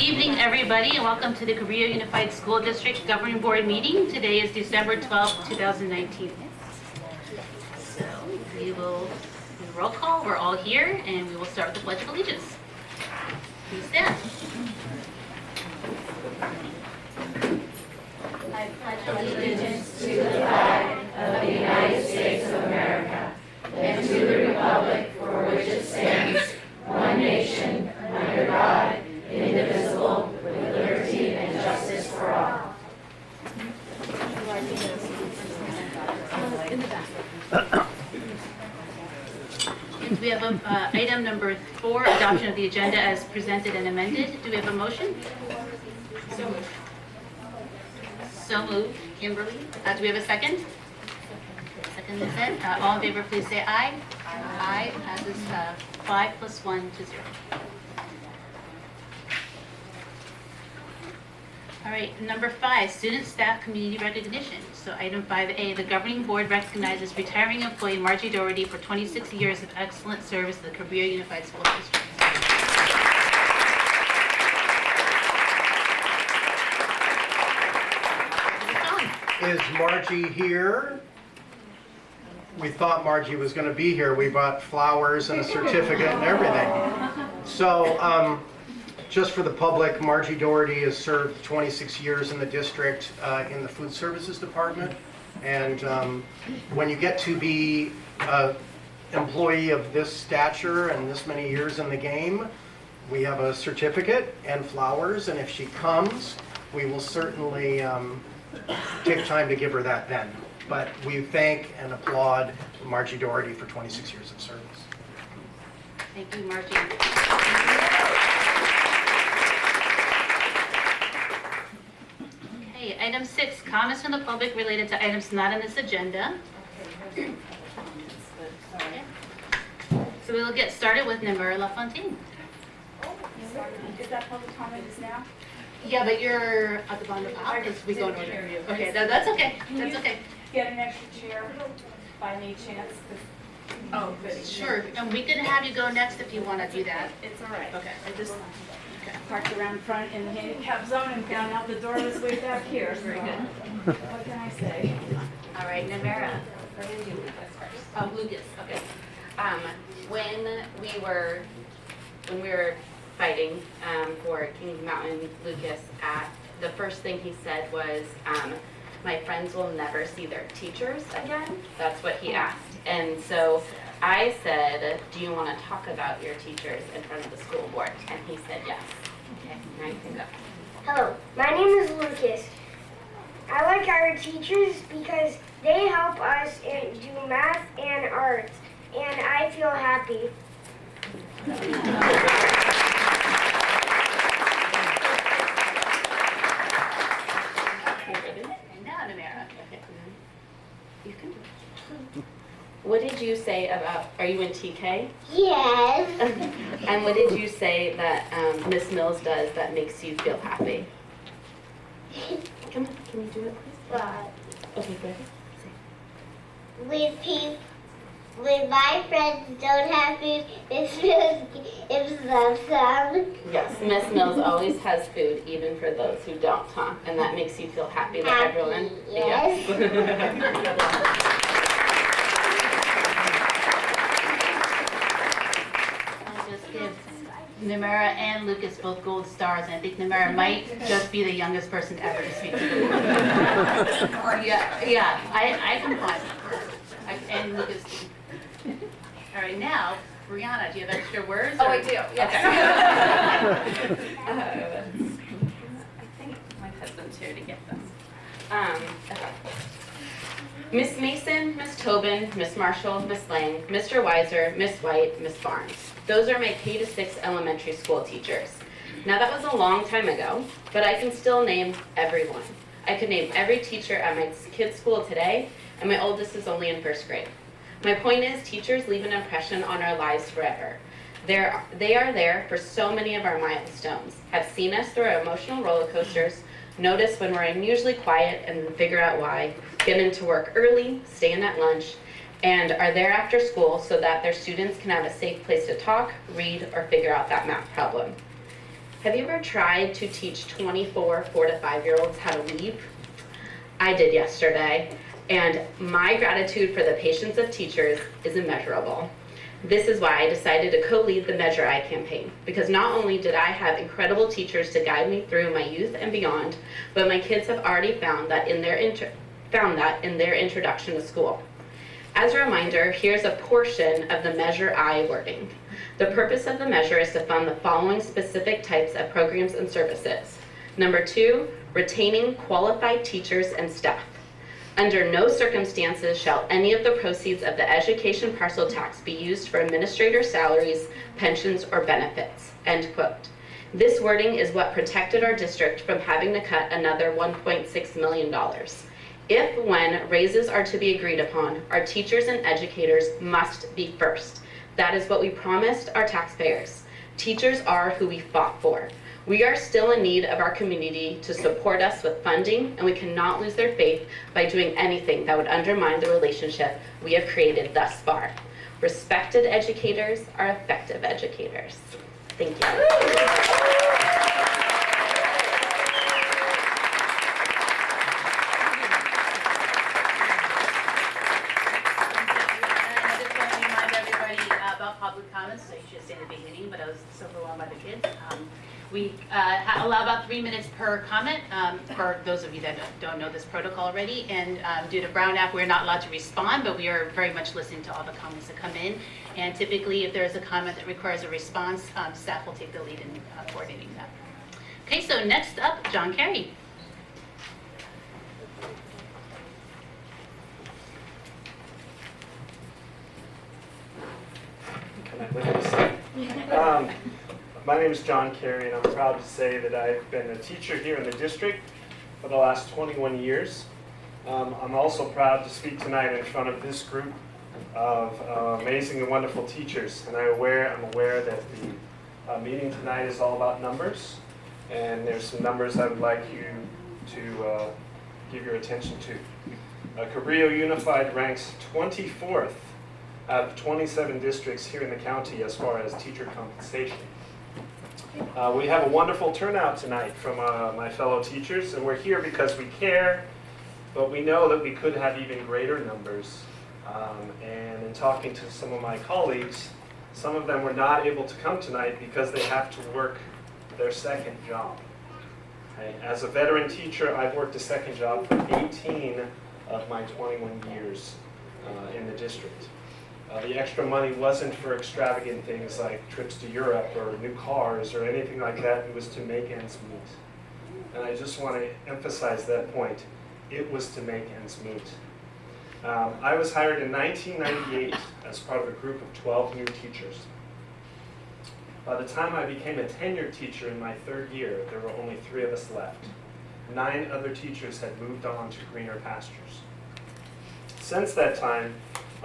evening, everybody, and welcome to the Cabrillo Unified School District Governing Board meeting. Today is December 12th, 2019. So we will do a roll call. We're all here, and we will start with the Pledge of Allegiance. Please stand. I pledge allegiance to the flag of the United States of America and to the republic for which it stands, one nation, under God, indivisible, with liberty and justice for all. And we have item number 4, adoption of the agenda as presented and amended. Do we have a motion? So moved. So moved. Kimberly. Do we have a second? Second, Lizette. All in favor, please say aye. Aye. Passes 5 + 1 to 0. All right, number 5, student staff community recognition. So item 5A, the governing board recognizes retiring employee Margie Doherty for 26 years of excellent service to the Cabrillo Unified School District. Is Margie here? We thought Margie was going to be here. We brought flowers and a certificate and everything. So just for the public, Margie Doherty has served 26 years in the district in the food services department. And when you get to be an employee of this stature and this many years in the game, we have a certificate and flowers. And if she comes, we will certainly take time to give her that then. But we thank and applaud Margie Doherty for 26 years of service. Thank you, Margie. Okay, item 6, comments from the public related to items not on this agenda. Okay. So we will get started with Namira LaFontaine. Is that public comment is now? Yeah, but you're at the bottom of the pile because we go in order. Okay, that's okay. That's okay. Get an extra chair by any chance? Oh, good. Sure, and we can have you go next if you want to do that. It's all right. Okay. I just parked around front in the handicap zone and found out the door was way back here. Very good. What can I say? All right, Namira, we're going to do Lucas first. Oh, Lucas, okay. When we were fighting for Kings Mountain Lucas, the first thing he said was, my friends will never see their teachers again. That's what he asked. And so I said, do you want to talk about your teachers in front of the school board? And he said yes. Okay, now you can go. Hello, my name is Lucas. I like our teachers because they help us do math and art, and I feel happy. What did you say about, are you in TK? Yes. And what did you say that Miss Mills does that makes you feel happy? Come on, can you do it, please? Okay, go ahead. When my friends don't have food, Miss Mills gives them some. Yes, Miss Mills always has food, even for those who don't, huh? And that makes you feel happy that everyone... Yes. I'll just give Namira and Lucas both gold stars, and I think Namira might just be the youngest person ever to speak to the board. Yeah, I can find it. And Lucas too. All right, now, Brianna, do you have extra words? Oh, I do, yes. Okay. I think my husband's here to get them. Okay. Miss Mason, Miss Tobin, Miss Marshall, Miss Lang, Mr. Weiser, Miss White, Miss Barnes. Those are my K-6 elementary school teachers. Now that was a long time ago, but I can still name everyone. I could name every teacher at my kid's school today, and my oldest is only in 1st grade. My point is, teachers leave an impression on our lives forever. They are there for so many of our milestones, have seen us through our emotional roller coasters, notice when we're unusually quiet and figure out why, get into work early, stay in at lunch, and are there after school so that their students can have a safe place to talk, read, or figure out that math problem. Have you ever tried to teach 24 4 to 5-year-olds how to leap? I did yesterday, and my gratitude for the patience of teachers is immeasurable. This is why I decided to co-lead the Measure I campaign, because not only did I have incredible teachers to guide me through my youth and beyond, but my kids have already found that in their introduction to school. As a reminder, here's a portion of the Measure I wording. The purpose of the measure is to fund the following specific types of programs and services. Number 2, retaining qualified teachers and staff. Under no circumstances shall any of the proceeds of the education parcel tax be used for administrator salaries, pensions, or benefits. End quote. This wording is what protected our district from having to cut another $1.6 million. If, when raises are to be agreed upon, our teachers and educators must be first. That is what we promised our taxpayers. Teachers are who we fought for. We are still in need of our community to support us with funding, and we cannot lose their faith by doing anything that would undermine the relationship we have created thus far. Respected educators are effective educators. Thank you. Public comments, so you should say in the beginning, but I was so overwhelmed by the kids. We allow about 3 minutes per comment for those of you that don't know this protocol already. And due to Brown Act, we're not allowed to respond, but we are very much listening to all the comments that come in. And typically, if there's a comment that requires a response, staff will take the lead in coordinating that. Okay, so next up, John Carey. My name is John Carey, and I'm proud to say that I've been a teacher here in the district for the last 21 years. I'm also proud to speak tonight in front of this group of amazing and wonderful teachers. And I'm aware that the meeting tonight is all about numbers, and there's some numbers I would like you to give your attention to. Cabrillo Unified ranks 24th out of 27 districts here in the county as far as teacher compensation. We have a wonderful turnout tonight from my fellow teachers, and we're here because we care, but we know that we could have even greater numbers. And in talking to some of my colleagues, some of them were not able to come tonight because they have to work their second job. Okay? As a veteran teacher, I've worked a second job for 18 of my 21 years in the district. The extra money wasn't for extravagant things like trips to Europe or new cars or anything like that. It was to make ends meet. And I just want to emphasize that point. It was to make ends meet. I was hired in 1998 as part of a group of 12 new teachers. By the time I became a tenured teacher in my 3rd year, there were only 3 of us left. 9 other teachers had moved on to greener pastures. Since that time,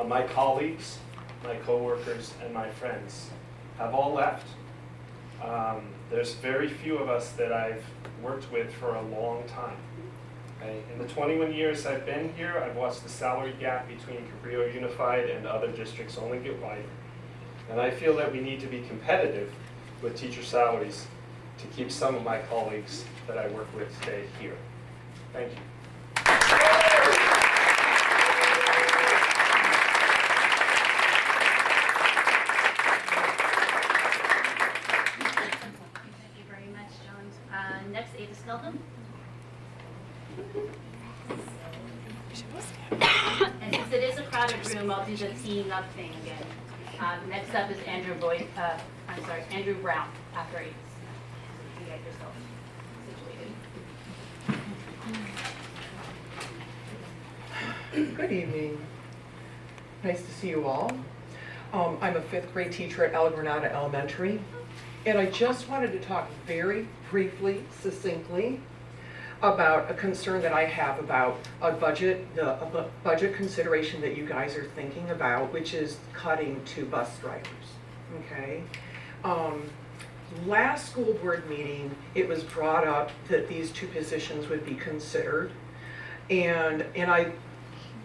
my colleagues, my coworkers, and my friends have all left. There's very few of us that I've worked with for a long time. Okay? In the 21 years I've been here, I've watched the salary gap between Cabrillo Unified and other districts only get wider. And I feel that we need to be competitive with teacher salaries to keep some of my colleagues that I work with today here. Thank you. Next, Ada Skeldon. And since it is a crowded room, I'll do the teeing up thing again. Next up is Andrew Brown after Ada. You get yourself situated. Good evening. Nice to see you all. I'm a 5th grade teacher at El Granada Elementary, and I just wanted to talk very briefly, succinctly, about a concern that I have about a budget consideration that you guys are thinking about, which is cutting to bus drivers. Okay. Last school board meeting, it was brought up that these 2 positions would be considered, and I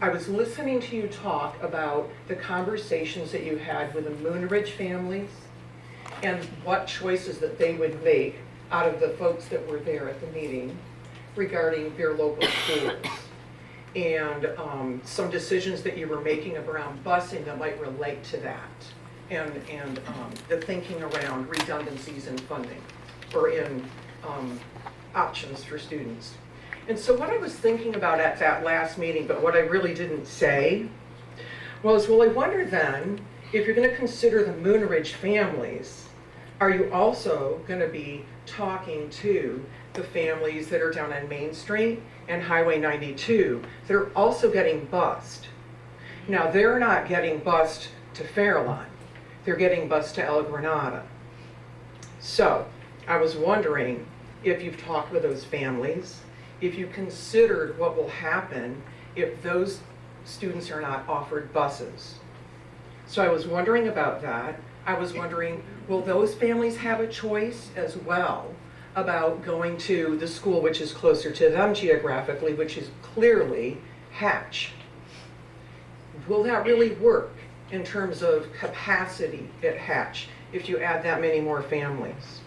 was listening to you talk about the conversations that you had with the Moonridge families and what choices that they would make out of the folks that were there at the meeting regarding their local schools. And some decisions that you were making around busing that might relate to that. And the thinking around redundancies in funding or in options for students. And so what I was thinking about at that last meeting, but what I really didn't say, was, well, I wonder then, if you're going to consider the Moonridge families, are you also going to be talking to the families that are down on Main Street and Highway 92 that are also getting bused? Now, they're not getting bused to Fairlawn. They're getting bused to El Granada. So, I was wondering if you've talked with those families, if you considered what will happen if those students are not offered buses. So I was wondering about that. I was wondering, will those families have a choice as well about going to the school which is closer to them geographically, which is clearly Hatch? Will that really work in terms of capacity at Hatch if you add that many more families?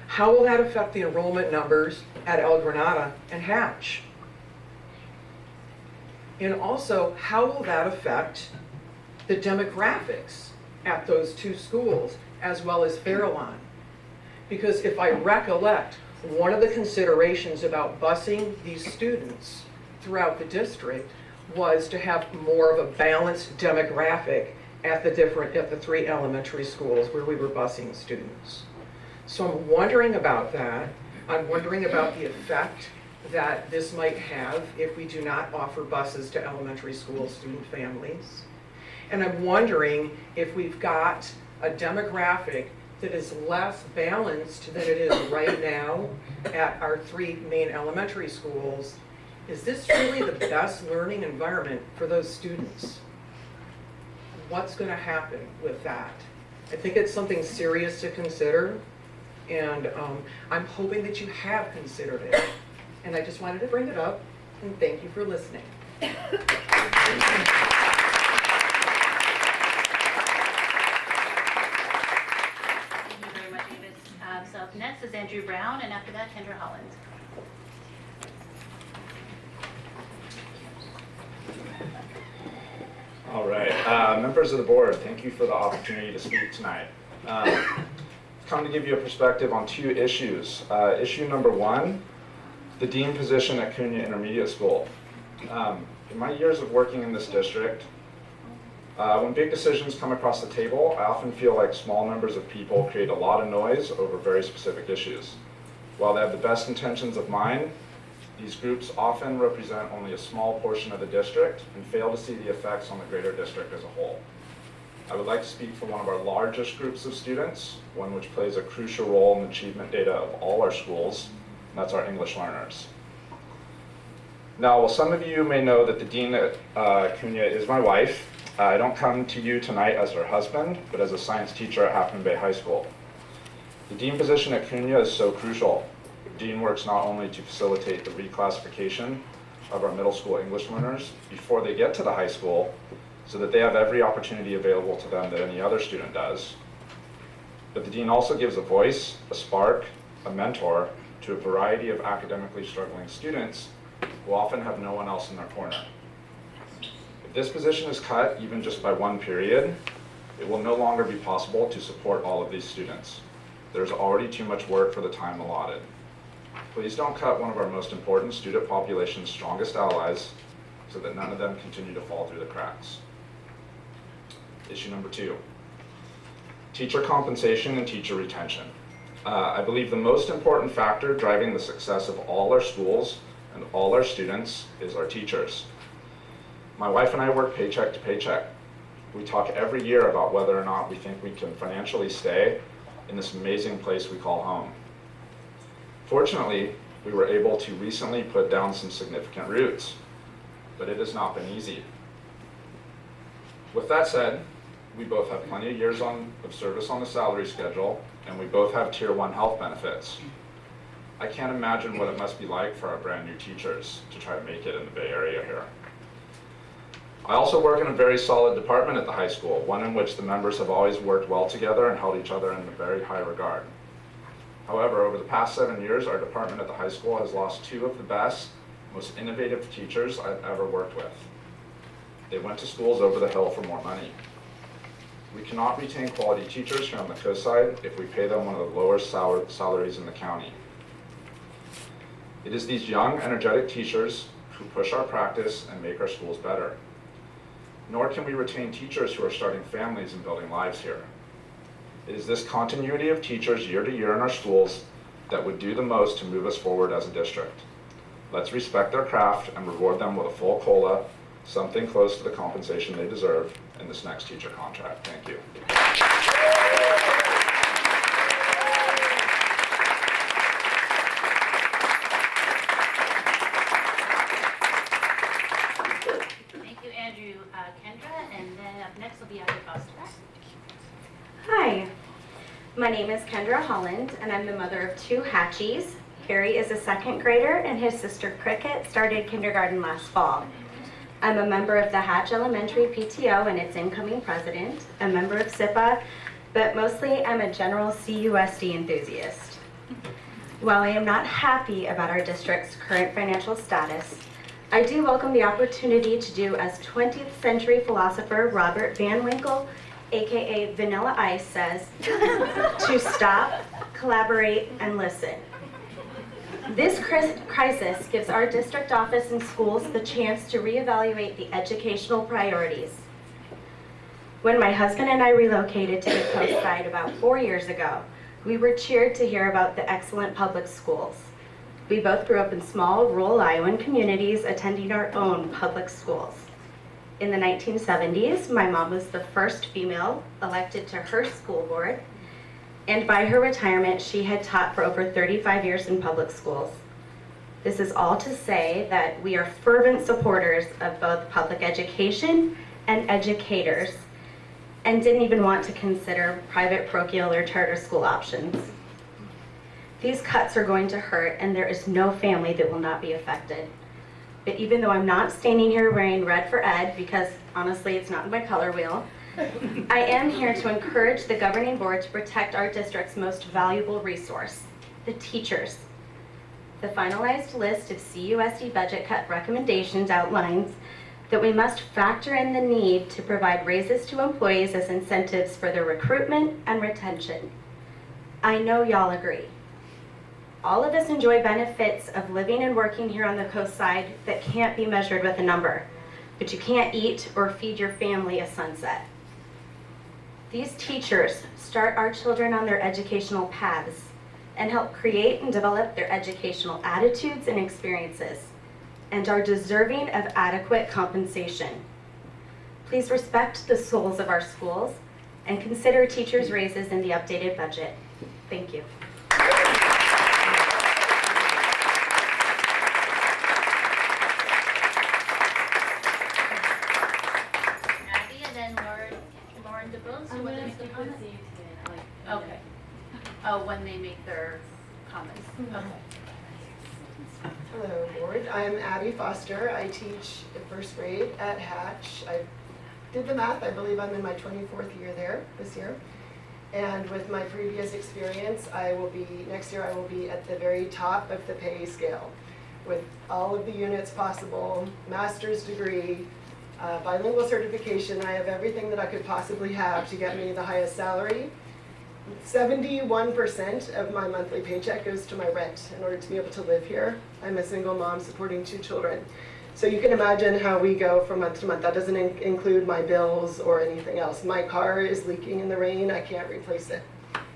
How will that affect the enrollment numbers at El Granada and Hatch? And also, how will that affect the demographics at those two schools as well as Fairlawn? Because if I recollect, one of the considerations about busing these students throughout the district was to have more of a balanced demographic at the three elementary schools where we were busing students. So I'm wondering about that. I'm wondering about the effect that this might have if we do not offer buses to elementary school student families. And I'm wondering if we've got a demographic that is less balanced than it is right now at our three main elementary schools. Is this really the best learning environment for those students? What's going to happen with that? I think it's something serious to consider, and I'm hoping that you have considered it. And I just wanted to bring it up, and thank you for listening. Thank you very much, Avis. So next is Andrew Brown, and after that, Kendra Holland. All right, members of the board, thank you for the opportunity to speak tonight. Come to give you a perspective on two issues. Issue number one, the dean position at Cunha Intermediate School. In my years of working in this district, when big decisions come across the table, I often feel like small numbers of people create a lot of noise over very specific issues. While they have the best intentions of mind, these groups often represent only a small portion of the district and fail to see the effects on the greater district as a whole. I would like to speak for one of our largest groups of students, one which plays a crucial role in the achievement data of all our schools, and that's our English learners. Now, while some of you may know that the dean at Cunha is my wife, I don't come to you tonight as her husband, but as a science teacher at Half Moon Bay High School. The dean position at Cunha is so crucial. The dean works not only to facilitate the reclassification of our middle school English learners before they get to the high school, so that they have every opportunity available to them that any other student does, but the dean also gives a voice, a spark, a mentor to a variety of academically struggling students who often have no one else in their corner. If this position is cut even just by one period, it will no longer be possible to support all of these students. There's already too much work for the time allotted. Please don't cut one of our most important student population's strongest allies so that none of them continue to fall through the cracks. Issue number two, teacher compensation and teacher retention. I believe the most important factor driving the success of all our schools and all our students is our teachers. My wife and I work paycheck to paycheck. We talk every year about whether or not we think we can financially stay in this amazing place we call home. Fortunately, we were able to recently put down some significant roots, but it has not been easy. With that said, we both have plenty of years of service on the salary schedule, and we both have Tier 1 health benefits. I can't imagine what it must be like for our brand new teachers to try to make it in the Bay Area here. I also work in a very solid department at the high school, one in which the members have always worked well together and held each other in a very high regard. However, over the past 7 years, our department at the high school has lost 2 of the best, most innovative teachers I've ever worked with. They went to schools over the hill for more money. We cannot retain quality teachers here on the coast side if we pay them one of the lowest salaries in the county. It is these young, energetic teachers who push our practice and make our schools better. Nor can we retain teachers who are starting families and building lives here. It is this continuity of teachers year to year in our schools that would do the most to move us forward as a district. Let's respect their craft and reward them with a full COLA, something close to the compensation they deserve in this next teacher contract. Thank you. Thank you, Andrew. Kendra, and then up next will be Abbey Foster. Hi, my name is Kendra Holland, and I'm the mother of 2 Hatchies. Harry is a 2nd grader, and his sister Cricket started kindergarten last fall. I'm a member of the Hatch Elementary PTO and its incoming president, a member of SIPA, but mostly I'm a general CUSD enthusiast. While I am not happy about our district's current financial status, I do welcome the opportunity to do as 20th century philosopher Robert Van Winkle, aka Vanilla Ice, says, to stop, collaborate, and listen. This crisis gives our district office and schools the chance to reevaluate the educational priorities. When my husband and I relocated to the coast side about 4 years ago, we were cheered to hear about the excellent public schools. We both grew up in small rural Iowan communities attending our own public schools. In the 1970s, my mom was the first female elected to her school board, and by her retirement, she had taught for over 35 years in public schools. This is all to say that we are fervent supporters of both public education and educators, and didn't even want to consider private parochial or charter school options. These cuts are going to hurt, and there is no family that will not be affected. But even though I'm not standing here wearing red for ed, because honestly it's not in my color wheel, I am here to encourage the governing board to protect our district's most valuable resource, the teachers. The finalized list of CUSD budget cut recommendations outlines that we must factor in the need to provide raises to employees as incentives for their recruitment and retention. I know y'all agree. All of us enjoy benefits of living and working here on the coast side that can't be measured with a number, but you can't eat or feed your family a sunset. These teachers start our children on their educational paths and help create and develop their educational attitudes and experiences, and are deserving of adequate compensation. Please respect the souls of our schools and consider teachers' raises in the updated budget. Thank you. Abby, and then Lauren DuBose, who want to make a comment? Okay. Oh, when they make their comments. Okay. Hello, board. I'm Abbey Foster. I teach the 1st grade at Hatch. I did the math. I believe I'm in my 24th year there this year. And with my previous experience, next year I will be at the very top of the pay scale with all of the units possible, master's degree, bilingual certification. I have everything that I could possibly have to get me the highest salary. 71% of my monthly paycheck goes to my rent in order to be able to live here. I'm a single mom supporting 2 children. So you can imagine how we go from month to month. That doesn't include my bills or anything else. My car is leaking in the rain. I can't replace it.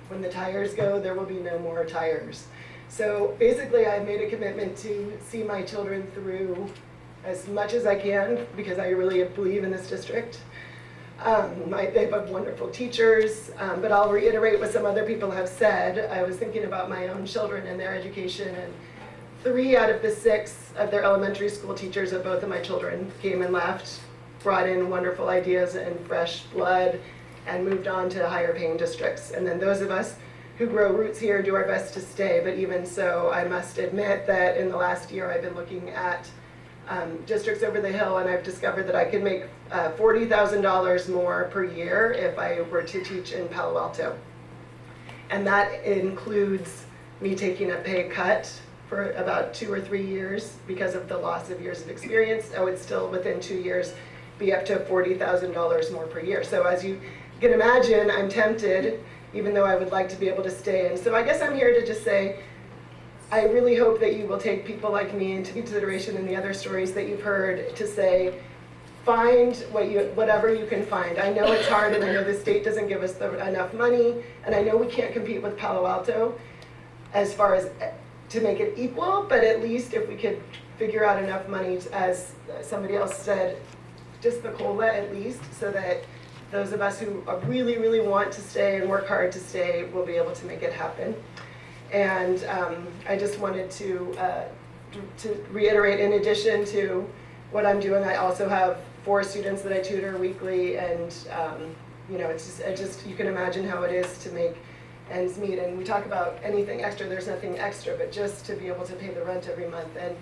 When the tires go, there will be no more tires. So basically, I've made a commitment to see my children through as much as I can because I really believe in this district. They have wonderful teachers, but I'll reiterate what some other people have said. I was thinking about my own children and their education, and 3 out of the 6 of their elementary school teachers of both of my children came and left, brought in wonderful ideas and fresh blood, and moved on to higher paying districts. And then those of us who grow roots here do our best to stay, but even so, I must admit that in the last year I've been looking at districts over the hill, and I've discovered that I could make $40,000 more per year if I were to teach in Palo Alto. And that includes me taking a pay cut for about 2 or 3 years because of the loss of years of experience, I would still within 2 years be up to $40,000 more per year. So as you can imagine, I'm tempted, even though I would like to be able to stay. And so I guess I'm here to just say, I really hope that you will take people like me into consideration in the other stories that you've heard to say, find whatever you can find. I know it's hard, and I know the state doesn't give us enough money, and I know we can't compete with Palo Alto as far as to make it equal, but at least if we could figure out enough money, as somebody else said, just the COLA at least, so that those of us who really, really want to stay and work hard to stay will be able to make it happen. And I just wanted to reiterate, in addition to what I'm doing, I also have 4 students that I tutor weekly, and you know, it's just you can imagine how it is to make ends meet. And we talk about anything extra, there's nothing extra, but just to be able to pay the rent every month. And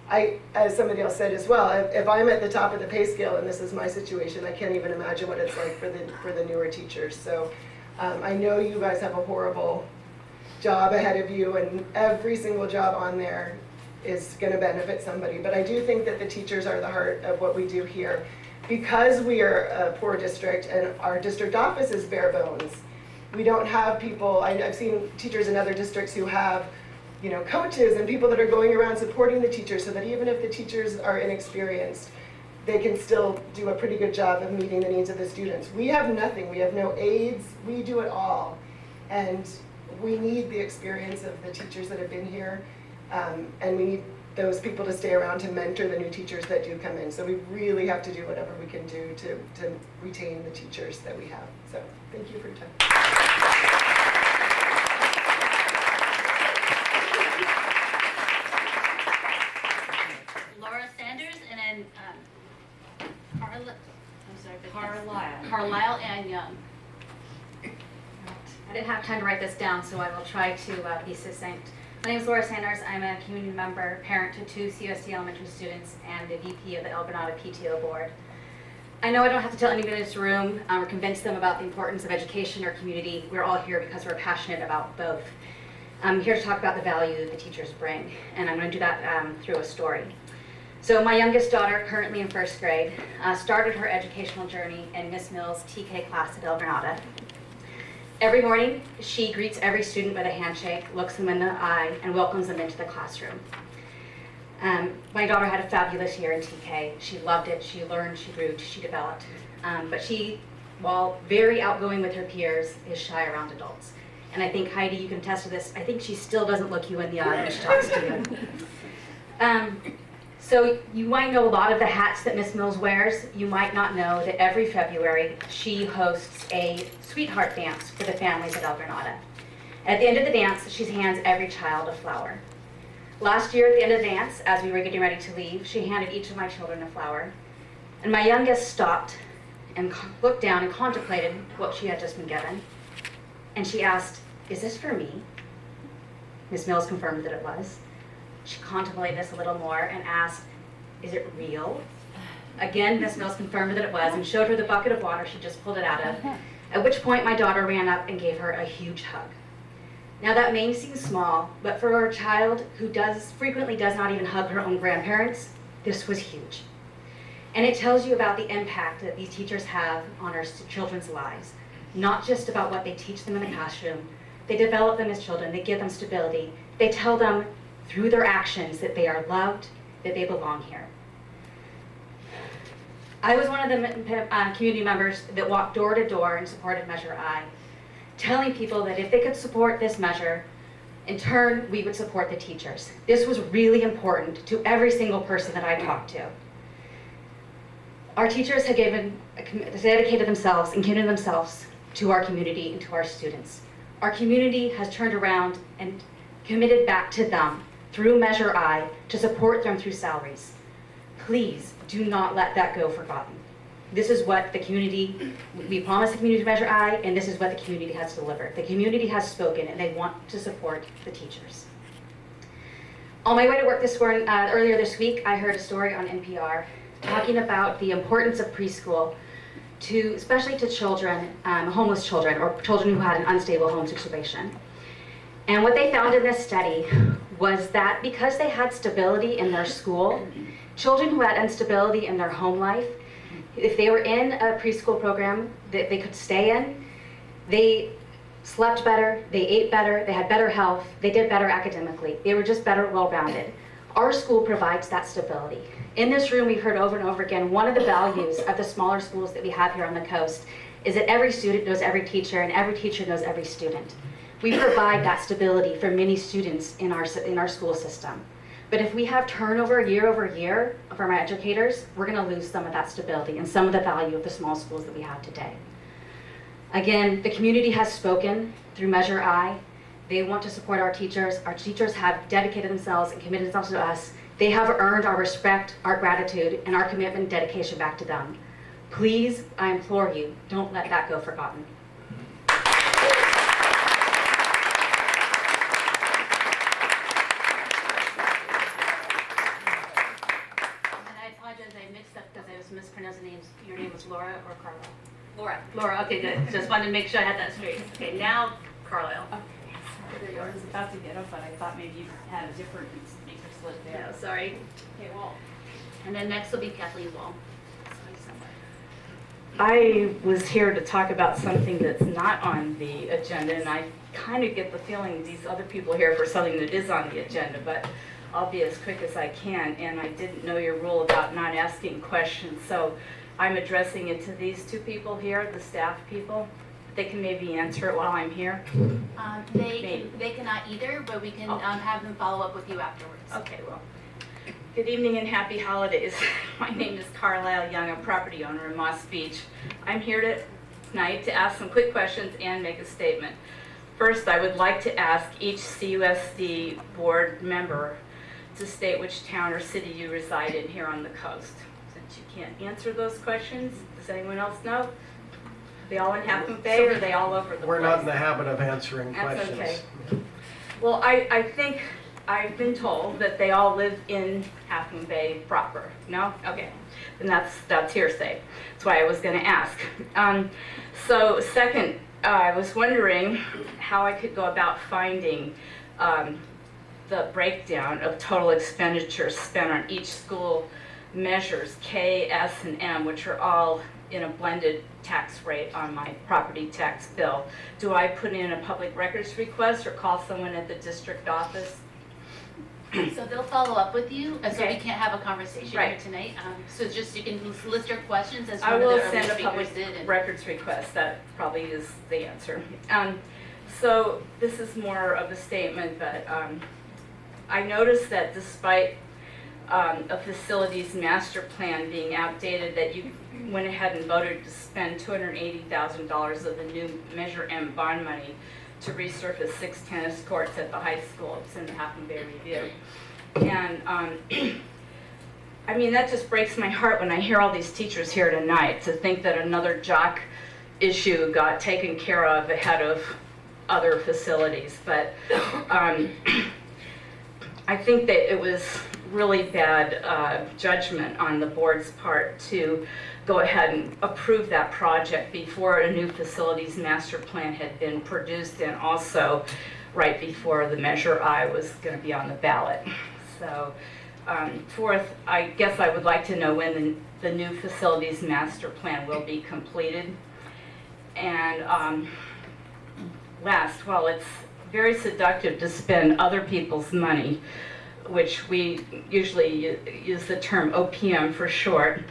I, as somebody else said as well, if I'm at the top of the pay scale and this is my situation, I can't even imagine what it's like for the newer teachers. So I know you guys have a horrible job ahead of you, and every single job on there is going to benefit somebody. But I do think that the teachers are the heart of what we do here. Because we are a poor district and our district office is bare bones, we don't have people, I've seen teachers in other districts who have, you know, coaches and people that are going around supporting the teachers, so that even if the teachers are inexperienced, they can still do a pretty good job of meeting the needs of the students. We have nothing. We have no aides. We do it all. And we need the experience of the teachers that have been here, and we need those people to stay around to mentor the new teachers that do come in. So we really have to do whatever we can do to retain the teachers that we have. So thank you for your time. Laura Sanders, and then Carlisle. Carlisle and Young. I didn't have time to write this down, so I will try to be succinct. My name is Laura Sanders. I'm a community member, parent to 2 CUSD elementary students, and the VP of the El Granada PTO board. I know I don't have to tell anybody in this room or convince them about the importance of education or community. We're all here because we're passionate about both. I'm here to talk about the value the teachers bring, and I'm going to do that through a story. So my youngest daughter, currently in 1st grade, started her educational journey in Miss Mills' TK class at El Granada. Every morning, she greets every student with a handshake, looks them in the eye, and welcomes them into the classroom. My daughter had a fabulous year in TK. She loved it, she learned, she grew, she developed. But she, while very outgoing with her peers, is shy around adults. And I think, Heidi, you can attest to this, I think she still doesn't look you in the eye when she talks to you. So you might know a lot of the hats that Miss Mills wears. You might not know that every February she hosts a sweetheart dance for the families at El Granada. At the end of the dance, she hands every child a flower. Last year at the end of the dance, as we were getting ready to leave, she handed each of my children a flower. And my youngest stopped and looked down and contemplated what she had just been given. And she asked, "Is this for me?" Miss Mills confirmed that it was. She contemplated this a little more and asked, "Is it real?" Again, Miss Mills confirmed that it was and showed her the bucket of water she just pulled it out of, at which point my daughter ran up and gave her a huge hug. Now that may seem small, but for a child who frequently does not even hug her own grandparents, this was huge. And it tells you about the impact that these teachers have on our children's lives, not just about what they teach them in the classroom. They develop them as children, they give them stability, they tell them through their actions that they are loved, that they belong here. I was one of the community members that walked door to door in support of Measure I, telling people that if they could support this measure, in turn, we would support the teachers. This was really important to every single person that I talked to. Our teachers had dedicated themselves and committed themselves to our community and to our students. Our community has turned around and committed back to them through Measure I to support them through salaries. Please do not let that go forgotten. This is what the community, we promised the community Measure I, and this is what the community has delivered. The community has spoken, and they want to support the teachers. On my way to work this morning, earlier this week, I heard a story on NPR talking about the importance of preschool especially to children, homeless children, or children who had an unstable home situation. And what they found in this study was that because they had stability in their school, children who had instability in their home life, if they were in a preschool program that they could stay in, they slept better, they ate better, they had better health, they did better academically. They were just better, well-rounded. Our school provides that stability. In this room, we've heard over and over again, one of the values of the smaller schools that we have here on the coast is that every student knows every teacher and every teacher knows every student. We provide that stability for many students in our school system. But if we have turnover year over year from our educators, we're gonna lose some of that stability and some of the value of the small schools that we have today. Again, the community has spoken through Measure I. They want to support our teachers. Our teachers have dedicated themselves and committed themselves to us. They have earned our respect, our gratitude, and our commitment and dedication back to them. Please, I implore you, don't let that go forgotten. And I apologize, I mixed up because I was mispronouncing names. Your name was Laura or Carla? Laura. Laura, okay, good. Just wanted to make sure I had that straight. Okay, now Carlisle. I was about to get up, but I thought maybe you had a different speaker slip there. No, sorry. Okay, well. And then next will be Kathleen Wall. I was here to talk about something that's not on the agenda, and I kind of get the feeling these other people are here for something that is on the agenda, but I'll be as quick as I can, and I didn't know your rule about not asking questions, so I'm addressing it to these two people here, the staff people. They can maybe answer it while I'm here. They cannot either, but we can have them follow up with you afterwards. Okay, well, good evening and happy holidays. My name is Carlisle Young, a property owner in Moss Beach. I'm here tonight to ask some quick questions and make a statement. First, I would like to ask each CUSD board member to state which town or city you reside in here on the coast. Since you can't answer those questions, does anyone else know? They all in Half Moon Bay or are they all over the place? We're not in the habit of answering That's questions. okay. Well, I think I've been told that they all live in Half Moon Bay proper. No? Okay. Then that's hearsay. That's why I was going to ask. So second, I was wondering how I could go about finding the breakdown of total expenditures spent on each school measures, K, S, and M, which are all in a blended tax rate on my property tax bill. Do I put in a public records request or call someone at the district office? So they'll follow up with you, so we Okay. can't have a conversation here Right. tonight. So just you can list your questions as I one of will the earlier send a speakers public did. records request. That probably is the answer. So this is more of a statement, but I noticed that despite a facilities master plan being outdated, that you went ahead and voted to spend $280,000 of the new Measure M bond money to resurface 6 tennis courts at the high school. It's in the Half Moon Bay Review. And I mean, that just breaks my heart when I hear all these teachers here tonight to think that another jock issue got taken care of ahead of other facilities. But I think that it was really bad judgment on the board's part to go ahead and approve that project before a new facilities master plan had been produced and also right before the Measure I was going to be on the ballot. So fourth, I guess I would like to know when the new facilities master plan will be completed. And last, well, it's very seductive to spend other people's money, which we usually use the term OPM for short.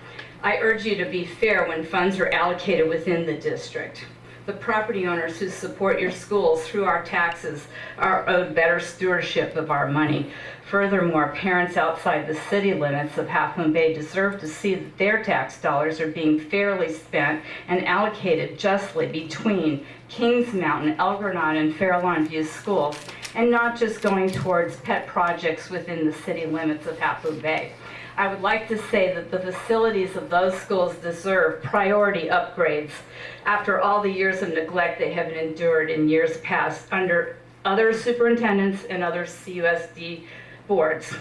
I urge you to be fair when funds are allocated within the district. The property owners who support your schools through our taxes are owed better stewardship of our money. Furthermore, parents outside the city limits of Half Moon Bay deserve to see that their tax dollars are being fairly spent and allocated justly between Kings Mountain, El Granada, and Fairlawn View schools, and not just going towards pet projects within the city limits of Half Moon Bay. I would like to say that the facilities of those schools deserve priority upgrades after all the years of neglect they have endured in years past under other superintendents and other CUSD boards.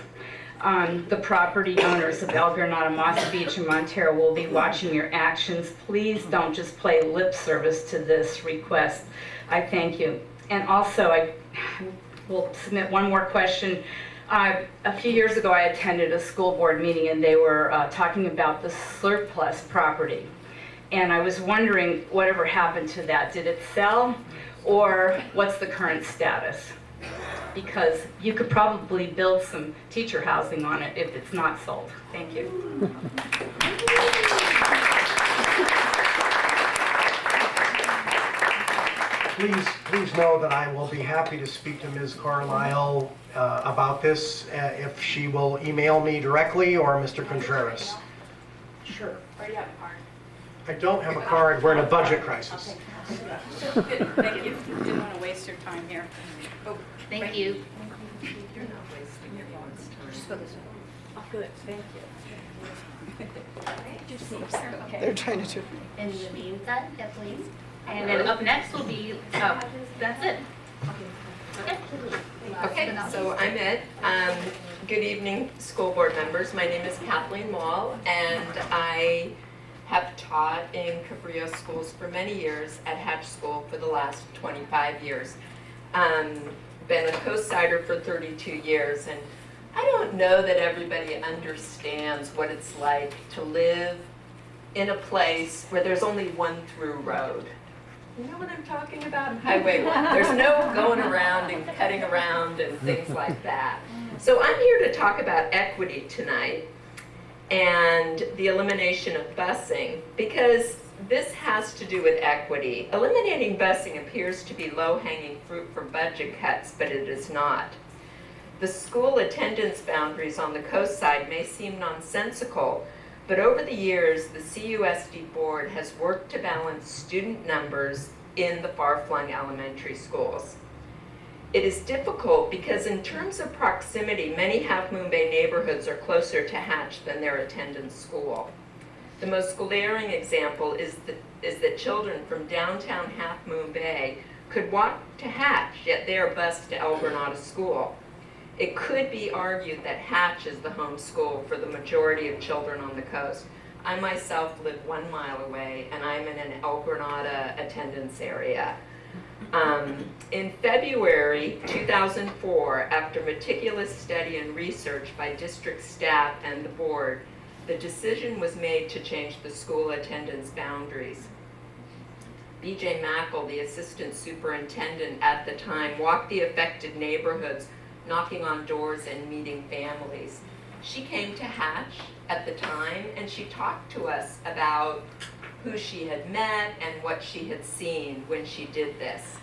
The property owners of El Granada, Moss Beach, and Montero will be watching your actions. Please don't just play lip service to this request. I thank you. And also, I will submit one more question. A few years ago, I attended a school board meeting and they were talking about the surplus property. And I was wondering whatever happened to that. Did it sell or what's the current status? Because you could probably build some teacher housing on it if it's not sold. Thank you. Please know that I will be happy to speak to Ms. Carlisle about this if she will email me directly or Mr. Contreras. Sure. Or you have a card. I don't have a card. We're in a budget crisis. Good, thank you. Didn't want to waste your time here. Oh, Thank you. You're not wasting your mom's time. Just go this way. Oh, good, thank you. Okay. They're trying to do. In the meantime, Kathleen. And then up next will be, that's it. Okay. Okay, so I'm it. Good evening, school board members. My name is Kathleen Wall, and I have taught in Cabrillo schools for many years, at Hatch School for the last 25 years. Been a co-sider for 32 years, and I don't know that everybody understands what it's like to live in a place where there's only one through road. You know what I'm talking about? Highway 1. There's no going around and cutting around and things like that. So I'm here to talk about equity tonight and the elimination of busing, because this has to do with equity. Eliminating busing appears to be low-hanging fruit for budget cuts, but it is not. The school attendance boundaries on the coast side may seem nonsensical, but over the years, the CUSD board has worked to balance student numbers in the far-flung elementary schools. It is difficult because in terms of proximity, many Half Moon Bay neighborhoods are closer to Hatch than their attendance school. The most glaring example is that children from downtown Half Moon Bay could walk to Hatch, yet they are bused to El Granada School. It could be argued that Hatch is the home school for the majority of children on the coast. I myself live 1 mile away, and I'm in an El Granada attendance area. In February 2004, after meticulous study and research by district staff and the board, the decision was made to change the school attendance boundaries. B.J. Mackle, the assistant superintendent at the time, walked the affected neighborhoods, knocking on doors and meeting families. She came to Hatch at the time, and she talked to us about who she had met and what she had seen when she did this.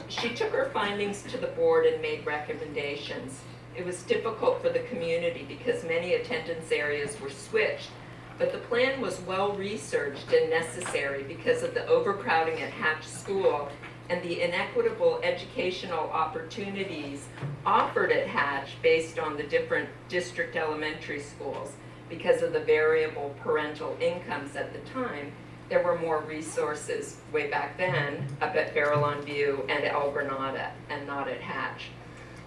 She took her findings to the board and made recommendations. It was difficult for the community because many attendance areas were switched, but the plan was well researched and necessary because of the overcrowding at Hatch School and the inequitable educational opportunities offered at Hatch based on the different district elementary schools. Because of the variable parental incomes at the time, there were more resources way back then up at Farallon View and El Granada, and not at Hatch.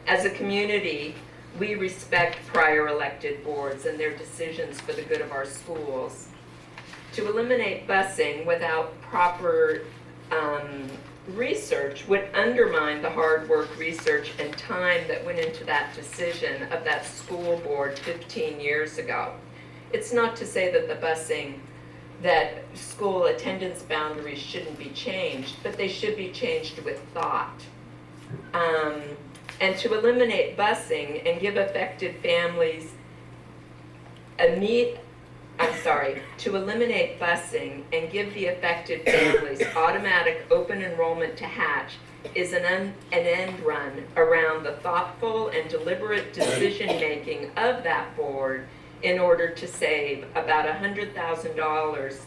As a community, we respect prior elected boards and their decisions for the good of our schools. To eliminate busing without proper research would undermine the hard work, research, and time that went into that decision of that school board 15 years ago. It's not to say that the busing, that school attendance boundaries shouldn't be changed, but they should be changed with thought. And to eliminate busing and give affected families to eliminate busing and give the affected families automatic open enrollment to Hatch is an end run around the thoughtful and deliberate decision-making of that board in order to save about $100,000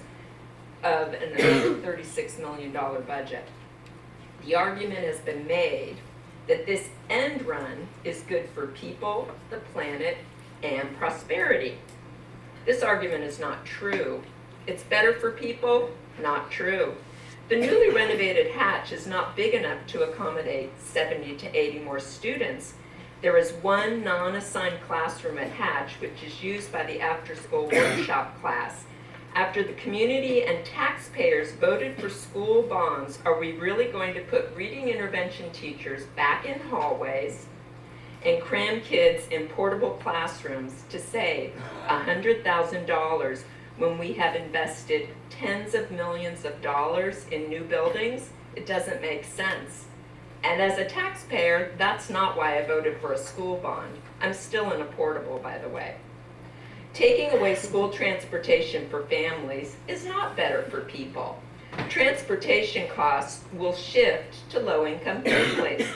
of an $36 million budget. The argument has been made that this end run is good for people, the planet, and prosperity. This argument is not true. It's better for people? Not true. The newly renovated Hatch is not big enough to accommodate 70 to 80 more students. There is one non-assigned classroom at Hatch, which is used by the after-school workshop class. After the community and taxpayers voted for school bonds, are we really going to put reading intervention teachers back in hallways and cram kids in portable classrooms to save $100,000 when we have invested tens of millions of dollars in new buildings? It doesn't make sense. And as a taxpayer, that's not why I voted for a school bond. I'm still in a portable, by the way. Taking away school transportation for families is not better for people. Transportation costs will shift to low-income families.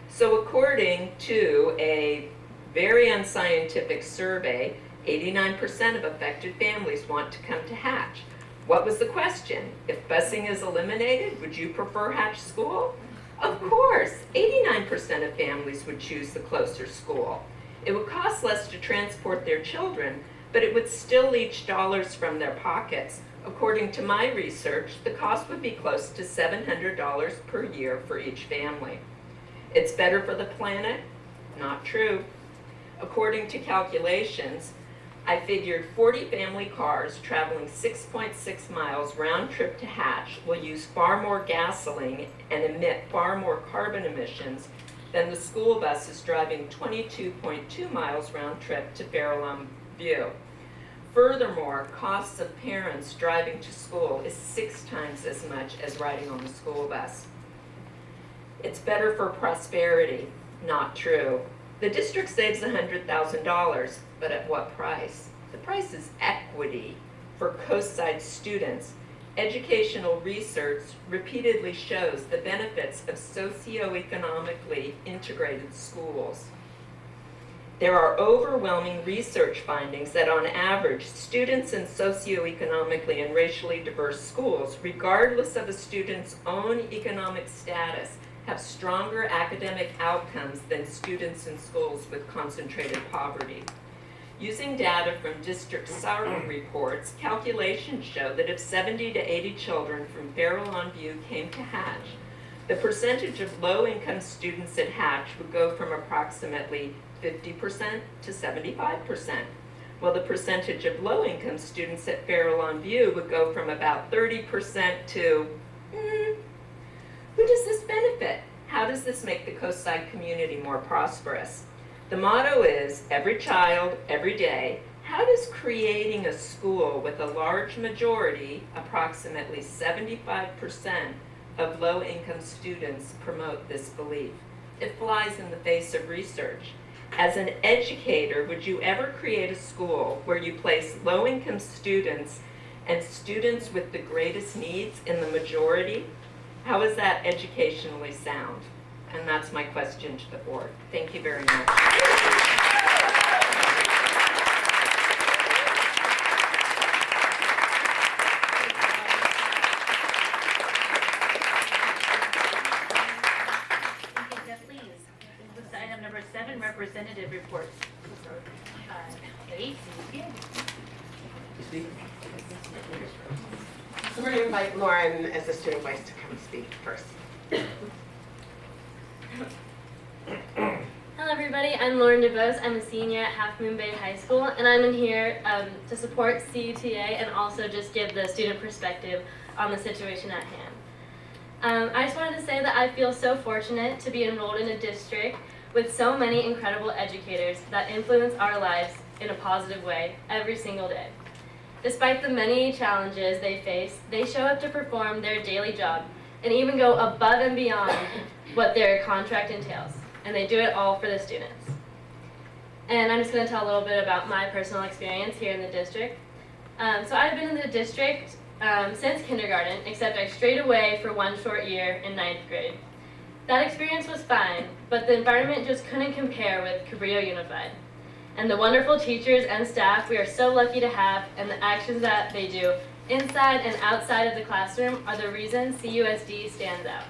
So according to a very unscientific survey, 89% of affected families want to come to Hatch. What was the question? If busing is eliminated, would you prefer Hatch School? Of course, 89% of families would choose the closer school. It would cost less to transport their children, but it would still leach dollars from their pockets. According to my research, the cost would be close to $700 per year for each family. It's better for the planet? Not true. According to calculations, I figured 40 family cars traveling 6.6 miles round trip to Hatch will use far more gasoline and emit far more carbon emissions than the school buses driving 22.2 miles round trip to Farallon View. Furthermore, costs of parents driving to school is 6 times as much as riding on the school bus. It's better for prosperity. Not true. The district saves $100,000, but at what price? The price is equity for coastside students. Educational research repeatedly shows the benefits of socioeconomically integrated schools. There are overwhelming research findings that on average, students in socioeconomically and racially diverse schools, regardless of a student's own economic status, have stronger academic outcomes than students in schools with concentrated poverty. Using data from district SAR reports, calculations show that if 70 to 80 children from Farallon View came to Hatch, the percentage of low-income students at Hatch would go from approximately 50% to 75%, while the percentage of low-income students at Farallon View would go from about 30% to, who does this benefit? How does this make the coastside community more prosperous? The motto is, every child, every day. How does creating a school with a large majority, approximately 75% of low-income students, promote this belief? It flies in the face of research. As an educator, would you ever create a school where you place low-income students and students with the greatest needs in the majority? How is that educationally sound? And that's my question to the board. Thank you very much. Kathleen. This is item number 7, representative reports. 8. So we're going to invite Lauren as the student voice to come speak first. Hello everybody, I'm Lauren DuBose. I'm a senior at Half Moon Bay High School, and I'm in here to support CUTA and also just give the student perspective on the situation at hand. I just wanted to say that I feel so fortunate to be enrolled in a district with so many incredible educators that influence our lives in a positive way every single day. Despite the many challenges they face, they show up to perform their daily job and even go above and beyond what their contract entails. And they do it all for the students. And I'm just going to tell a little bit about my personal experience here in the district. So I've been in the district since kindergarten, except I strayed away for one short year in 9th grade. That experience was fine, but the environment just couldn't compare with Cabrillo Unified. And the wonderful teachers and staff we are so lucky to have, and the actions that they do inside and outside of the classroom are the reason CUSD stands out.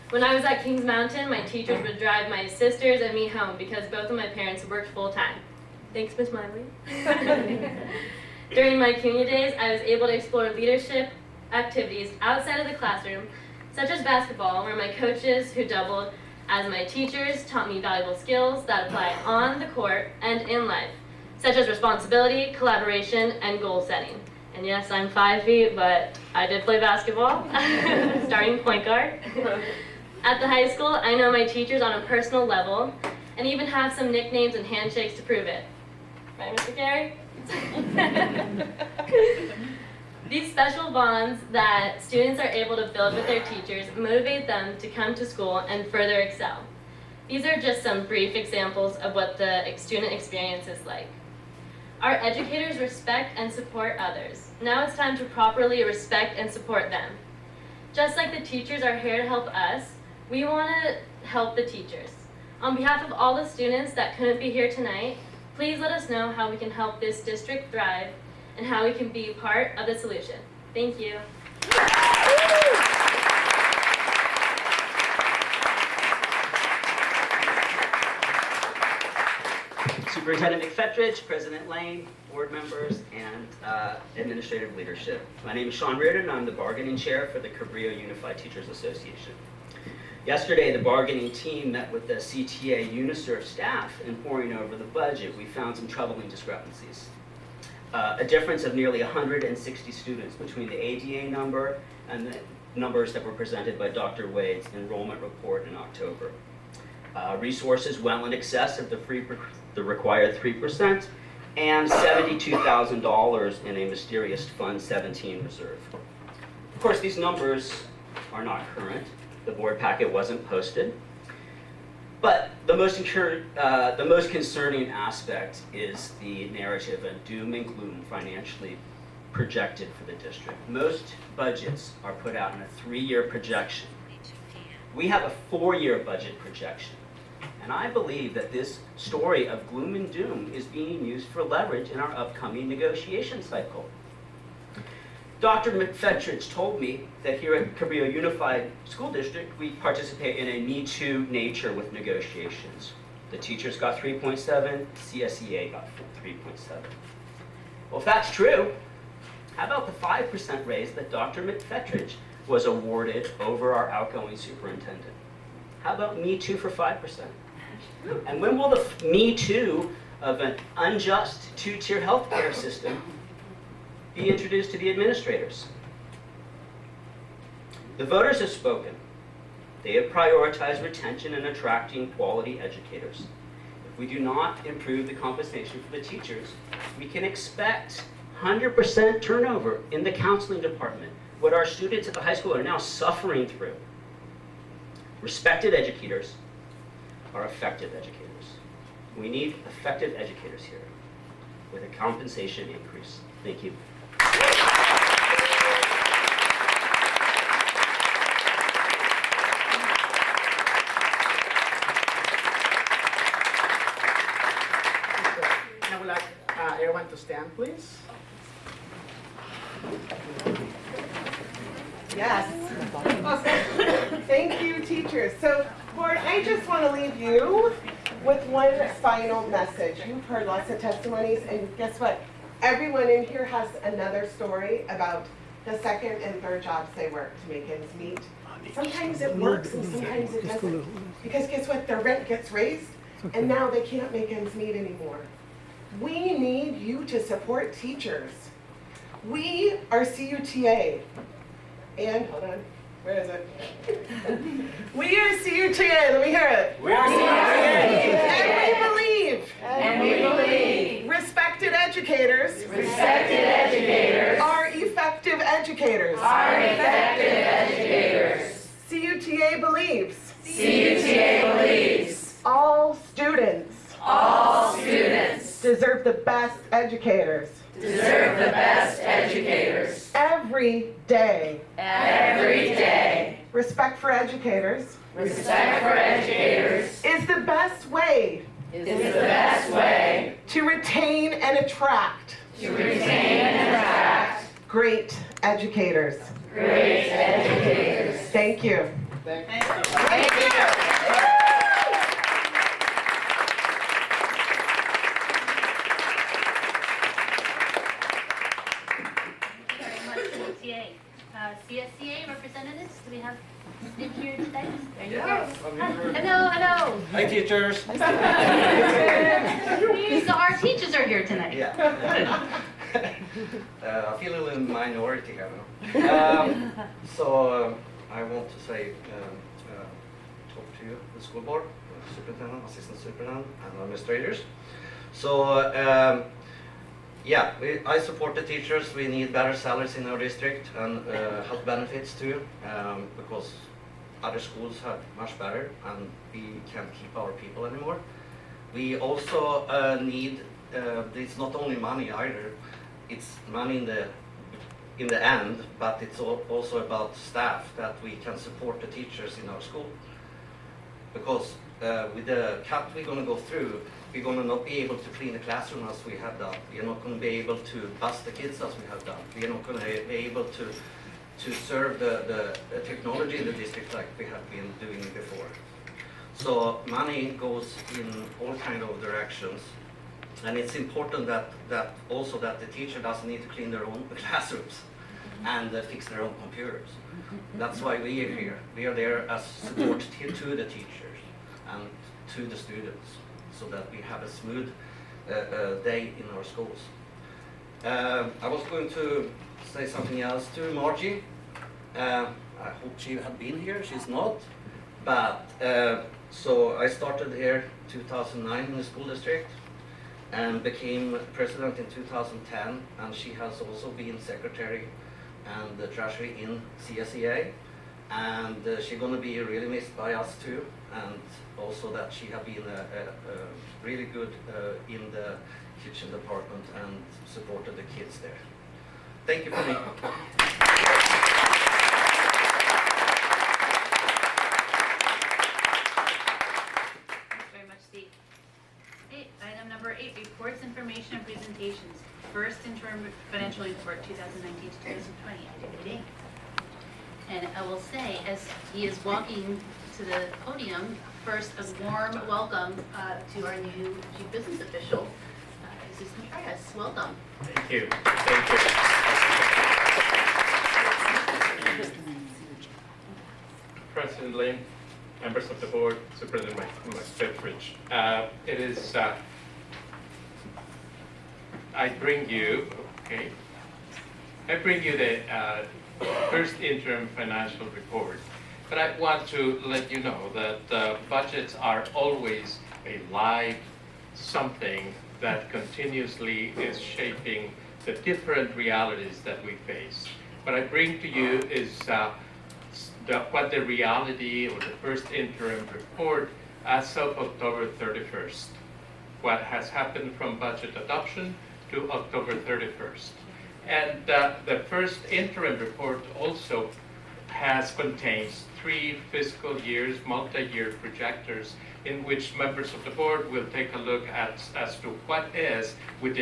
When I was at Kings Mountain, my teachers would drive my sisters and me home because both of my parents worked full-time. Thanks, Miss Miley. During my CUNY days, I was able to explore leadership activities outside of the classroom, such as basketball, where my coaches, who doubled as my teachers, taught me valuable skills that apply on the court and in life, such as responsibility, collaboration, and goal setting. And yes, I'm 5 feet, but I did play basketball, starting point guard. At the high school, I know my teachers on a personal level and even have some nicknames and handshakes to prove it. Right, Mr. Carey? These special bonds that students are able to build with their teachers motivate them to come to school and further excel. These are just some brief examples of what the student experience is like. Our educators respect and support others. Now it's time to properly respect and support them. Just like the teachers are here to help us, we want to help the teachers. On behalf of all the students that couldn't be here tonight, please let us know how we can help this district thrive and how we can be part of the solution. Thank you. Superintendent McFetrich, President Lane, board members, and administrative leadership. My name is Sean Riordan. I'm the bargaining chair for the Cabrillo Unified Teachers Association. Yesterday, the bargaining team met with the CTA Uniserve staff, and poring over the budget, we found some troubling discrepancies. A difference of nearly 160 students between the ADA number and the numbers that were presented by Dr. Wade's enrollment report in October. Resources well in excess of the required 3%, and $72,000 in a mysterious Fund 17 reserve. Of course, these numbers are not current. The board packet wasn't posted. But the most concerning aspect is the narrative of doom and gloom financially projected for the district. Most budgets are put out in a 3-year projection. We have a 4-year budget projection. And I believe that this story of gloom and doom is being used for leverage in our upcoming negotiation cycle. Dr. McFetrich told me that here at Cabrillo Unified School District, we participate in a Me Too nature with negotiations. The teachers got 3.7, CSEA got 3.7. Well, if that's true, how about the 5% raise that Dr. McFetrich was awarded over our outgoing superintendent? How about Me Too for 5%? And when will the Me Too of an unjust 2-tier healthcare system be introduced to the administrators? The voters have spoken. They have prioritized retention and attracting quality educators. If we do not improve the compensation for the teachers, we can expect 100% turnover in the counseling department, what our students at the high school are now suffering through. Respected educators are effective educators. We need effective educators here with a compensation increase. Thank you. I would like everyone to stand, please. Yes. Awesome. Thank you, teachers. So, board, I just want to leave you with one final message. You've heard lots of testimonies, and guess what? Everyone in here has another story about the second and third jobs they work to make ends meet. Sometimes it works and sometimes it doesn't. Because guess what? Their rent gets raised, and now they can't make ends meet anymore. We need you to support teachers. We are CUTA. And, hold on, where is it? We are CUTA, let me hear it. We are CUTA. And we believe. Respected educators. Are effective educators. CUTA believes. All students. Deserve the best educators. Every day. Respect for educators. Is the best way. To retain and attract. Great educators. Thank you. Thank you. CSCA representatives, do we have in here today? Yes. Hello. Hi, teachers. So our teachers are here tonight. Yeah. I feel a little minority here. So I want to say, talk to you, the school board, superintendent, assistant superintendent, and administrators. So yeah, I support the teachers. We need better salaries in our district and health benefits too, because other schools have much better and we can't keep our people anymore. We also need, it's not only money either, it's money in the end, but it's also about staff, that we can support the teachers in our school. Because with the cut we're going to go through, we're going to not be able to clean the classroom as we have done. We're not going to be able to bus the kids as we have done. We're not going to be able to serve the technology in the district like we have been doing before. So money goes in all kind of directions. And it's important that also that the teacher doesn't need to clean their own classrooms and fix their own computers. That's why we are here. We are there as support to the teachers and to the students, so that we have a smooth day in our schools. I was going to say something else to Margie. I hope she had been here. She's not. But so I started here 2009 in the school district and became president in 2010, and she has also been secretary and the treasury in CSEA, and she's going to be really missed by us too, and also that she has been really good in the kitchen department and supported the kids there. Thank you for me. Item number 8, reports, information, and presentations. First interim financial report 2019 to 2020. David Day. And I will say, as he is walking to the podium, first a warm welcome to our new chief business official, Jesus Contreras. Welcome. Thank you. Thank you. President Lane, members of the board, Superintendent McFitridge. It is, I bring you the first interim financial report. But I want to let you know that budgets are always a live something that continuously is shaping the different realities that we face. What I bring to you is what the reality or the first interim report as of October 31st. What has happened from budget adoption to October 31st. And the first interim report also contains 3 fiscal years, multi-year projectors, in which members of the board will take a look at as to what is, with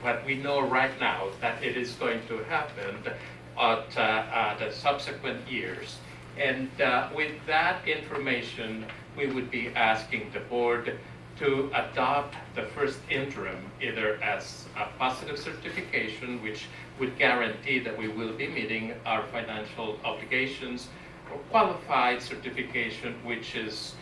what we know right now, that it is going to happen at the subsequent years. And with that information, we would be asking the board to adopt the first interim either as a positive certification, which would guarantee that we will be meeting our financial obligations, or qualified certification, which is,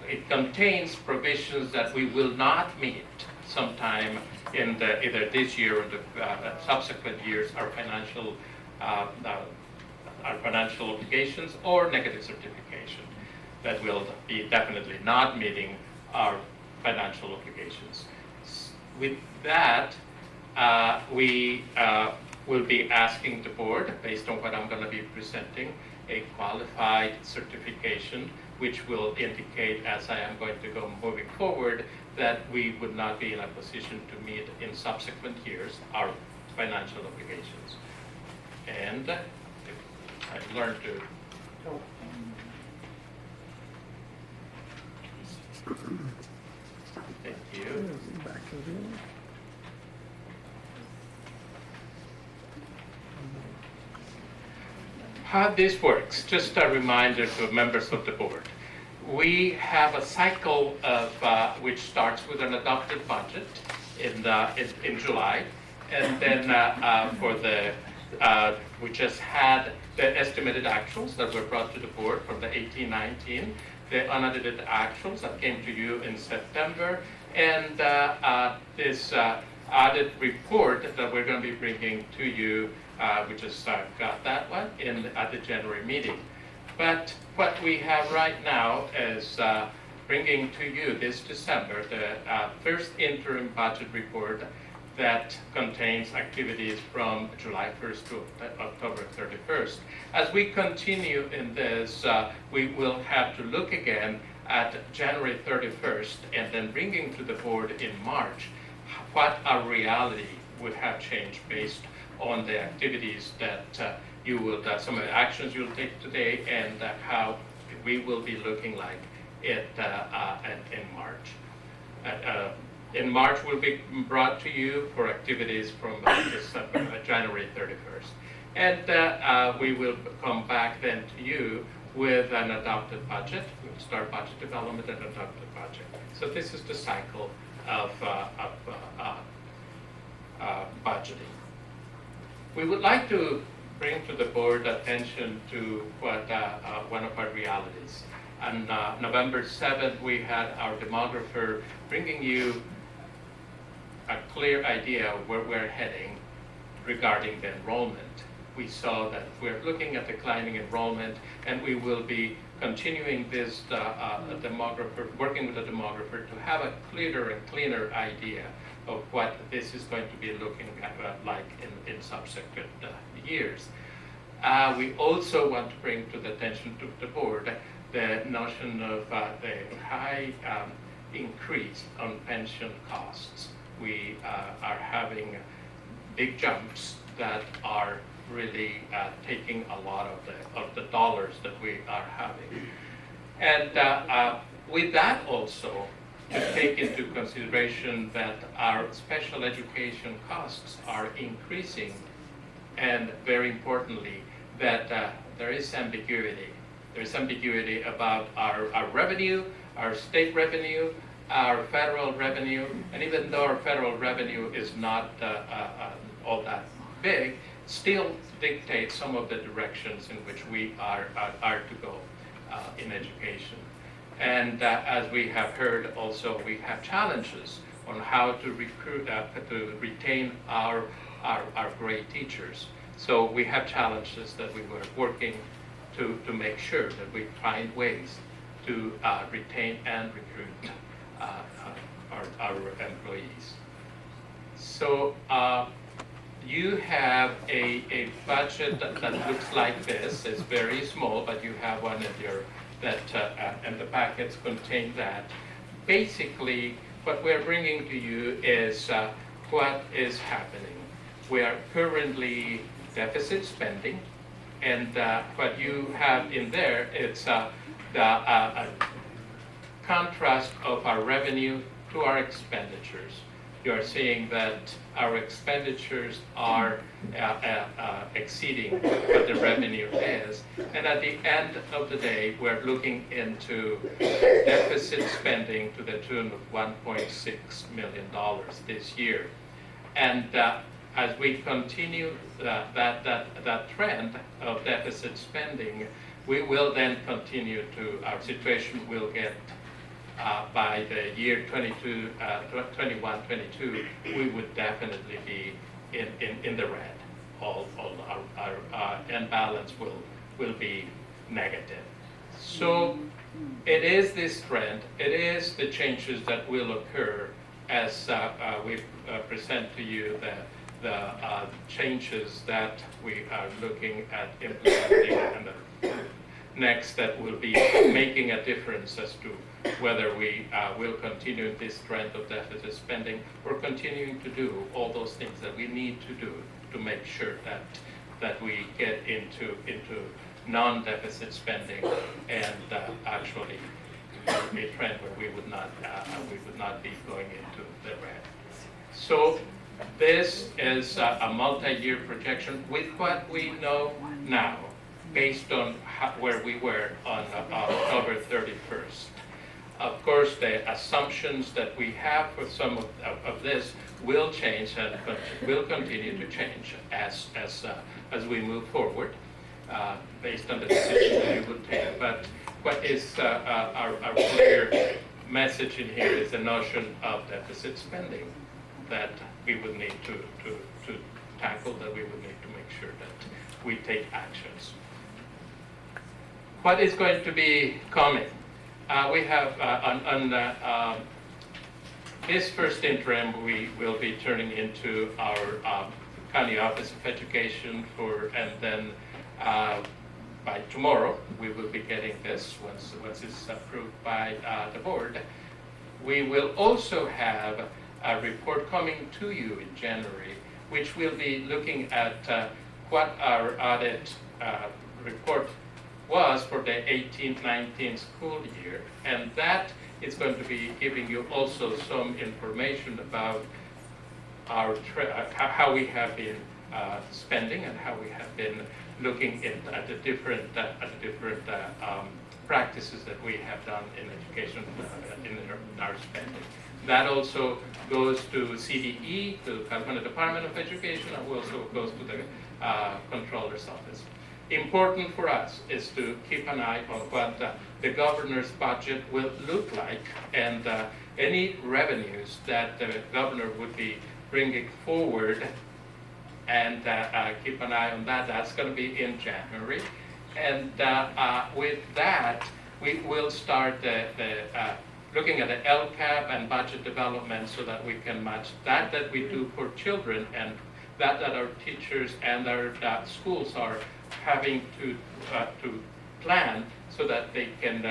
it contains provisions that we will not meet sometime in either this year or the subsequent years, our financial obligations, or negative certification that will be definitely not meeting our financial obligations. With that, we will be asking the board, based on what I'm going to be presenting, a qualified certification, which will indicate, as I am going to go moving forward, that we would not be in a position to meet in subsequent years our financial obligations. And I've learned to thank you. How this works, just a reminder to members of the board. We have a cycle of which starts with an adopted budget in July, and then we just had the estimated actuals that were brought to the board from the 18-19, the unaudited actuals that came to you in September, and this audit report that we're going to be bringing to you. We just got that one at the January meeting. But what we have right now is bringing to you this December the first interim budget report that contains activities from July 1st to October 31st. As we continue in this, we will have to look again at January 31st and then bringing to the board in March what our reality would have changed based on the activities that you will, some of the actions you'll take today, and how we will be looking like it in March. In March, will be brought to you for activities from January 31st. And we will come back then to you with an adopted budget. We'll start budget development and adopt the budget. So this is the cycle of budgeting. We would like to bring to the board attention to what one of our realities. On November 7th, we had our demographer bringing you a clear idea of where we're heading regarding the enrollment. We saw that we're looking at declining enrollment, and we will be continuing this demographer, working with the demographer to have a clearer and cleaner idea of what this is going to be looking at, like in subsequent years. We also want to bring to the attention to the board the notion of the high increase on pension costs. We are having big jumps that are really taking a lot of the dollars that we are having. And with that also, to take into consideration that our special education costs are increasing, and very importantly, that there is ambiguity. There is ambiguity about our revenue, our state revenue, our federal revenue, and even though our federal revenue is not all that big, still dictates some of the directions in which we are to go in education. And as we have heard also, we have challenges on how to recruit, to retain our great teachers. So we have challenges that we were working to make sure that we find ways to retain and recruit our employees. So you have a budget that looks like this. It's very small, but you have one in your and the packets contain that. Basically, what we're bringing to you is what is happening. We are currently deficit spending, and what you have in there, it's the contrast of our revenue to our expenditures. You are seeing that our expenditures are exceeding what the revenue is. And at the end of the day, we're looking into deficit spending to the tune of $1.6 million this year. And as we continue that trend of deficit spending, we will then continue to, our situation will get by the year 21, 22, we would definitely be in the red. All our end balance will be negative. So it is this trend, it is the changes that will occur as we present to you the changes that we are looking at implementing, and the next that will be making a difference as to whether we will continue this trend of deficit spending or continuing to do all those things that we need to do to make sure that we get into non-deficit spending and actually a trend where we would not be going into the red. So this is a multi-year projection with what we know now, based on where we were on October 31st. Of course, the assumptions that we have for some of this will change and will continue to change as we move forward, based on the decisions that we will take. But what is our clear message in here is the notion of deficit spending. that we would need to tackle, that we would need to make sure that we take actions. What is going to be coming? We have on this first interim, we will be turning into our County Office of Education and then by tomorrow, we will be getting this once it's approved by the board. We will also have a report coming to you in January, which will be looking at what our audit report was for the 18-19 school year, and that is going to be giving you also some information about our how we have been spending and how we have been looking at the different practices that we have done in education in our spending. That also goes to CDE, to California Department of Education, and also goes to the Controller's Office. Important for us is to keep an eye on what the governor's budget will look like, and any revenues that the governor would be bringing forward, and keep an eye on that. That's going to be in January. And with that, we will start looking at the LCAP and budget development so that we can match that we do for children and that our teachers and our schools are having to plan so that they can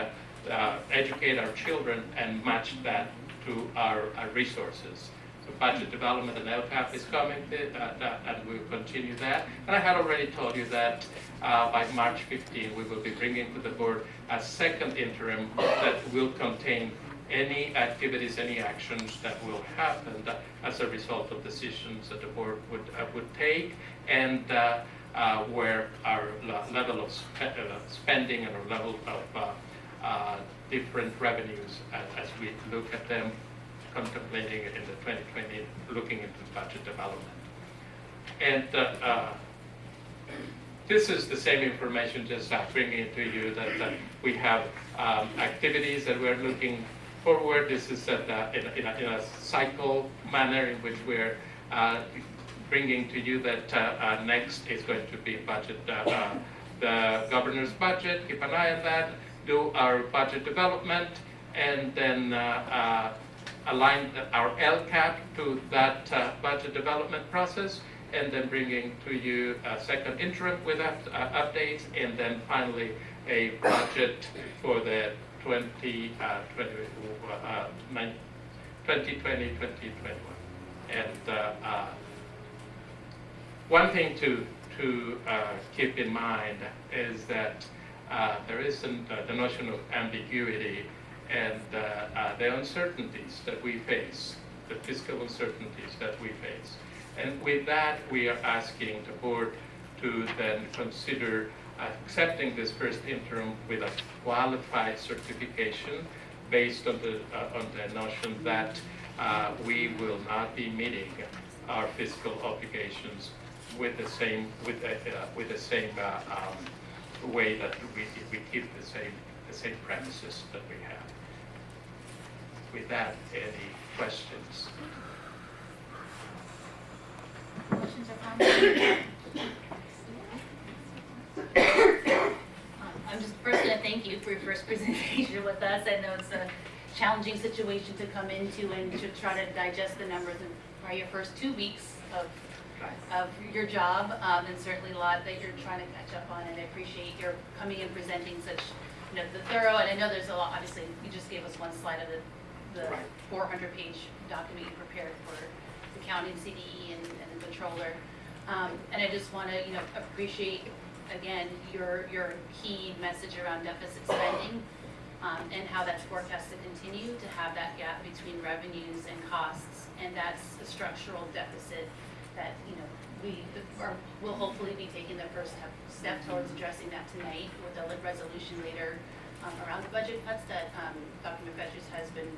educate our children and match that to our resources. So budget development and LCAP is coming, and we'll continue that. And I had already told you that by March 15, we will be bringing to the board a second interim that will contain any activities, any actions that will happen as a result of decisions that the board would take, and where our level of spending and our level of different revenues as we look at them, contemplating in the 2020, looking into budget development. And this is the same information, just bringing it to you that we have activities that we're looking forward. This is in a cycle manner in which we're bringing to you that next is going to be budget, the governor's budget, keep an eye on that, do our budget development, and then align our LCAP to that budget development process, and then bringing to you a second interim with updates, and then finally a budget for the 2020-2021. And one thing to keep in mind is that there is the notion of ambiguity and the uncertainties that we face, the fiscal uncertainties that we face. And with that, we are asking the board to then consider accepting this first interim with a qualified certification based on the notion that we will not be meeting our fiscal obligations with the same way that we keep the same premises that we have. With that, any questions? Questions or comments? I'm just first going to thank you for your first presentation with us. I know it's a challenging situation to come into and to try to digest the numbers in probably your first 2 weeks of your job, and certainly a lot that you're trying to catch up on. And I appreciate your coming and presenting such, the thorough. And I know there's a lot. Obviously, you just gave us one slide of the 400-page document you prepared for the county and CDE and the controller. And I just want to, appreciate again your key message around deficit spending, and how that's forecast to continue to have that gap between revenues and costs, and that's a structural deficit that we'll hopefully be taking the first step towards addressing that tonight with a resolution later around the budget cuts that Dr. McFetridge has been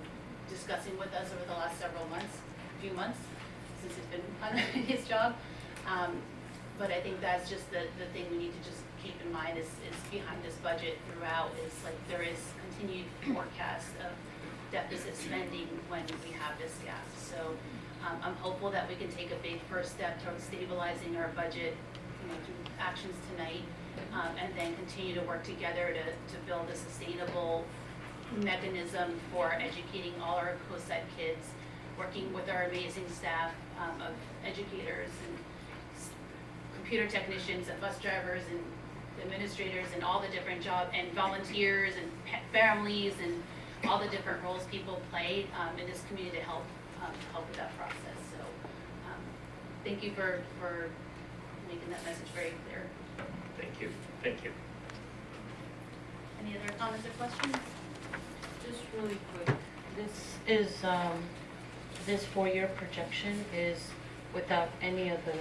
discussing with us over the last few months since he's been on his job. But I think that's just the thing we need to just keep in mind is behind this budget throughout is like there is continued forecast of deficit spending when we have this gap. So I'm hopeful that we can take a big first step towards stabilizing our budget, through actions tonight, and then continue to work together to build a sustainable mechanism for educating all our COSEC kids, working with our amazing staff of educators and computer technicians and bus drivers and administrators and all the different jobs and volunteers and families and all the different roles people play in this community to help with that process. So thank you for making that message very clear. Thank you. Thank you. Any other comments or questions? Just really quick, this is, this 4-year projection is without any of the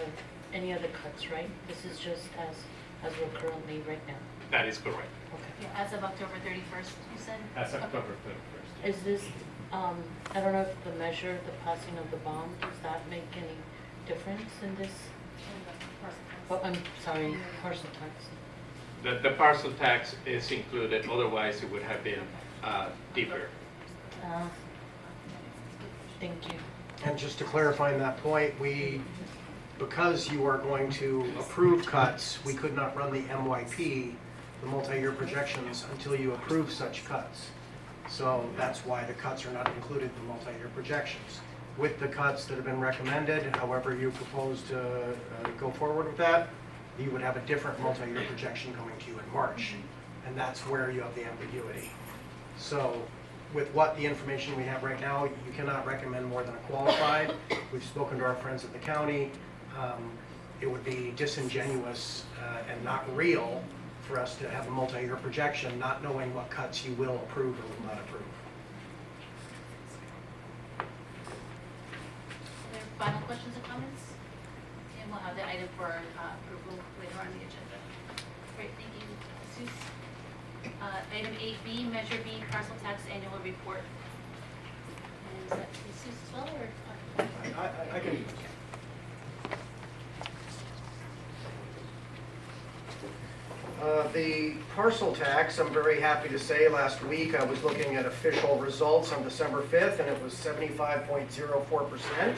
cuts, right? This is just as we're currently right now. That is correct. Okay. Yeah, as of October 31st, you said? As Okay. October 31st. Is this, I don't know if the measure, the passing of the bond, does that make any difference in this? Oh, I'm sorry, parcel tax. The parcel tax is included, otherwise it would have been deeper. Thank you. And just to clarify on that point, because you are going to approve cuts, we could not run the MYP, the multi-year projections, until you approve such cuts. So that's why the cuts are not included in the multi-year projections. With the cuts that have been recommended, however you propose to go forward with that, you would have a different multi-year projection coming to you in March. And that's where you have the ambiguity. So with the information we have right now, you cannot recommend more than a qualified. We've spoken to our friends at the county. It would be disingenuous and not real for us to have a multi-year projection, not knowing what cuts you will approve or will not approve. Other final questions or comments? And we'll have the item for approval later on the agenda. Great, thank you, Sus. Item 8B, Measure B, Parcel Tax Annual Report. And is that Sus as well, or? I can. The parcel tax, I'm very happy to say, last week I was looking at official results on December 5th, and it was 75.04%.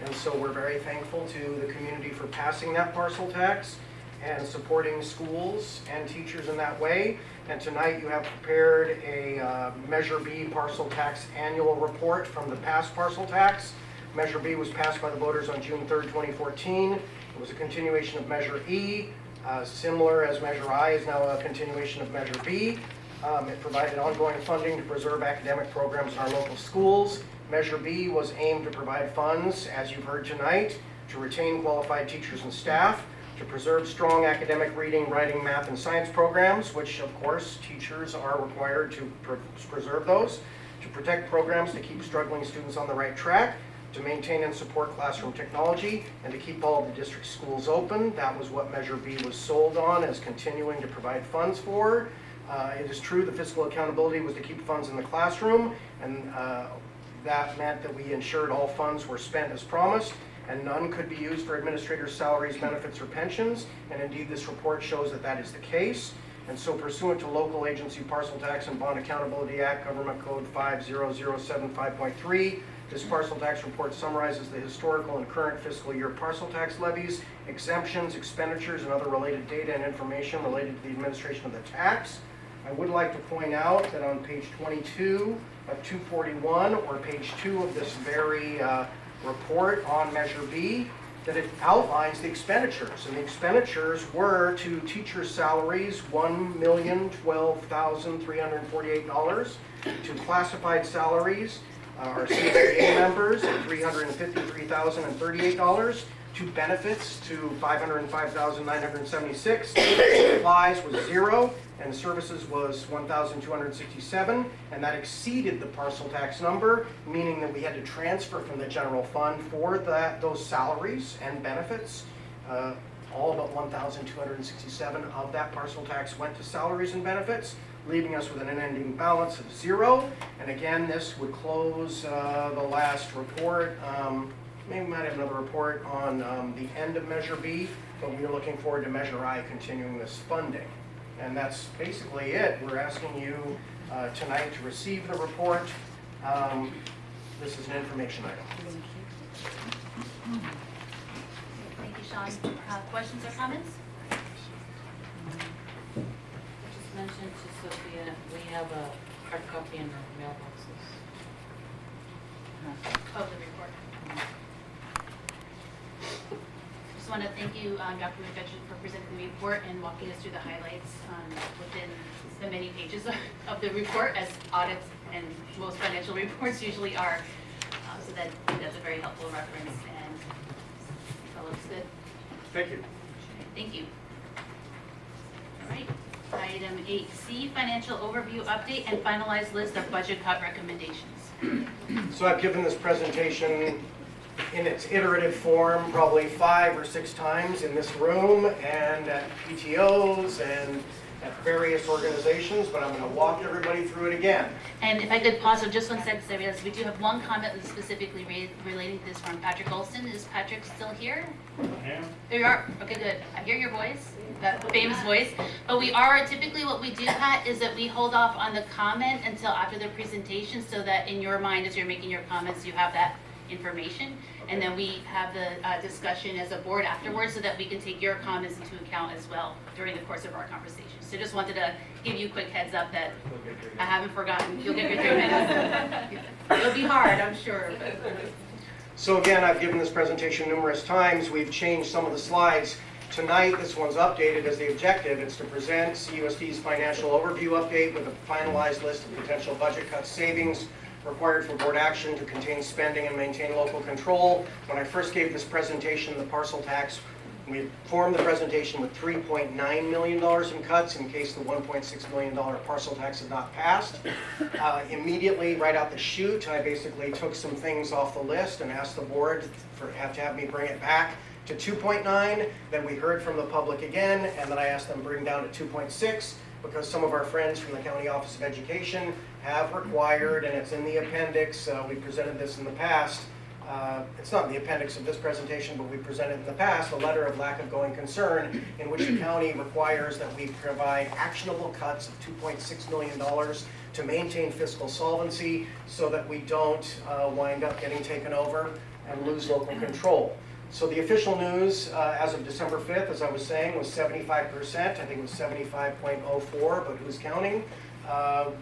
And so we're very thankful to the community for passing that parcel tax and supporting schools and teachers in that way. And tonight you have prepared a Measure B parcel tax annual report from the past parcel tax. Measure B was passed by the voters on June 3rd, 2014. It was a continuation of Measure E. Similar as Measure I is now a continuation of Measure B. It provided ongoing funding to preserve academic programs in our local schools. Measure B was aimed to provide funds, as you've heard tonight, to retain qualified teachers and staff, to preserve strong academic reading, writing, math, and science programs, which of course teachers are required to preserve those, to protect programs to keep struggling students on the right track, to maintain and support classroom technology, and to keep all of the district schools open. That was what Measure B was sold on, as continuing to provide funds for. It is true the fiscal accountability was to keep funds in the classroom, and that meant that we ensured all funds were spent as promised, and none could be used for administrators' salaries, benefits, or pensions, and indeed this report shows that that is the case. And so pursuant to Local Agency Parcel Tax and Bond Accountability Act, Government Code 50075.3, this parcel tax report summarizes the historical and current fiscal year parcel tax levies, exemptions, expenditures, and other related data and information related to the administration of the tax. I would like to point out that on page 22 of 241, or page 2 of this very report on Measure B, that it outlines the expenditures. And the expenditures were to teachers' salaries, $1,012,348, to classified salaries, our CSBA members at $353,038, to benefits to $505,976, supplies was $0, and services was $1,267, and that exceeded the parcel tax number, meaning that we had to transfer from the general fund for those salaries and benefits. All but $1,267 of that parcel tax went to salaries and benefits, leaving us with an ending balance of $0. And again, this would close the last report. Maybe we might have another report on the end of Measure B, but we are looking forward to Measure I continuing this funding. And that's basically it. We're asking you tonight to receive the report. This is an information item. Thank you, Sean. Questions or comments? Just mention to Sophia, we have a hard copy in our mailboxes. Oh, the report. Just want to thank you, Dr. McFetchit, for presenting the report and walking us through the highlights within the many pages of the report, as audits and most financial reports usually are. So that's a very helpful reference, and that looks good. Thank you. Thank you. All right. Item 8C, financial overview update and finalized list of budget cut recommendations. So I've given this presentation in its iterative form probably 5 or 6 times in this room and at PTOs and at various organizations, but I'm going to walk everybody through it again. And if I could pause for just 1 second, because we do have one comment that's specifically relating to this from Patrick Olson. Is Patrick still here? Yeah. There you are. Okay, good. I hear your voice, that famous voice. But we are, typically what we do, Pat, is that we hold off on the comment until after the presentation, so that in your mind, as you're making your comments, you have that information. And then we have the discussion as a board afterwards, so that we can take your comments into account as well during the course of our conversation. So just wanted to give you a quick heads up that I haven't forgotten. You'll get your 3 minutes. It'll be hard, I'm sure. But. So again, I've given this presentation numerous times. We've changed some of the slides. Tonight, this one's updated as the objective. It's to present CUSD's financial overview update with a finalized list of potential budget cuts, savings required for board action to contain spending and maintain local control. When I first gave this presentation, the parcel tax, we formed the presentation with $3.9 million in cuts in case the $1.6 million parcel tax had not passed. Immediately, right out the chute, I basically took some things off the list and asked the board to have me bring it back to 2.9. Then we heard from the public again, and then I asked them to bring down to 2.6 because some of our friends from the County Office of Education have required, and it's in the appendix, we presented this in the past. It's not in the appendix of this presentation, but we presented in the past a letter of lack of going concern in which the county requires that we provide actionable cuts of $2.6 million to maintain fiscal solvency so that we don't wind up getting taken over and lose local control. So the official news as of December 5th, as I was saying, was 75%. I think it was 75.04, but who's counting?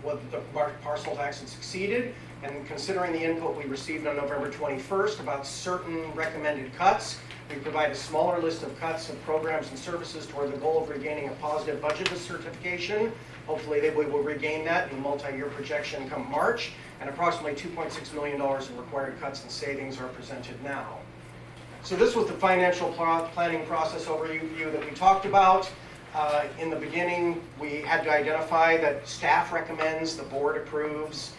What the parcel tax had succeeded. And considering the input we received on November 21st about certain recommended cuts, we provide a smaller list of cuts of programs and services toward the goal of regaining a positive budget certification. Hopefully we will regain that in the multi-year projection come March. And approximately $2.6 million in required cuts and savings are presented now. So this was the financial planning process overview that we talked about. In the beginning, we had to identify that staff recommends, the board approves,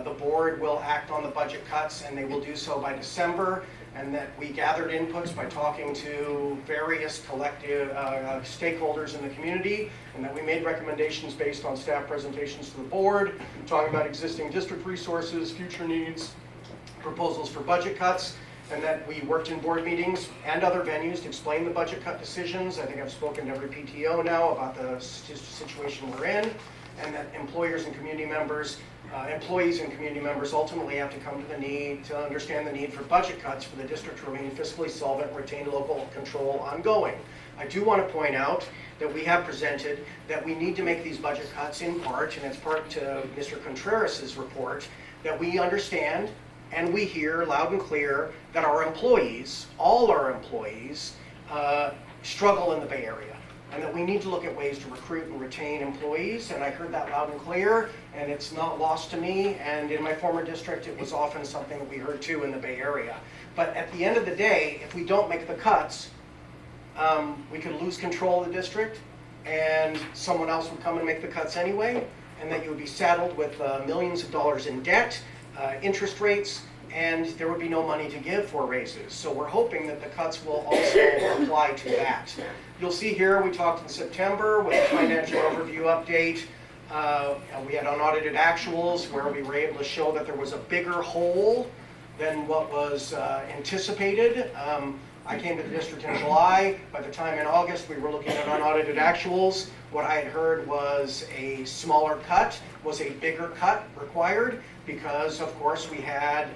the board will act on the budget cuts, and they will do so by December, and that we gathered inputs by talking to various collective stakeholders in the community, and that we made recommendations based on staff presentations to the board, talking about existing district resources, future needs, proposals for budget cuts, and that we worked in board meetings and other venues to explain the budget cut decisions. I think I've spoken to every PTO now about the situation we're in, and that employers and community members, employees and community members ultimately have to come to the need to understand the need for budget cuts for the district to remain fiscally solvent and retain local control ongoing. I do want to point out that we have presented that we need to make these budget cuts in part, and it's part to Mr. Contreras' report, that we understand and we hear loud and clear that our employees, all our employees, struggle in the Bay Area, and that we need to look at ways to recruit and retain employees. And I heard that loud and clear, and it's not lost to me. And in my former district, it was often something that we heard too in the Bay Area. But at the end of the day, if we don't make the cuts, we could lose control of the district, and someone else would come and make the cuts anyway, and that you would be saddled with millions of dollars in debt, interest rates, and there would be no money to give for raises. So we're hoping that the cuts will also apply to that. You'll see here we talked in September with the financial overview update. We had unaudited actuals where we were able to show that there was a bigger hole than what was anticipated. I came to the district in July. By the time in August we were looking at unaudited actuals. What I had heard was a smaller cut, was a bigger cut required, because of course we had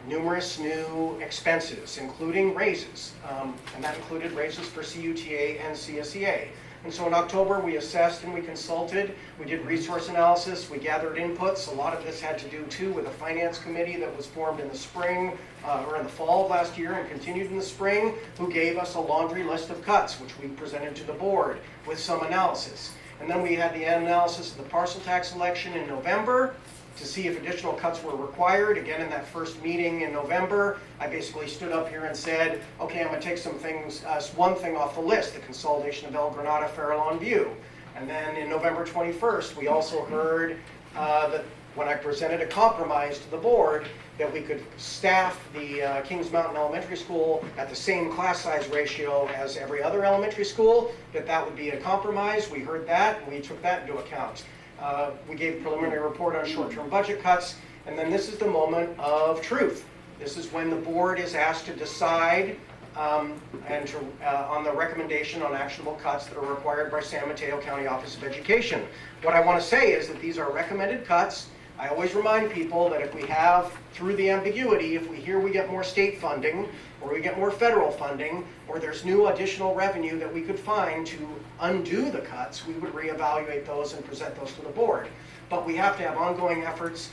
numerous new expenses, including raises, and that included raises for CUTA and CSEA. And so in October, we assessed and we consulted, we did resource analysis, we gathered inputs. A lot of this had to do too with a finance committee that was formed in the spring or in the fall of last year and continued in the spring, who gave us a laundry list of cuts, which we presented to the board with some analysis. And then we had the analysis of the parcel tax election in November to see if additional cuts were required. Again, in that first meeting in November, I basically stood up here and said, okay, I'm going to take some things, one thing off the list, the consolidation of El Granada, Farallon View. And then in November 21st, we also heard that when I presented a compromise to the board, that we could staff the Kings Mountain Elementary School at the same class size ratio as every other elementary school, that would be a compromise. We heard that, and we took that into account. We gave a preliminary report on short-term budget cuts, and then this is the moment of truth. This is when the board is asked to decide on the recommendation on actionable cuts that are required by San Mateo County Office of Education. What I want to say is that these are recommended cuts. I always remind people that if we have, through the ambiguity, if we hear we get more state funding, or we get more federal funding, or there's new additional revenue that we could find to undo the cuts, we would reevaluate those and present those to the board. But we have to have ongoing efforts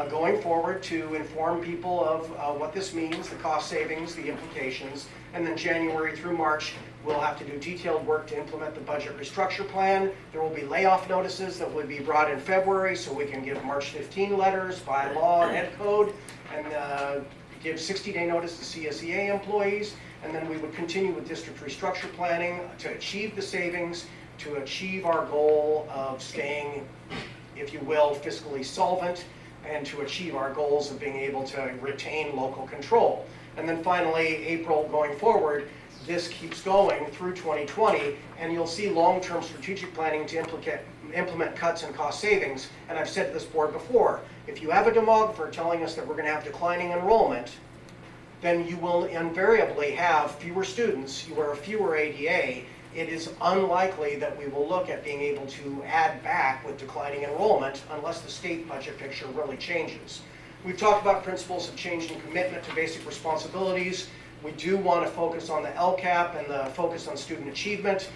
going forward to inform people of what this means, the cost savings, the implications, and then January through March, we'll have to do detailed work to implement the budget restructure plan. There will be layoff notices that will be brought in February, so we can give March 15 letters by law and ed code, and give 60-day notice to CSEA employees, and then we would continue with district restructure planning to achieve the savings, to achieve our goal of staying, if you will, fiscally solvent, and to achieve our goals of being able to retain local control. And then finally, April going forward, this keeps going through 2020, and you'll see long-term strategic planning to implement cuts and cost savings. And I've said to this board before, if you have a demographer telling us that we're going to have declining enrollment, then you will invariably have fewer students, you are fewer ADA. It is unlikely that we will look at being able to add back with declining enrollment unless the state budget picture really changes. We've talked about principles of change and commitment to basic responsibilities. We do want to focus on the LCAP and the focus on student achievement.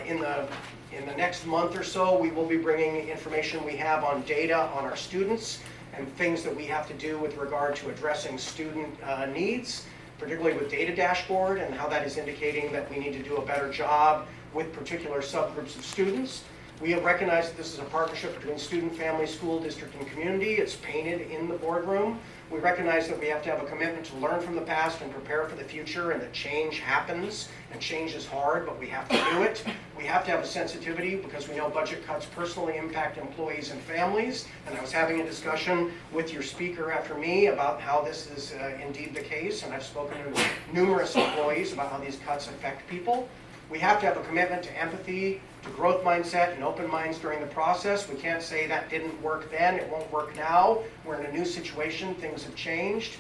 In the next month or so, we will be bringing information we have on data on our students and things that we have to do with regard to addressing student needs, particularly with data dashboard and how that is indicating that we need to do a better job with particular subgroups of students. We have recognized that this is a partnership between student, family, school, district, and community. It's painted in the boardroom. We recognize that we have to have a commitment to learn from the past and prepare for the future, and that change happens, and change is hard, but we have to do it. We have to have a sensitivity because we know budget cuts personally impact employees and families, and I was having a discussion with your speaker after me about how this is indeed the case, and I've spoken to numerous employees about how these cuts affect people. We have to have a commitment to empathy, to growth mindset, and open minds during the process. We can't say that didn't work then, it won't work now. We're in a new situation, things have changed,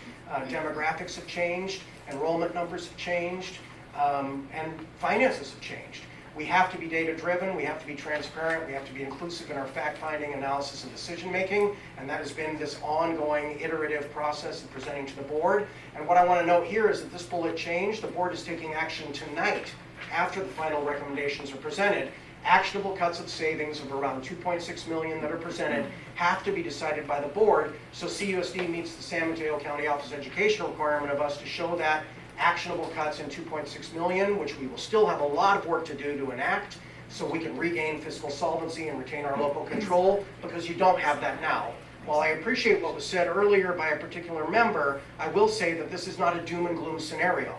demographics have changed, enrollment numbers have changed, and finances have changed. We have to be data driven, we have to be transparent, we have to be inclusive in our fact finding, analysis, and decision making, and that has been this ongoing iterative process of presenting to the board. And what I want to note here is that this bullet change, the board is taking action tonight after the final recommendations are presented. Actionable cuts of savings of around $2.6 million that are presented have to be decided by the board, so CUSD meets the San Mateo County Office of Education requirement of us to show that actionable cuts in $2.6 million, which we will still have a lot of work to do to enact, so we can regain fiscal solvency and retain our local control, because you don't have that now. While I appreciate what was said earlier by a particular member, I will say that this is not a doom and gloom scenario.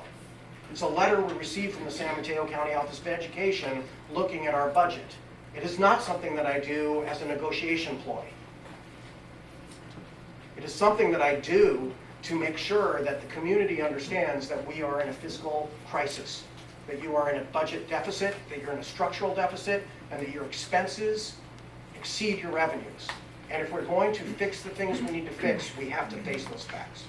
It's a letter we received from the San Mateo County Office of Education looking at our budget. It is not something that I do as a negotiation ploy. It is something that I do to make sure that the community understands that we are in a fiscal crisis, that you are in a budget deficit, that you're in a structural deficit, and that your expenses exceed your revenues. And if we're going to fix the things we need to fix, we have to face those facts.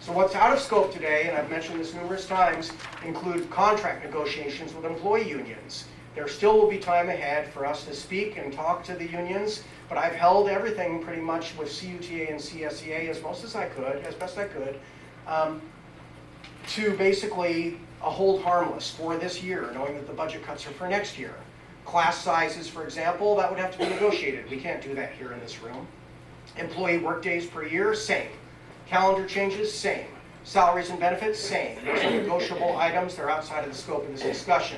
So what's out of scope today, and I've mentioned this numerous times, include contract negotiations with employee unions. There still will be time ahead for us to speak and talk to the unions, but I've held everything pretty much with CUTA and CSEA as best I could, to basically hold harmless for this year, knowing that the budget cuts are for next year. Class sizes, for example, that would have to be negotiated. We can't do that here in this room. Employee work days per year, same. Calendar changes, same. Salaries and benefits, same. Those are negotiable items. They're outside of the scope of this discussion.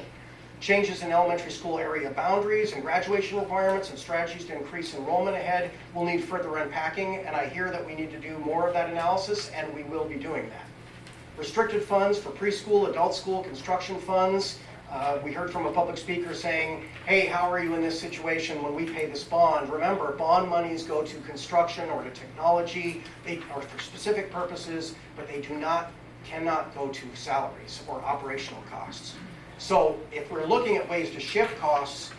Changes in elementary school area boundaries and graduation requirements and strategies to increase enrollment ahead will need further unpacking, and I hear that we need to do more of that analysis, and we will be doing that. Restricted funds for preschool, adult school, construction funds. We heard from a public speaker saying, hey, how are you in this situation when we pay this bond? Remember, bond monies go to construction or to technology, they are for specific purposes, but they cannot go to salaries or operational costs. So if we're looking at ways to shift costs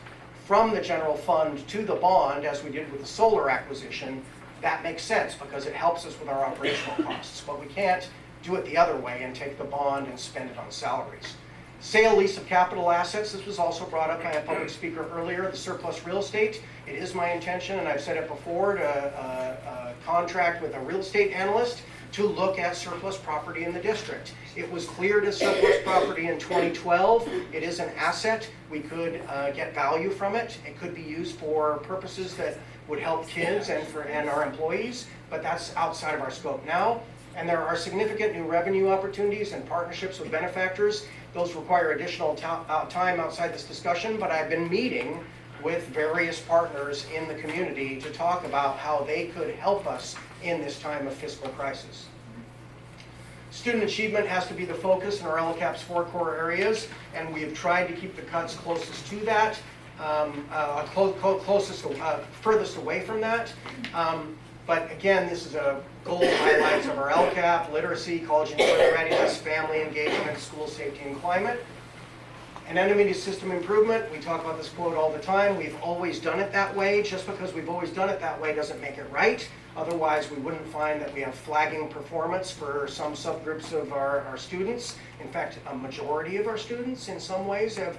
from the general fund to the bond, as we did with the solar acquisition, that makes sense because it helps us with our operational costs. But we can't do it the other way and take the bond and spend it on salaries. Sale, lease of capital assets. This was also brought up by a public speaker earlier, the surplus real estate. It is my intention, and I've said it before, to contract with a real estate analyst to look at surplus property in the district. It was cleared as surplus property in 2012. It is an asset. We could get value from it. It could be used for purposes that would help kids and our employees, but that's outside of our scope now. And there are significant new revenue opportunities and partnerships with benefactors. Those require additional time outside this discussion, but I've been meeting with various partners in the community to talk about how they could help us in this time of fiscal crisis. Student achievement has to be the focus in our LCAP's 4 core areas, and we have tried to keep the cuts closest to that, furthest away from that. But again, this is a goal highlights of our LCAP, literacy, college and career readiness, family engagement, school safety and climate. Anonymity system improvement, we talk about this quote all the time. We've always done it that way. Just because we've always done it that way doesn't make it right. Otherwise, we wouldn't find that we have flagging performance for some subgroups of our students. In fact, a majority of our students in some ways have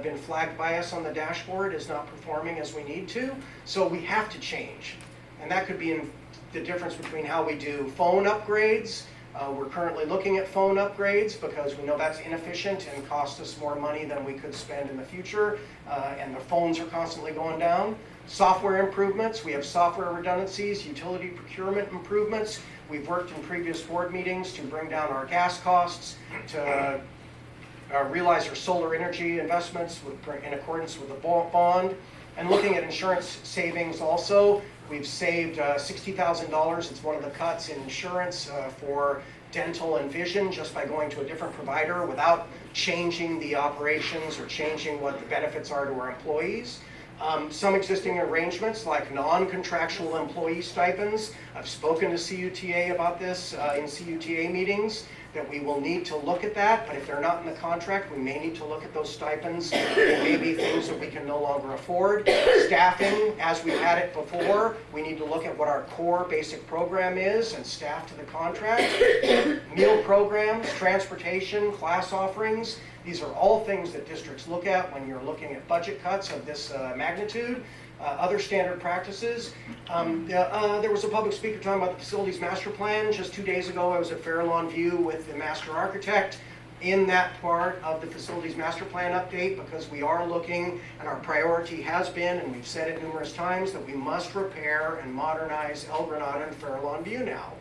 been flagged by us on the dashboard as not performing as we need to. So we have to change. And that could be in the difference between how we do phone upgrades. We're currently looking at phone upgrades because we know that's inefficient and costs us more money than we could spend in the future. And the phones are constantly going down. Software improvements, we have software redundancies, utility procurement improvements. We've worked in previous board meetings to bring down our gas costs, to realize our solar energy investments in accordance with the bond. And looking at insurance savings also, we've saved $60,000. It's one of the cuts in insurance for dental and vision just by going to a different provider without changing the operations or changing what the benefits are to our employees. Some existing arrangements like non-contractual employee stipends. I've spoken to CUTA about this in CUTA meetings, that we will need to look at that, but if they're not in the contract, we may need to look at those stipends. It may be things that we can no longer afford. Staffing, as we've had it before, we need to look at what our core basic program is and staff to the contract. Meal programs, transportation, class offerings, these are all things that districts look at when you're looking at budget cuts of this magnitude. Other standard practices. There was a public speaker talking about the facilities master plan. Just 2 days ago, I was at Fair Lawn View with the master architect in that part of the facilities master plan update, because we are looking, and our priority has been, and we've said it numerous times, that we must repair and modernize El Granada and Fair Lawn View now.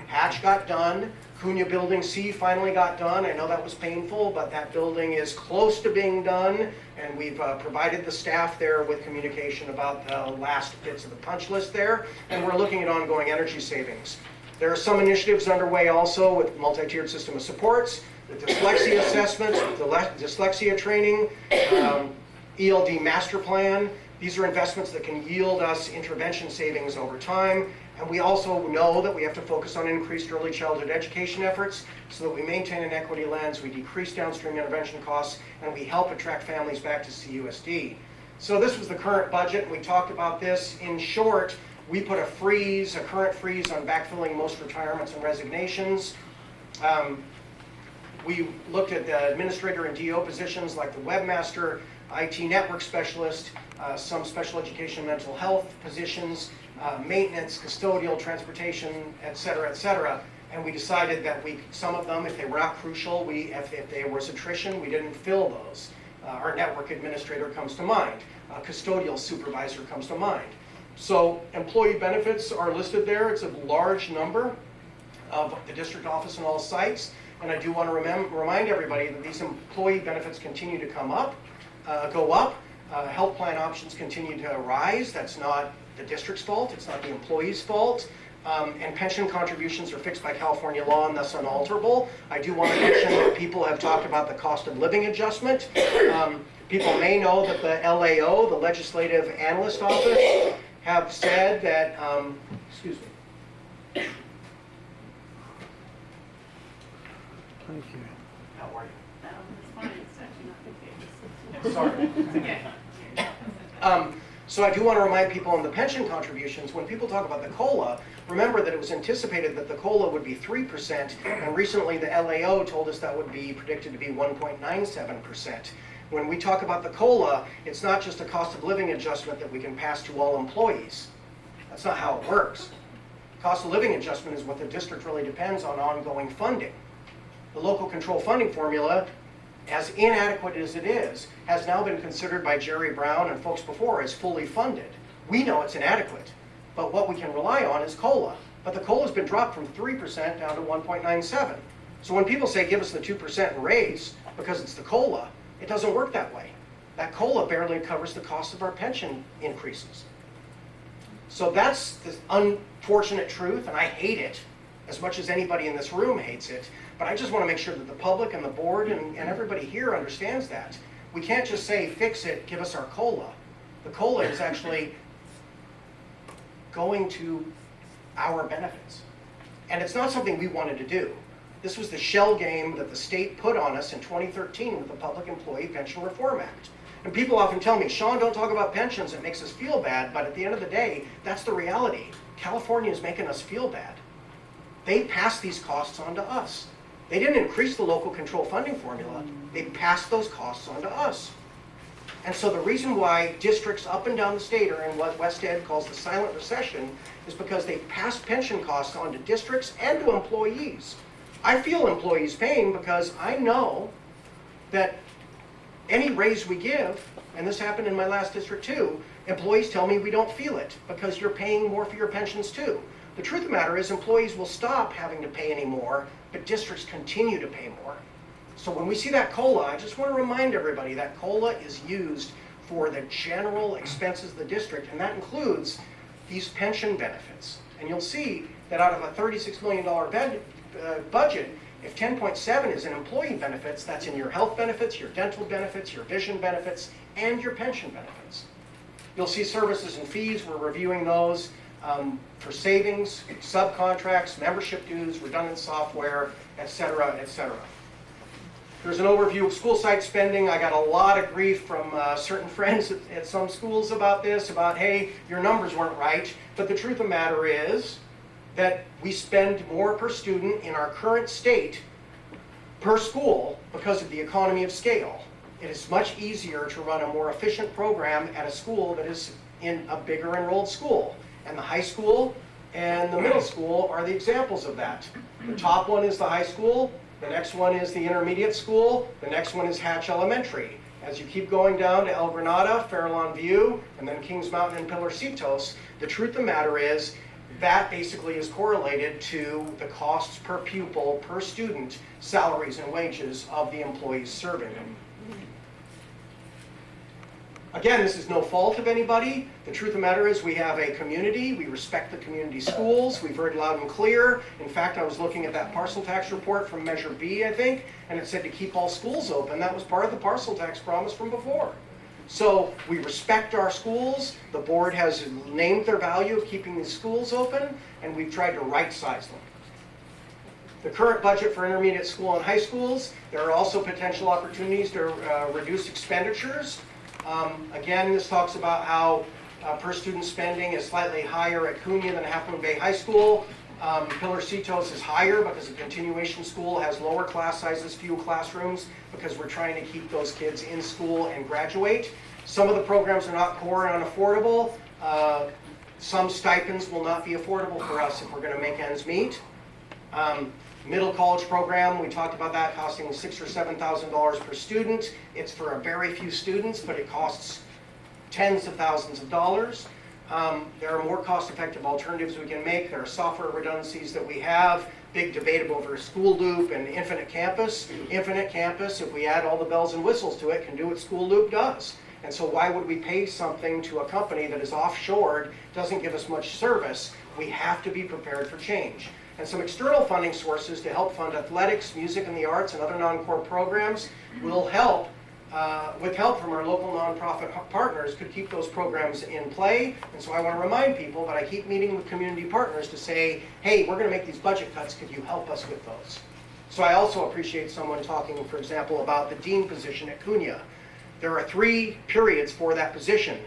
Hatch got done. Cunha Building C finally got done. I know that was painful, but that building is close to being done, and we've provided the staff there with communication about the last bits of the punch list there, and we're looking at ongoing energy savings. There are some initiatives underway also with multi-tiered system of supports, the dyslexia assessments, the dyslexia training, ELD master plan. These are investments that can yield us intervention savings over time. And we also know that we have to focus on increased early childhood education efforts so that we maintain an equity lens, we decrease downstream intervention costs, and we help attract families back to CUSD. So this was the current budget, and we talked about this. In short, we put a current freeze on backfilling most retirements and resignations. We looked at the administrator and DO positions like the webmaster. IT network specialist, some special education mental health positions, maintenance, custodial, transportation, et cetera, and we decided that some of them, if they were not crucial, if there was attrition, we didn't fill those. Our network administrator comes to mind. Custodial supervisor comes to mind. So employee benefits are listed there. It's a large number of the district office and all sites. And I do want to remind everybody that these employee benefits continue to go up. Health plan options continue to rise. That's not the district's fault. It's not the employee's fault. And pension contributions are fixed by California law and thus unalterable. I do want to mention that people have talked about the cost of living adjustment. People may know that the LAO, the Legislative Analyst Office, have said that, excuse me. Thank you. How are you? It's fine, it's actually not the case. Sorry. It's okay. So I do want to remind people on the pension contributions, when people talk about the COLA, remember that it was anticipated that the COLA would be 3%, and recently the LAO told us that would be predicted to be 1.97%. When we talk about the COLA, it's not just a cost of living adjustment that we can pass to all employees. That's not how it works. Cost of living adjustment is what the district really depends on ongoing funding. The local control funding formula, as inadequate as it is, has now been considered by Jerry Brown and folks before as fully funded. We know it's inadequate, but what we can rely on is COLA. But the COLA has been dropped from 3% down to 1.97. So when people say give us the 2% raise because it's the COLA, it doesn't work that way. That COLA barely covers the cost of our pension increases. So that's the unfortunate truth, and I hate it as much as anybody in this room hates it. But I just want to make sure that the public and the board and everybody here understands that. We can't just say, fix it, give us our COLA. The COLA is actually going to our benefits. And it's not something we wanted to do. This was the shell game that the state put on us in 2013 with the Public Employee Pension Reform Act. And people often tell me, Sean, don't talk about pensions, it makes us feel bad. But at the end of the day, that's the reality. California is making us feel bad. They passed these costs on to us. They didn't increase the local control funding formula. They passed those costs on to us. And so the reason why districts up and down the state are in what West Ed calls the silent recession is because they passed pension costs on to districts and to employees. I feel employees' pain because I know that any raise we give, and this happened in my last district too, employees tell me we don't feel it because you're paying more for your pensions too. The truth of the matter is employees will stop having to pay any more, but districts continue to pay more. So when we see that COLA, I just want to remind everybody that COLA is used for the general expenses of the district, and that includes these pension benefits. And you'll see that out of a $36 million budget, if 10.7 is in employee benefits, that's in your health benefits, your dental benefits, your vision benefits, and your pension benefits. You'll see services and fees, we're reviewing those for savings, subcontracts, membership dues, redundant software, et cetera, et cetera. There's an overview of school site spending. I got a lot of grief from certain friends at some schools about this, about, hey, your numbers weren't right. But the truth of the matter is that we spend more per student in our current state per school because of the economy of scale. It is much easier to run a more efficient program at a school that is in a bigger enrolled school. And the high school and the middle school are the examples of that. The top one is the high school. The next one is the intermediate school. The next one is Hatch Elementary. As you keep going down to El Granada, Farallon View, and then Kings Mountain and Pilarcitos, the truth of the matter is that basically is correlated to the costs per pupil, per student, salaries and wages of the employees serving them. Again, this is no fault of anybody. The truth of the matter is we have a community. We respect the community schools. We've heard loud and clear. In fact, I was looking at that parcel tax report from Measure B, I think, and it said to keep all schools open. That was part of the parcel tax promise from before. So we respect our schools. The board has named their value of keeping these schools open, and we've tried to right-size them. The current budget for intermediate school and high schools, there are also potential opportunities to reduce expenditures. Again, this talks about how per student spending is slightly higher at Cunha than Half Moon Bay High School. Pillar Citos is higher because the continuation school has lower class sizes, few classrooms, because we're trying to keep those kids in school and graduate. Some of the programs are not core and unaffordable. Some stipends will not be affordable for us if we're going to make ends meet. Middle college program, we talked about that costing $6,000 or $7,000 per student. It's for a very few students, but it costs tens of thousands of dollars. There are more cost-effective alternatives we can make. There are software redundancies that we have. Big debate over School Loop and Infinite Campus. Infinite Campus, if we add all the bells and whistles to it, can do what School Loop does. And so why would we pay something to a company that is offshored, doesn't give us much service? We have to be prepared for change. And some external funding sources to help fund athletics, music and the arts, and other non-core programs will help, with help from our local nonprofit partners, could keep those programs in play. And so I want to remind people that I keep meeting with community partners to say, hey, we're going to make these budget cuts, could you help us with those? So I also appreciate someone talking, for example, about the dean position at CUNY. There are 3 periods for that position.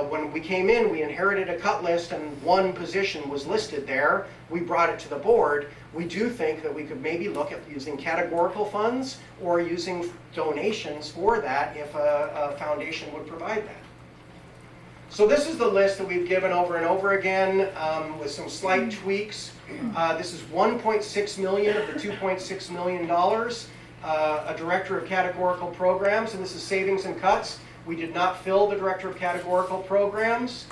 When we came in, we inherited a cut list and one position was listed there. We brought it to the board. We do think that we could maybe look at using categorical funds or using donations for that if a foundation would provide that. So this is the list that we've given over and over again with some slight tweaks. This is $1.6 million of the $2.6 million. A director of categorical programs, and this is savings and cuts. We did not fill the director of categorical programs.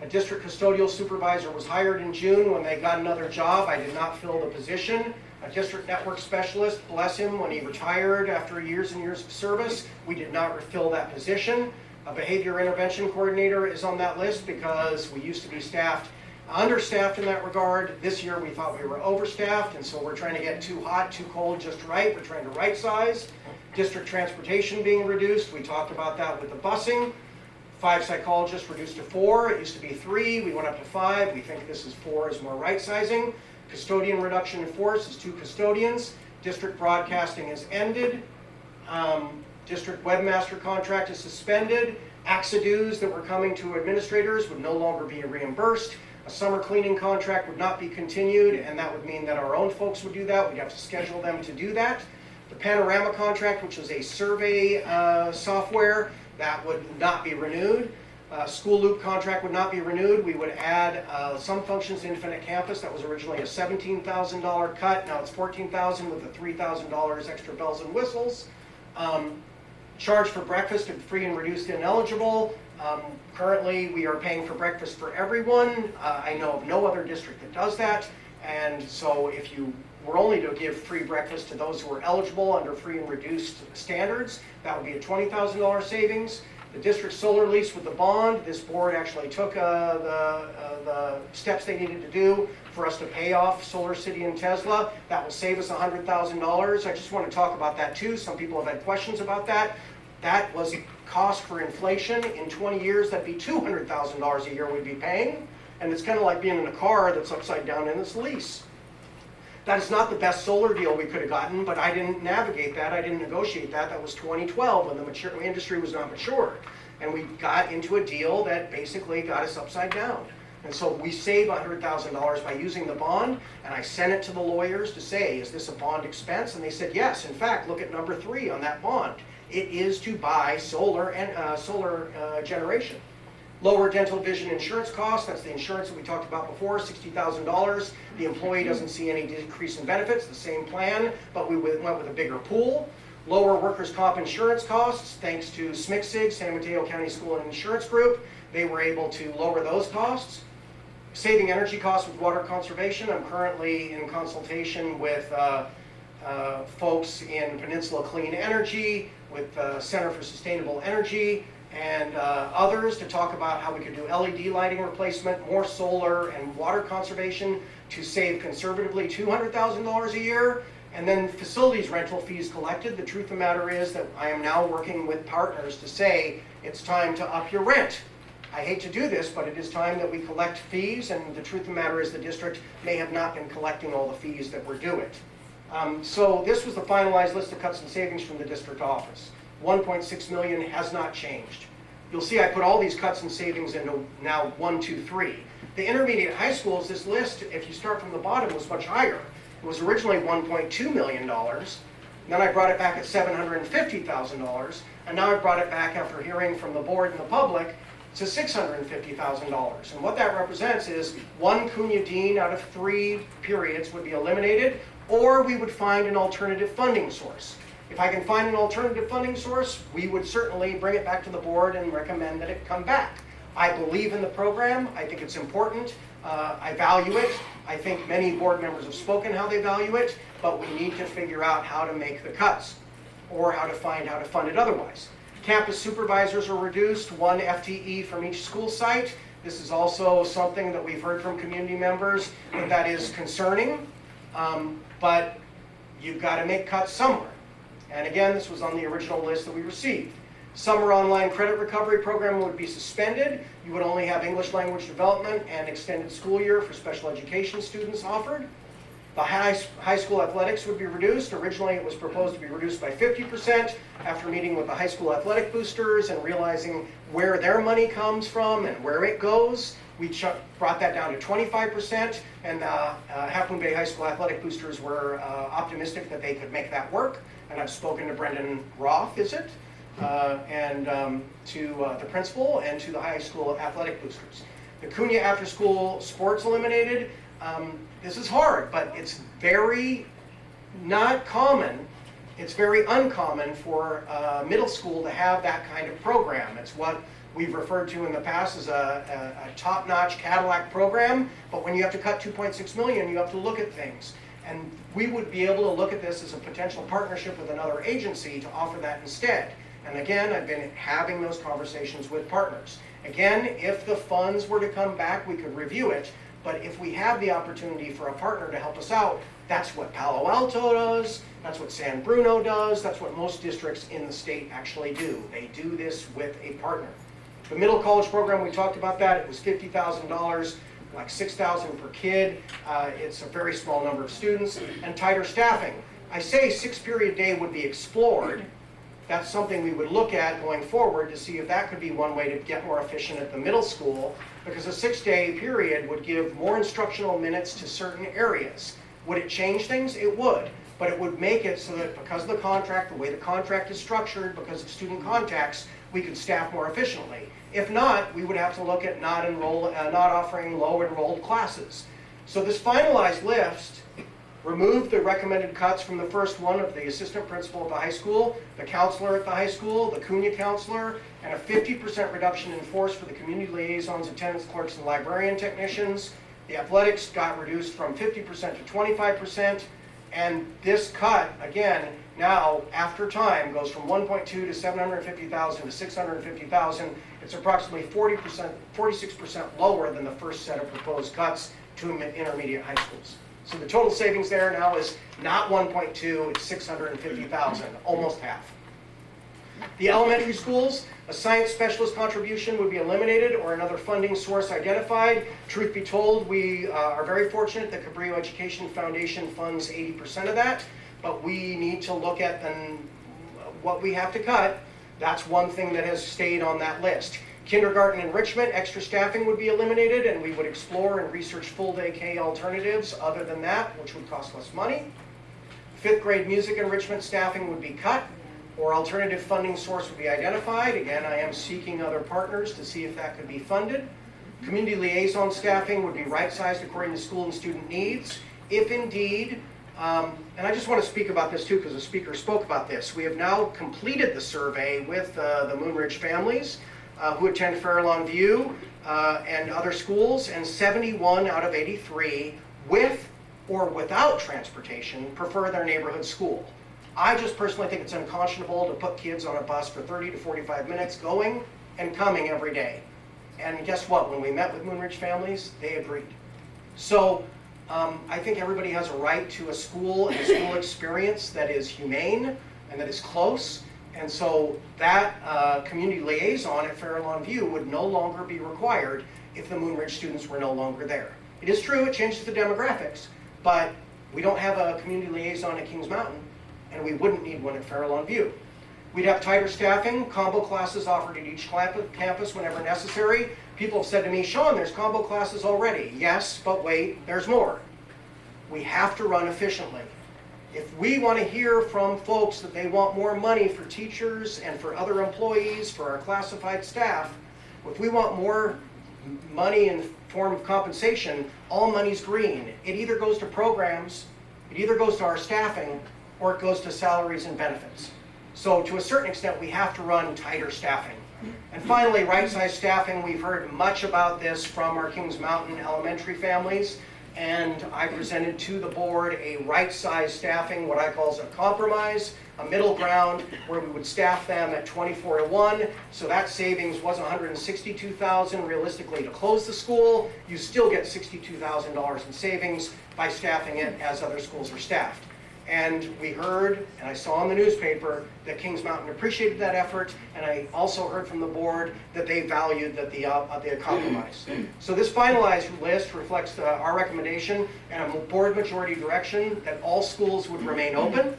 A district custodial supervisor was hired in June. When they got another job, I did not fill the position. A district network specialist, bless him, when he retired after years and years of service, we did not fill that position. A behavior intervention coordinator is on that list because we used to be understaffed in that regard. This year we thought we were overstaffed, and so we're trying to get too hot, too cold, just right. We're trying to right size. District transportation being reduced. We talked about that with the busing. 5 psychologists reduced to 4. It used to be 3. We went up to 5. We think this is 4 is more right sizing. Custodian reduction in force is 2 custodians. District broadcasting is ended. District webmaster contract is suspended. AXA dues that were coming to administrators would no longer be reimbursed. A summer cleaning contract would not be continued, and that would mean that our own folks would do that. We'd have to schedule them to do that. The Panorama contract, which was a survey software, that would not be renewed. School Loop contract would not be renewed. We would add some functions to Infinite Campus. That was originally a $17,000 cut. Now it's $14,000 with the $3,000 extra bells and whistles. Charge for breakfast of free and reduced ineligible. Currently, we are paying for breakfast for everyone. I know of no other district that does that. And so if you were only to give free breakfast to those who are eligible under free and reduced standards, that would be a $20,000 savings. The district solar lease with the bond, this board actually took the steps they needed to do for us to pay off Solar City and Tesla. That will save us $100,000. I just want to talk about that too. Some people have had questions about that. That was cost for inflation. In 20 years, that'd be $200,000 a year we'd be paying. And it's kind of like being in a car that's upside down in its lease. That is not the best solar deal we could have gotten, but I didn't navigate that. I didn't negotiate that. That was 2012 when the industry was not mature. And we got into a deal that basically got us upside down. And so we saved $100,000 by using the bond, and I sent it to the lawyers to say, is this a bond expense? And they said, yes. In fact, look at number 3 on that bond. It is to buy solar generation. Lower dental vision insurance costs, that's the insurance that we talked about before, $60,000. The employee doesn't see any decrease in benefits, the same plan, but we went with a bigger pool. Lower workers' comp insurance costs, thanks to SMCSIG, San Mateo County School and Insurance Group. They were able to lower those costs. Saving energy costs with water conservation. I'm currently in consultation with folks in Peninsula Clean Energy, with Center for Sustainable Energy, and others to talk about how we could do LED lighting replacement, more solar and water conservation to save conservatively $200,000 a year, and then facilities rental fees collected. The truth of the matter is that I am now working with partners to say it's time to up your rent. I hate to do this, but it is time that we collect fees, and the truth of the matter is the district may have not been collecting all the fees that we're due it. So this was the finalized list of cuts and savings from the district office. $1.6 million has not changed. you'll see I put all these cuts and savings into now 1, 2, 3. The intermediate high schools, this list, if you start from the bottom, was much higher. It was originally $1.2 million. Then I brought it back at $750,000, and now I brought it back after hearing from the board and the public to $650,000. And what that represents is 1 Cunha Dean out of 3 periods would be eliminated, or we would find an alternative funding source. If I can find an alternative funding source, we would certainly bring it back to the board and recommend that it come back. I believe in the program. I think it's important. I value it. I think many board members have spoken how they value it, but we need to figure out how to make the cuts or how to find how to fund it otherwise. Campus supervisors are reduced, 1 FTE from each school site. This is also something that we've heard from community members that is concerning, but you've got to make cuts somewhere. And again, this was on the original list that we received. Summer online credit recovery program would be suspended. You would only have English language development and extended school year for special education students offered. The high school athletics would be reduced. Originally, it was proposed to be reduced by 50%. After meeting with the high school athletic boosters and realizing where their money comes from and where it goes, we brought that down to 25%. And Half Moon Bay High School athletic boosters were optimistic that they could make that work. And I've spoken to Brendan Roth, and to the principal and to the high school athletic boosters. The Cunha after school sports eliminated. This is hard, but it's very not common. It's very uncommon for middle school to have that kind of program. It's what we've referred to in the past as a top-notch Cadillac program, but when you have to cut $2.6 million, you have to look at things. And we would be able to look at this as a potential partnership with another agency to offer that instead. And again, I've been having those conversations with partners. Again, if the funds were to come back, we could review it. But if we have the opportunity for a partner to help us out, that's what Palo Alto does, that's what San Bruno does, that's what most districts in the state actually do. They do this with a partner. The middle college program, we talked about that. It was $50,000, like $6,000 per kid. It's a very small number of students. And tighter staffing. I say 6-period day would be explored. That's something we would look at going forward to see if that could be one way to get more efficient at the middle school, because a 6-day period would give more instructional minutes to certain areas. Would it change things? It would, but it would make it so that because of the contract, the way the contract is structured, because of student contacts, we could staff more efficiently. If not, we would have to look at not offering low enrolled classes. So this finalized list removed the recommended cuts from the first one of the assistant principal at the high school, the counselor at the high school, the Cunha counselor, and a 50% reduction in force for the community liaisons, attendance clerks, and librarian technicians. The athletics got reduced from 50% to 25%, and this cut, again, now, after time, goes from 1.2 to 750,000 to 650,000. It's approximately 46% lower than the first set of proposed cuts to intermediate high schools. So the total savings there now is not 1.2, it's 650,000, almost half. The elementary schools, a science specialist contribution would be eliminated or another funding source identified. Truth be told, we are very fortunate that Cabrillo Education Foundation funds 80% of that, but we need to look at what we have to cut. That's one thing that has stayed on that list. Kindergarten enrichment, extra staffing would be eliminated, and we would explore and research full-day K alternatives other than that, which would cost less money. 5th grade music enrichment staffing would be cut, or alternative funding source would be identified. Again, I am seeking other partners to see if that could be funded. Community liaison staffing would be right-sized according to school and student needs. If indeed, and I just want to speak about this too, because the speaker spoke about this. We have now completed the survey with the Moonridge families who attend Fairlawn View and other schools, and 71 out of 83 with or without transportation prefer their neighborhood school. I just personally think it's unconscionable to put kids on a bus for 30 to 45 minutes going and coming every day. And guess what? When we met with Moonridge families, they agreed. So I think everybody has a right to a school and a school experience that is humane and that is close. And so that community liaison at Fairlawn View would no longer be required if the Moonridge students were no longer there. It is true, it changes the demographics, but we don't have a community liaison at Kings Mountain, and we wouldn't need one at Fairlawn View. We'd have tighter staffing, combo classes offered at each campus whenever necessary. People have said to me, Sean, there's combo classes already. Yes, but wait, there's more. We have to run efficiently. If we want to hear from folks that they want more money for teachers and for other employees, for our classified staff, if we want more money in the form of compensation, all money's green. It either goes to programs, it either goes to our staffing, or it goes to salaries and benefits. So to a certain extent, we have to run tighter staffing. And finally, right-sized staffing. We've heard much about this from our Kings Mountain elementary families, and I presented to the board a right-sized staffing, what I call a compromise, a middle ground, where we would staff them at 24-1. So that savings was $162,000 realistically to close the school. You still get $62,000 in savings by staffing it as other schools are staffed. And we heard, and I saw in the newspaper, that Kings Mountain appreciated that effort, and I also heard from the board that they valued that the compromise. So this finalized list reflects our recommendation and a board majority direction that all schools would remain open.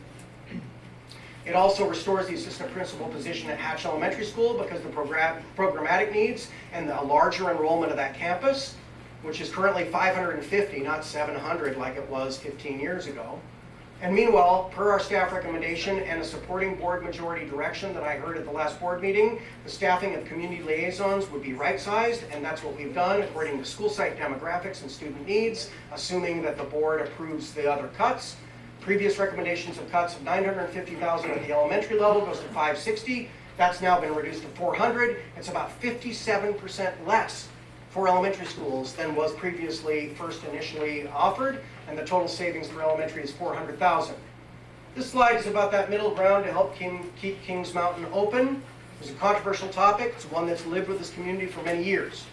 It also restores the assistant principal position at Hatch Elementary School because the programmatic needs and the larger enrollment of that campus, which is currently 550, not 700 like it was 15 years ago. And meanwhile, per our staff recommendation and a supporting board majority direction that I heard at the last board meeting, the staffing of community liaisons would be right-sized, and that's what we've done according to school site demographics and student needs, assuming that the board approves the other cuts. Previous recommendations of cuts of $950,000 at the elementary level goes to $560. That's now been reduced to $400. It's about 57% less for elementary schools than was previously initially offered, and the total savings for elementary is $400,000. This slide is about that middle ground to help keep Kings Mountain open. It's a controversial topic. It's one that's lived with this community for many years.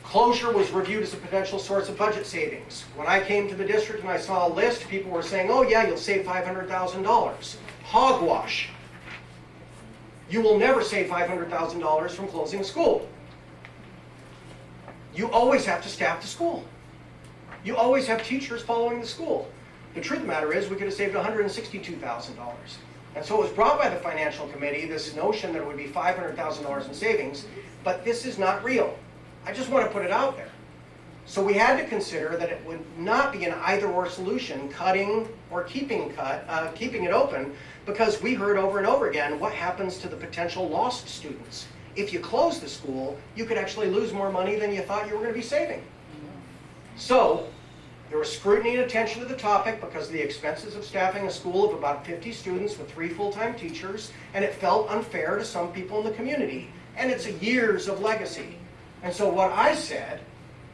Closure was reviewed as a potential source of budget savings. When I came to the district and I saw a list, people were saying, oh yeah, you'll save $500,000. Hogwash. You will never save $500,000 from closing a school. You always have to staff the school. You always have teachers following the school. The truth of the matter is we could have saved $162,000. And so it was brought by the financial committee, this notion that it would be $500,000 in savings, but this is not real. I just want to put it out there. So we had to consider that it would not be an either-or solution, cutting or keeping it open, because we heard over and over again what happens to the potential lost students. If you close the school, you could actually lose more money than you thought you were going to be saving. So there was scrutiny and attention to the topic because of the expenses of staffing a school of about 50 students with 3 full-time teachers, and it felt unfair to some people in the community. And it's years of legacy. And so what I said,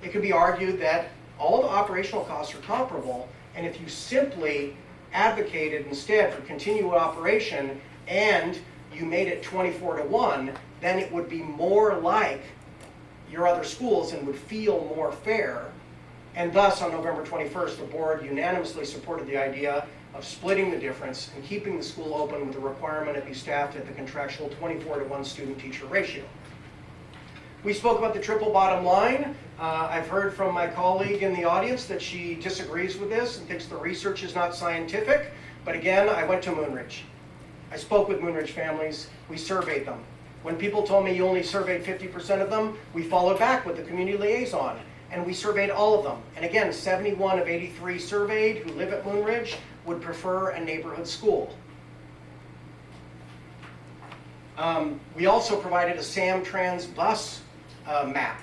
it could be argued that all the operational costs are comparable, and if you simply advocated instead for continued operation and you made it 24-1, then it would be more like your other schools and would feel more fair. And thus, on November 21st, the board unanimously supported the idea of splitting the difference and keeping the school open with the requirement it be staffed at the contractual 24-1 student-teacher ratio. We spoke about the triple bottom line. I've heard from my colleague in the audience that she disagrees with this and thinks the research is not scientific. But again, I went to Moonridge. I spoke with Moonridge families. We surveyed them. When people told me you only surveyed 50% of them, we followed back with the community liaison, and we surveyed all of them. And again, 71 of 83 surveyed who live at Moonridge would prefer a neighborhood school. We also provided a Samtrans bus map.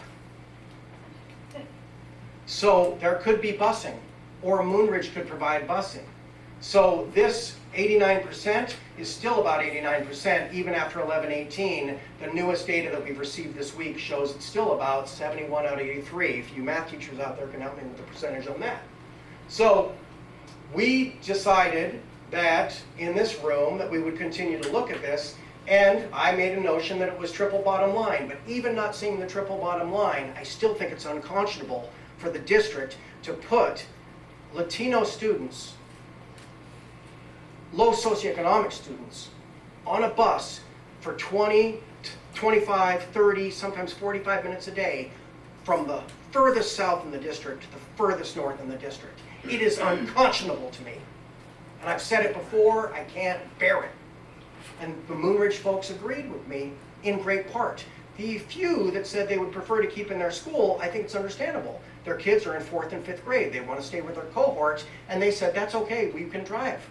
So there could be busing, or Moonridge could provide busing. So this 89% is still about 89%, even after 11/18. The newest data that we've received this week shows it's still about 71 out of 83. If you math teachers out there can help me with the percentage on that. So we decided that in this room that we would continue to look at this, and I made a notion that it was triple bottom line. But even not seeing the triple bottom line, I still think it's unconscionable for the district to put Latino students, low socioeconomic students, on a bus for 20, 25, 30, sometimes 45 minutes a day from the furthest south in the district to the furthest north in the district. It is unconscionable to me. And I've said it before, I can't bear it. And the Moonridge folks agreed with me in great part. The few that said they would prefer to keep in their school, I think it's understandable. Their kids are in 4th and 5th grade. They want to stay with their cohorts, and they said, that's okay, we can drive.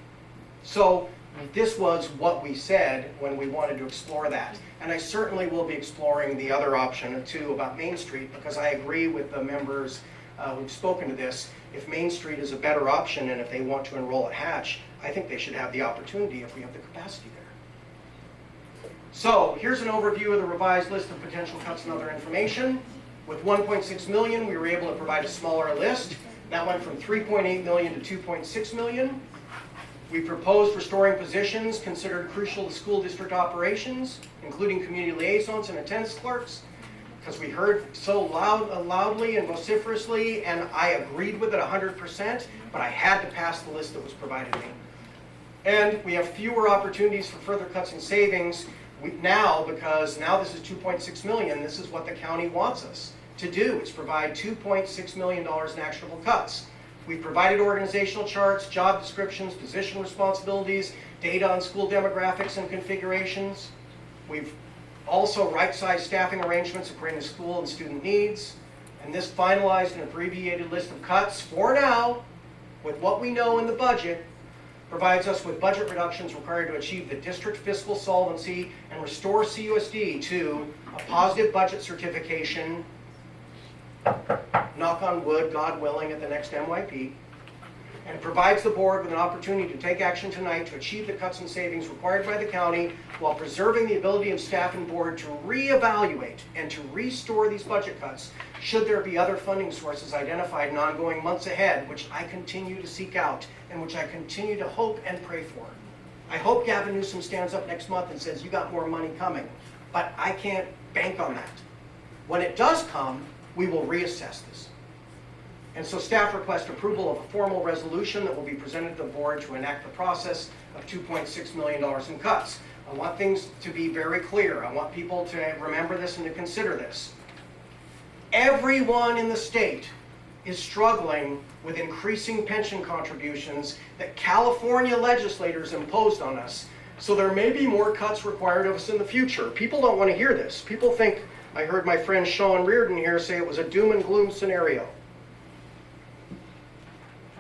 So this was what we said when we wanted to explore that. And I certainly will be exploring the other option too about Main Street, because I agree with the members who've spoken to this. If Main Street is a better option and if they want to enroll at Hatch, I think they should have the opportunity if we have the capacity there. So here's an overview of the revised list of potential cuts and other information. With 1.6 million, we were able to provide a smaller list. That went from 3.8 million to 2.6 million. We proposed restoring positions considered crucial to school district operations, including community liaisons and attendance clerks, because we heard so loudly and vociferously, and I agreed with it 100%, but I had to pass the list that was provided me. And we have fewer opportunities for further cuts and savings because now this is 2.6 million. This is what the county wants us to do, is provide $2.6 million in actionable cuts. We've provided organizational charts, job descriptions, position responsibilities, data on school demographics and configurations. We've also right-sized staffing arrangements according to school and student needs. And this finalized an abbreviated list of cuts for now, with what we know in the budget, provides us with budget reductions required to achieve the district fiscal solvency and restore CUSD to a positive budget certification, knock on wood, God willing, at the next MYP, and provides the board with an opportunity to take action tonight to achieve the cuts and savings required by the county while preserving the ability of staff and board to reevaluate and to restore these budget cuts should there be other funding sources identified in ongoing months ahead, which I continue to seek out and which I continue to hope and pray for. I hope Gavin Newsom stands up next month and says, you got more money coming, but I can't bank on that. When it does come, we will reassess this. And so staff request approval of a formal resolution that will be presented to the board to enact the process of $2.6 million in cuts. I want things to be very clear. I want people to remember this and to consider this. Everyone in the state is struggling with increasing pension contributions that California legislators imposed on us. So there may be more cuts required of us in the future. People don't want to hear this. People think, I heard my friend Sean Riordan here say it was a doom and gloom scenario.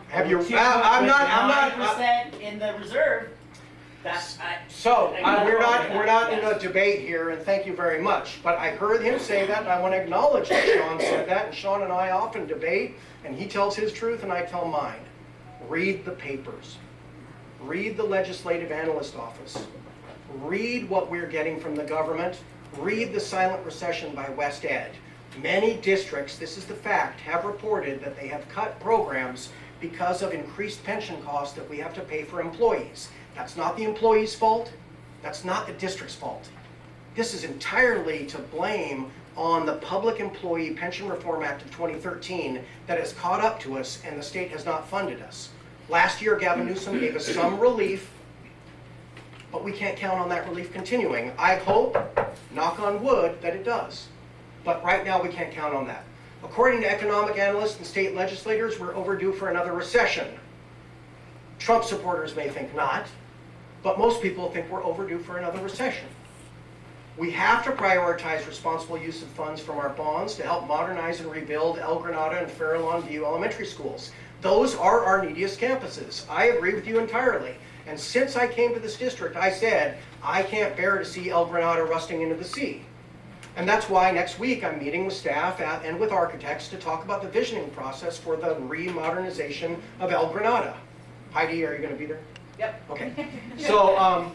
Have you? I'm not. 9% in the reserve. We're not in a debate here, and thank you very much. But I heard him say that, and I want to acknowledge that Sean said that. And Sean and I often debate, and he tells his truth, and I tell mine. Read the papers. Read the Legislative Analyst Office. Read what we're getting from the government. Read the silent recession by West Ed. Many districts, this is the fact, have reported that they have cut programs because of increased pension costs that we have to pay for employees. That's not the employee's fault. That's not the district's fault. This is entirely to blame on the Public Employee Pension Reform Act of 2013 that has caught up to us and the state has not funded us. Last year, Gavin Newsom gave us some relief, but we can't count on that relief continuing. I hope, knock on wood, that it does. But right now we can't count on that. According to economic analysts and state legislators, we're overdue for another recession. Trump supporters may think not, but most people think we're overdue for another recession. We have to prioritize responsible use of funds from our bonds to help modernize and rebuild El Granada and Farallon View elementary schools. Those are our neediest campuses. I agree with you entirely. And since I came to this district, I said, I can't bear to see El Granada rusting into the sea. And that's why next week I'm meeting with staff and with architects to talk about the visioning process for the remodernization of El Granada. Heidi, are you going to be there? Yep. Okay. So,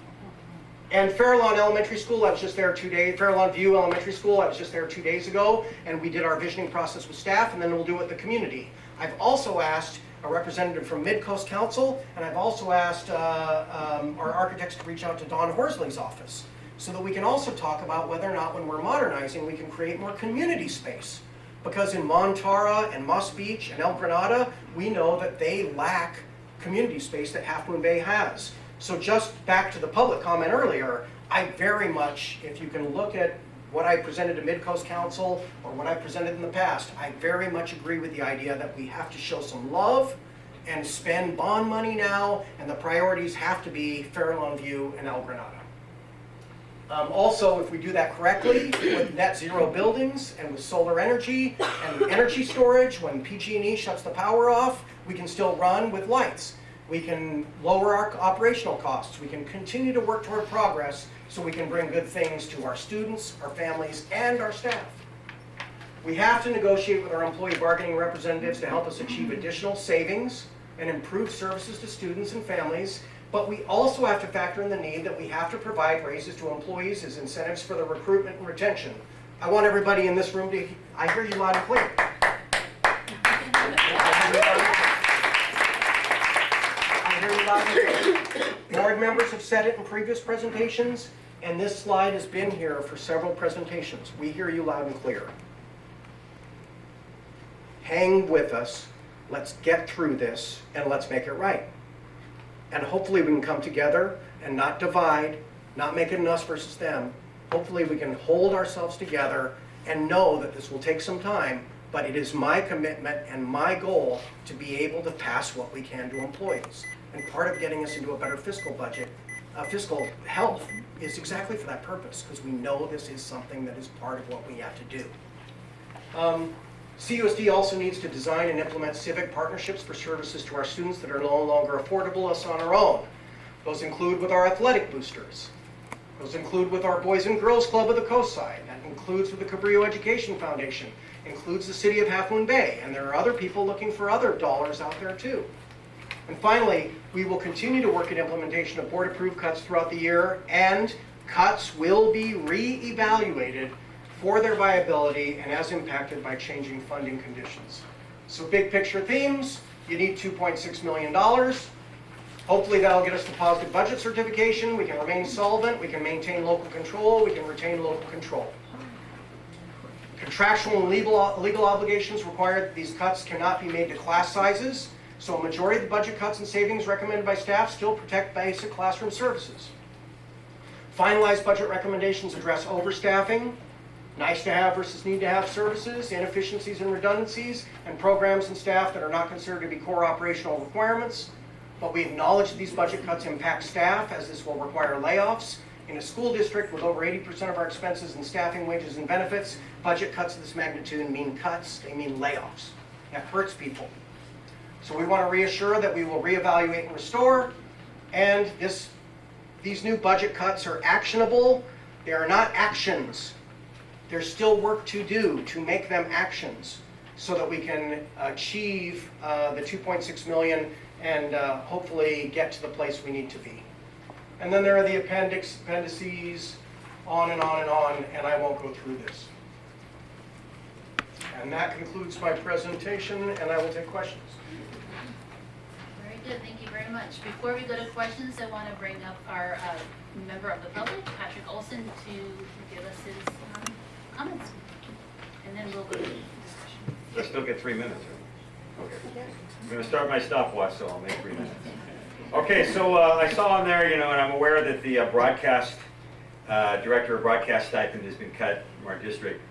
and Farallon Elementary School, I was just there 2 days, Farallon View Elementary School, I was just there 2 days ago, and we did our visioning process with staff, and then we'll do it with the community. I've also asked a representative from Mid-Coast Council, and I've also asked our architects to reach out to Don Horsley's office, so that we can also talk about whether or not when we're modernizing, we can create more community space. Because in Montara and Moss Beach and El Granada, we know that they lack community space that Half Moon Bay has. So just back to the public comment earlier, I very much, if you can look at what I presented to Mid-Coast Council or what I presented in the past, I very much agree with the idea that we have to show some love and spend bond money now, and the priorities have to be Farallon View and El Granada. Also, if we do that correctly with net zero buildings and with solar energy and energy storage, when PG&E shuts the power off, we can still run with lights. We can lower our operational costs. We can continue to work toward progress so we can bring good things to our students, our families, and our staff. We have to negotiate with our employee bargaining representatives to help us achieve additional savings and improve services to students and families, but we also have to factor in the need that we have to provide raises to employees as incentives for the recruitment and retention. I want everybody in this room to, I hear you loud and clear. I hear you loud and clear. Board members have said it in previous presentations, and this slide has been here for several presentations. We hear you loud and clear. Hang with us, let's get through this, and let's make it right. And hopefully we can come together and not divide, not make it an us versus them. Hopefully we can hold ourselves together and know that this will take some time, but it is my commitment and my goal to be able to pass what we can to employees. And part of getting us into a better fiscal budget, fiscal health, is exactly for that purpose, because we know this is something that is part of what we have to do. CUSD also needs to design and implement civic partnerships for services to our students that are no longer affordable us on our own. Those include with our athletic boosters. Those include with our Boys and Girls Club of the Coast Side. That includes with the Cabrillo Education Foundation. Includes the City of Half Moon Bay. And there are other people looking for other dollars out there too. And finally, we will continue to work at implementation of board-approved cuts throughout the year, and cuts will be re-evaluated for their viability and as impacted by changing funding conditions. So big picture themes, you need $2.6 million. Hopefully that'll get us to positive budget certification. We can remain solvent, we can maintain local control, we can retain local control. Contractual and legal obligations require that these cuts cannot be made to class sizes, so a majority of the budget cuts and savings recommended by staff still protect basic classroom services. Finalized budget recommendations address overstaffing, nice to have versus need to have services, inefficiencies and redundancies, and programs and staff that are not considered to be core operational requirements. But we acknowledge that these budget cuts impact staff, as this will require layoffs. In a school district with over 80% of our expenses in staffing, wages, and benefits, budget cuts of this magnitude mean cuts, they mean layoffs. That hurts people. So we want to reassure that we will reevaluate and restore, and these new budget cuts are actionable. They are not actions. There's still work to do to make them actions so that we can achieve the $2.6 million and hopefully get to the place we need to be. And then there are the appendices, on and on and on, and I won't go through this. And that concludes my presentation, and I will take questions. Very good, thank you very much. Before we go to questions, I want to bring up our member of the public, Patrick Olson, to give us his comments. And then we'll go to discussion. I still get 3 minutes, right? Okay. I'm going to start my stopwatch, so I'll make 3 minutes. Okay, so I saw on there, and I'm aware that the broadcast director of broadcast stipend has been cut from our district,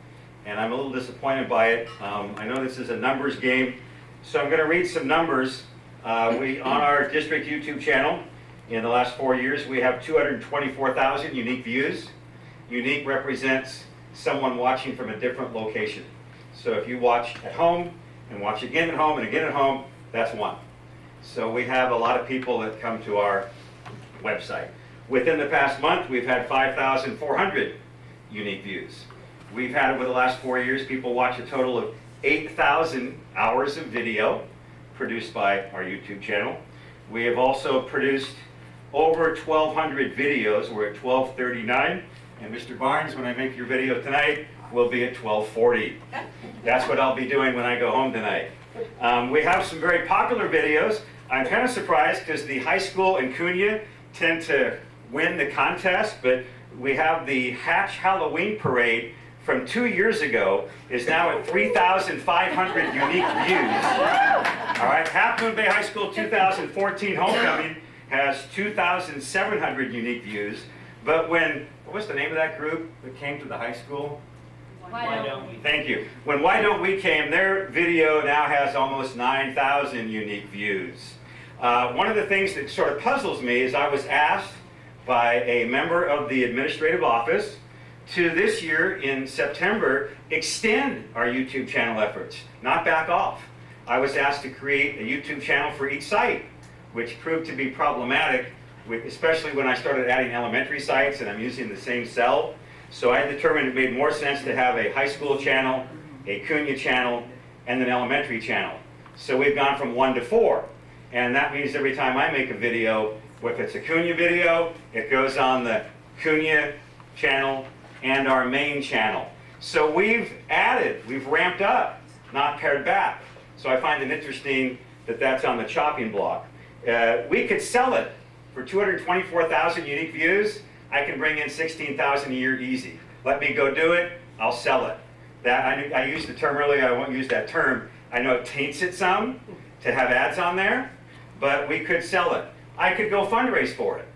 and I'm a little disappointed by it. I know this is a numbers game, so I'm going to read some numbers. On our district YouTube channel, in the last 4 years, we have 224,000 unique views. Unique represents someone watching from a different location. So if you watch at home and watch again at home and again at home, that's one. So we have a lot of people that come to our website. Within the past month, we've had 5,400 unique views. We've had, over the last 4 years, people watch a total of 8,000 hours of video produced by our YouTube channel. We have also produced over 1,200 videos. We're at 1239. And Mr. Barnes, when I make your video tonight, we'll be at 1240. That's what I'll be doing when I go home tonight. We have some very popular videos. I'm kind of surprised because the high school in Cunha tend to win the contest, but we have the Hatch Halloween Parade from 2 years ago is now at 3,500 unique views. All right, Half Moon Bay High School 2014 Homecoming has 2,700 unique views. But what was the name of that group that came to the high school? Why Don't We? Thank you. When Why Don't We came, their video now has almost 9,000 unique views. One of the things that sort of puzzles me is I was asked by a member of the administrative office to this year in September extend our YouTube channel efforts, not back off. I was asked to create a YouTube channel for each site, which proved to be problematic, especially when I started adding elementary sites and I'm using the same cell. So I determined it made more sense to have a high school channel, a Cunha channel, and an elementary channel. So we've gone from 1 to 4. And that means every time I make a video, if it's a Cunha video, it goes on the Cunha channel and our main channel. So we've ramped up, not pared back. So I find it interesting that that's on the chopping block. We could sell it for 224,000 unique views. I can bring in 16,000 a year easy. Let me go do it, I'll sell it. I used the term earlier, I won't use that term. I know it taints it some to have ads on there, but we could sell it. I could go fundraise for it.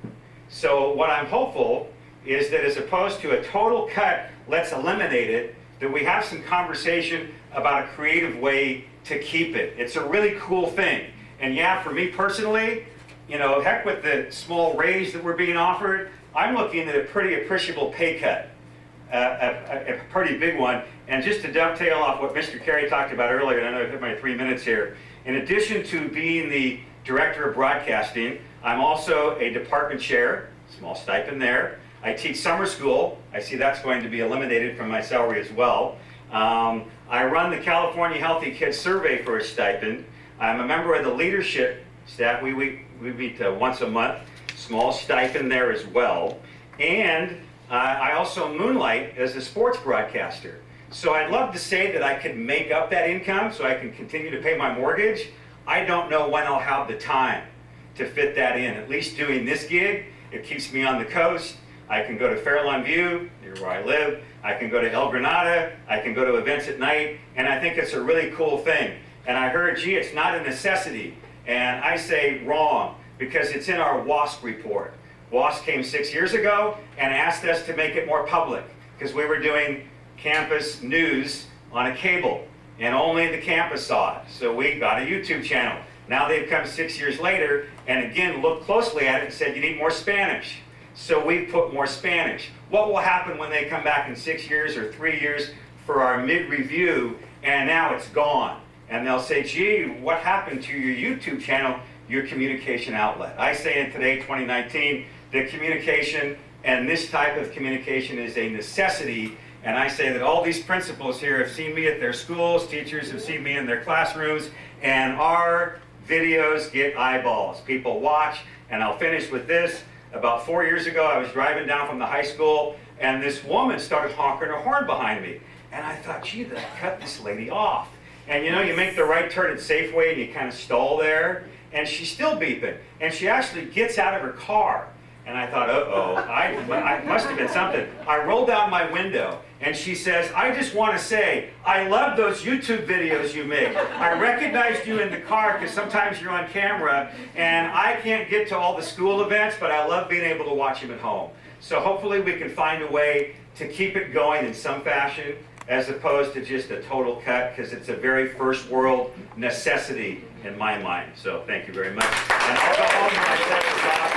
So what I'm hopeful is that as opposed to a total cut, let's eliminate it, that we have some conversation about a creative way to keep it. It's a really cool thing. And yeah, for me personally, you know, heck with the small raise that we're being offered, I'm looking at a pretty appreciable pay cut, a pretty big one. And just to dovetail off what Mr. Carey talked about earlier, and I know I've hit my 3 minutes here, in addition to being the Director of Broadcasting, I'm also a department chair, small stipend there. I teach summer school. I see that's going to be eliminated from my salary as well. I run the California Healthy Kids Survey for a stipend. I'm a member of the leadership staff. We meet once a month, small stipend there as well. And I also moonlight as a sports broadcaster. So I'd love to say that I could make up that income so I can continue to pay my mortgage. I don't know when I'll have the time to fit that in. At least doing this gig, it keeps me on the coast. I can go to Fairlawn View, near where I live. I can go to El Granada. I can go to events at night. And I think it's a really cool thing. And I heard, gee, it's not a necessity. And I say wrong, because it's in our WASP report. WASP came 6 years ago and asked us to make it more public, because we were doing campus news on a cable, and only the campus saw it. So we got a YouTube channel. Now they've come 6 years later, and again, looked closely at it and said, you need more Spanish. So we put more Spanish. What will happen when they come back in 6 years or 3 years for our mid-review, and now it's gone? And they'll say, gee, what happened to your YouTube channel, your communication outlet? I say in today, 2019, that communication and this type of communication is a necessity. And I say that all these principals here have seen me at their schools, teachers have seen me in their classrooms, and our videos get eyeballs. People watch, and I'll finish with this. About 4 years ago, I was driving down from the high school, and this woman started honking her horn behind me. And I thought, gee, did I cut this lady off? And you know, you make the right turn at Safeway, and you kind of stall there, and she's still beeping. And she actually gets out of her car. And I thought, uh-oh, I must have been something. I rolled down my window, and she says, I just want to say, I love those YouTube videos you make. I recognized you in the car because sometimes you're on camera, and I can't get to all the school events, but I love being able to watch them at home. So hopefully we can find a way to keep it going in some fashion, as opposed to just a total cut, because it's a very first world necessity in my mind. So thank you very much. And I'll go home when I set this off.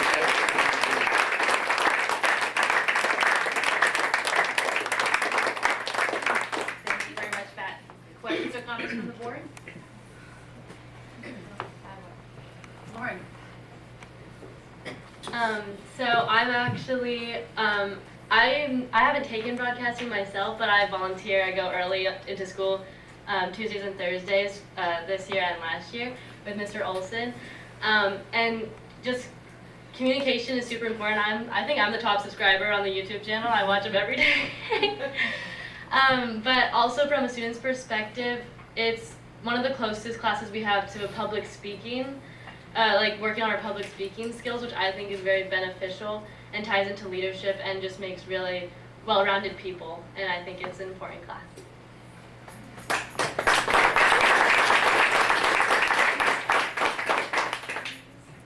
Thank you very much, Pat. Questions or comments from the board? Lauren. So I'm actually, I haven't taken broadcasting myself, but I volunteer. I go early into school Tuesdays and Thursdays this year and last year with Mr. Olson. And just communication is super important. I think I'm the top subscriber on the YouTube channel. I watch them every day. But also from a student's perspective, it's one of the closest classes we have to public speaking, like working on our public speaking skills, which I think is very beneficial and ties into leadership and just makes really well-rounded people. And I think it's an important class.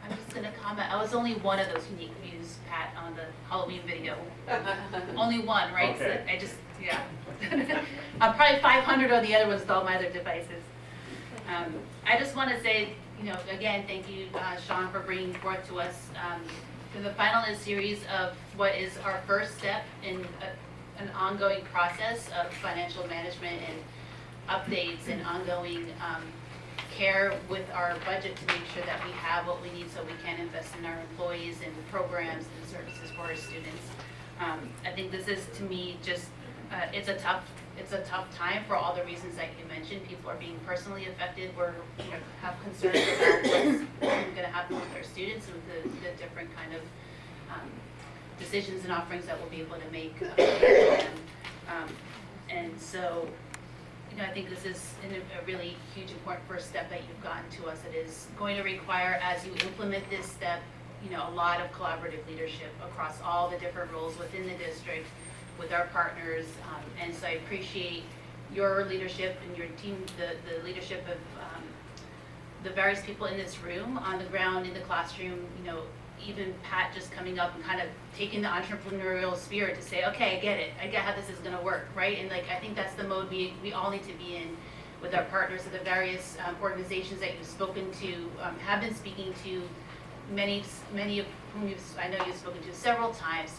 I'm just going to comment. I was only one of those unique views, Pat, on the Halloween video. Only one, right? Okay. So I just, yeah. I'm probably 500 on the other ones with all my other devices. I just want to say, you know, again, thank you, Sean, for bringing forth to us the final in a series of what is our first step in an ongoing process of financial management and updates and ongoing care with our budget to make sure that we have what we need so we can invest in our employees and programs and services for our students. I think this is, to me, just it's a tough time for all the reasons that you mentioned. People are being personally affected. We're have concerns about what's going to happen with our students and the different kind of decisions and offerings that we'll be able to make for them. And so, I think this is a really huge, important first step that you've gotten to us. It is going to require, as you implement this step, a lot of collaborative leadership across all the different roles within the district with our partners. And so I appreciate your leadership and your team, the leadership of the various people in this room, on the ground, in the classroom, even Pat just coming up and kind of taking the entrepreneurial spirit to say, okay, I get it. I get how this is going to work, right? And I think that's the mode we all need to be in with our partners of the various organizations that you've spoken to, have been speaking to, many of whom I know you've spoken to several times,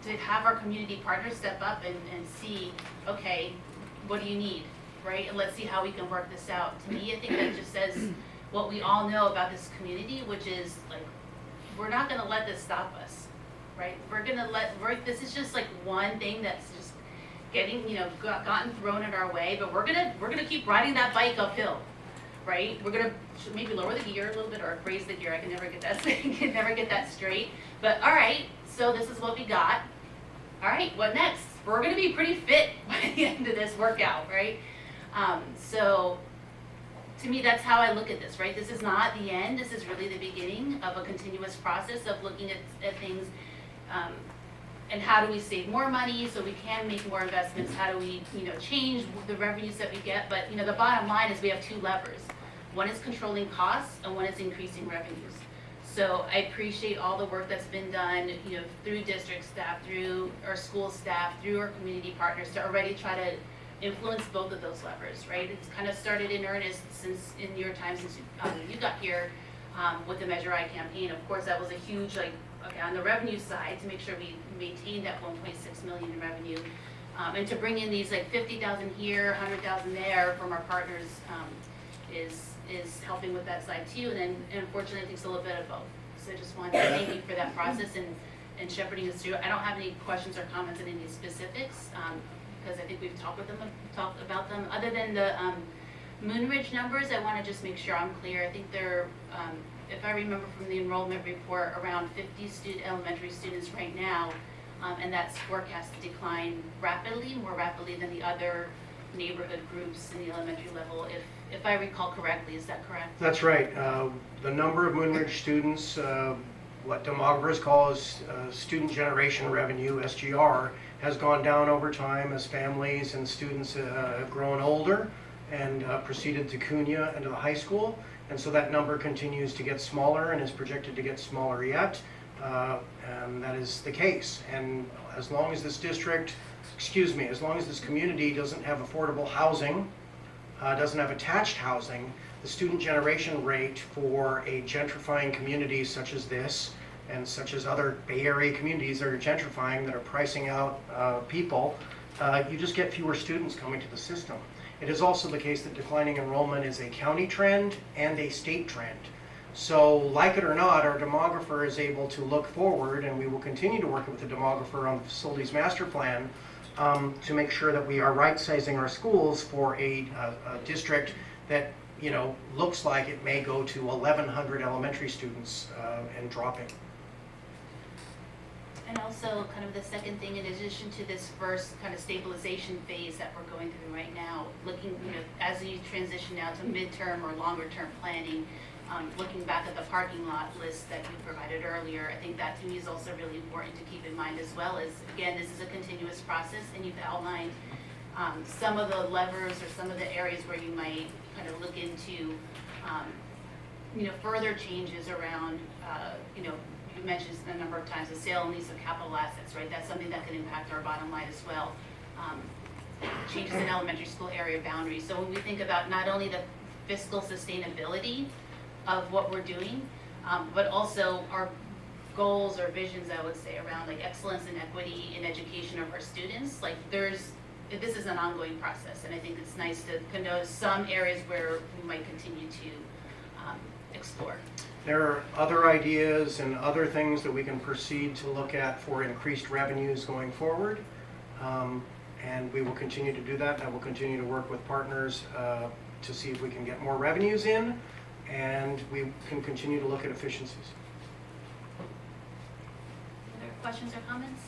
to have our community partners step up and see, okay, what do you need, right? And let's see how we can work this out. To me, I think that just says what we all know about this community, which is we're not going to let this stop us, right? This is just one thing that's just getting, gotten thrown in our way, but we're gonna keep riding that bike uphill, right? We're gonna maybe lower the gear a little bit or raise the gear. I can never get that straight. But all right, so this is what we got. All right, what next? We're gonna be pretty fit by the end of this workout, right? So to me, that's how I look at this, right? This is not the end. This is really the beginning of a continuous process of looking at things. And how do we save more money so we can make more investments? How do we, change the revenues that we get? But, the bottom line is we have two levers. One is controlling costs and one is increasing revenues. So I appreciate all the work that's been done, through district staff, through our school staff, through our community partners to already try to influence both of those levers, right? It's kind of started in earnest since in your time since you got here with the Measure I campaign. Of course, that was a huge, on the revenue side to make sure we maintain that 1.6 million in revenue, and to bring in these 50,000 here, 100,000 there from our partners is helping with that side too. And then unfortunately, I think it's a little bit of both. So I just wanted to thank you for that process and shepherding us through. I don't have any questions or comments on any specifics because I think we've talked about them. Other than the Moonridge numbers, I want to just make sure I'm clear. I think they're if I remember from the enrollment report, around 50 elementary students right now, and that's forecast to decline more rapidly than the other neighborhood groups in the elementary level, if I recall correctly. Is that correct? That's right. The number of Moonridge students, what demographers call student generation revenue, SGR, has gone down over time as families and students have grown older and proceeded to Cunha and to the high school. And so that number continues to get smaller and is projected to get smaller yet. And that is the case. And as long as this as long as this community doesn't have affordable housing, doesn't have attached housing, the student generation rate for a gentrifying community such as this and such as other Bay Area communities that are gentrifying, that are pricing out people, you just get fewer students coming to the system. It is also the case that declining enrollment is a county trend and a state trend. So like it or not, our demographer is able to look forward, and we will continue to work with the demographer on the facilities master plan to make sure that we are right-sizing our schools for a district that looks like it may go to 1,100 elementary students and dropping. And also kind of the second thing, in addition to this first kind of stabilization phase that we're going through right now, looking, as you transition now to midterm or longer term planning, looking back at the parking lot list that you provided earlier, I think that to me is also really important to keep in mind as well. As again, this is a continuous process, and you've outlined some of the levers or some of the areas where you might kind of look into, further changes around, you mentioned a number of times the sale and lease of capital assets, right? That's something that can impact our bottom line as well. Changes in elementary school area boundaries. So when we think about not only the fiscal sustainability of what we're doing, but also our goals or visions, I would say, around like excellence and equity in education of our students. Like this is an ongoing process, and I think it's nice to connote some areas where we might continue to explore. There are other ideas and other things that we can proceed to look at for increased revenues going forward. And we will continue to do that. I will continue to work with partners to see if we can get more revenues in, and we can continue to look at efficiencies. Other questions or comments?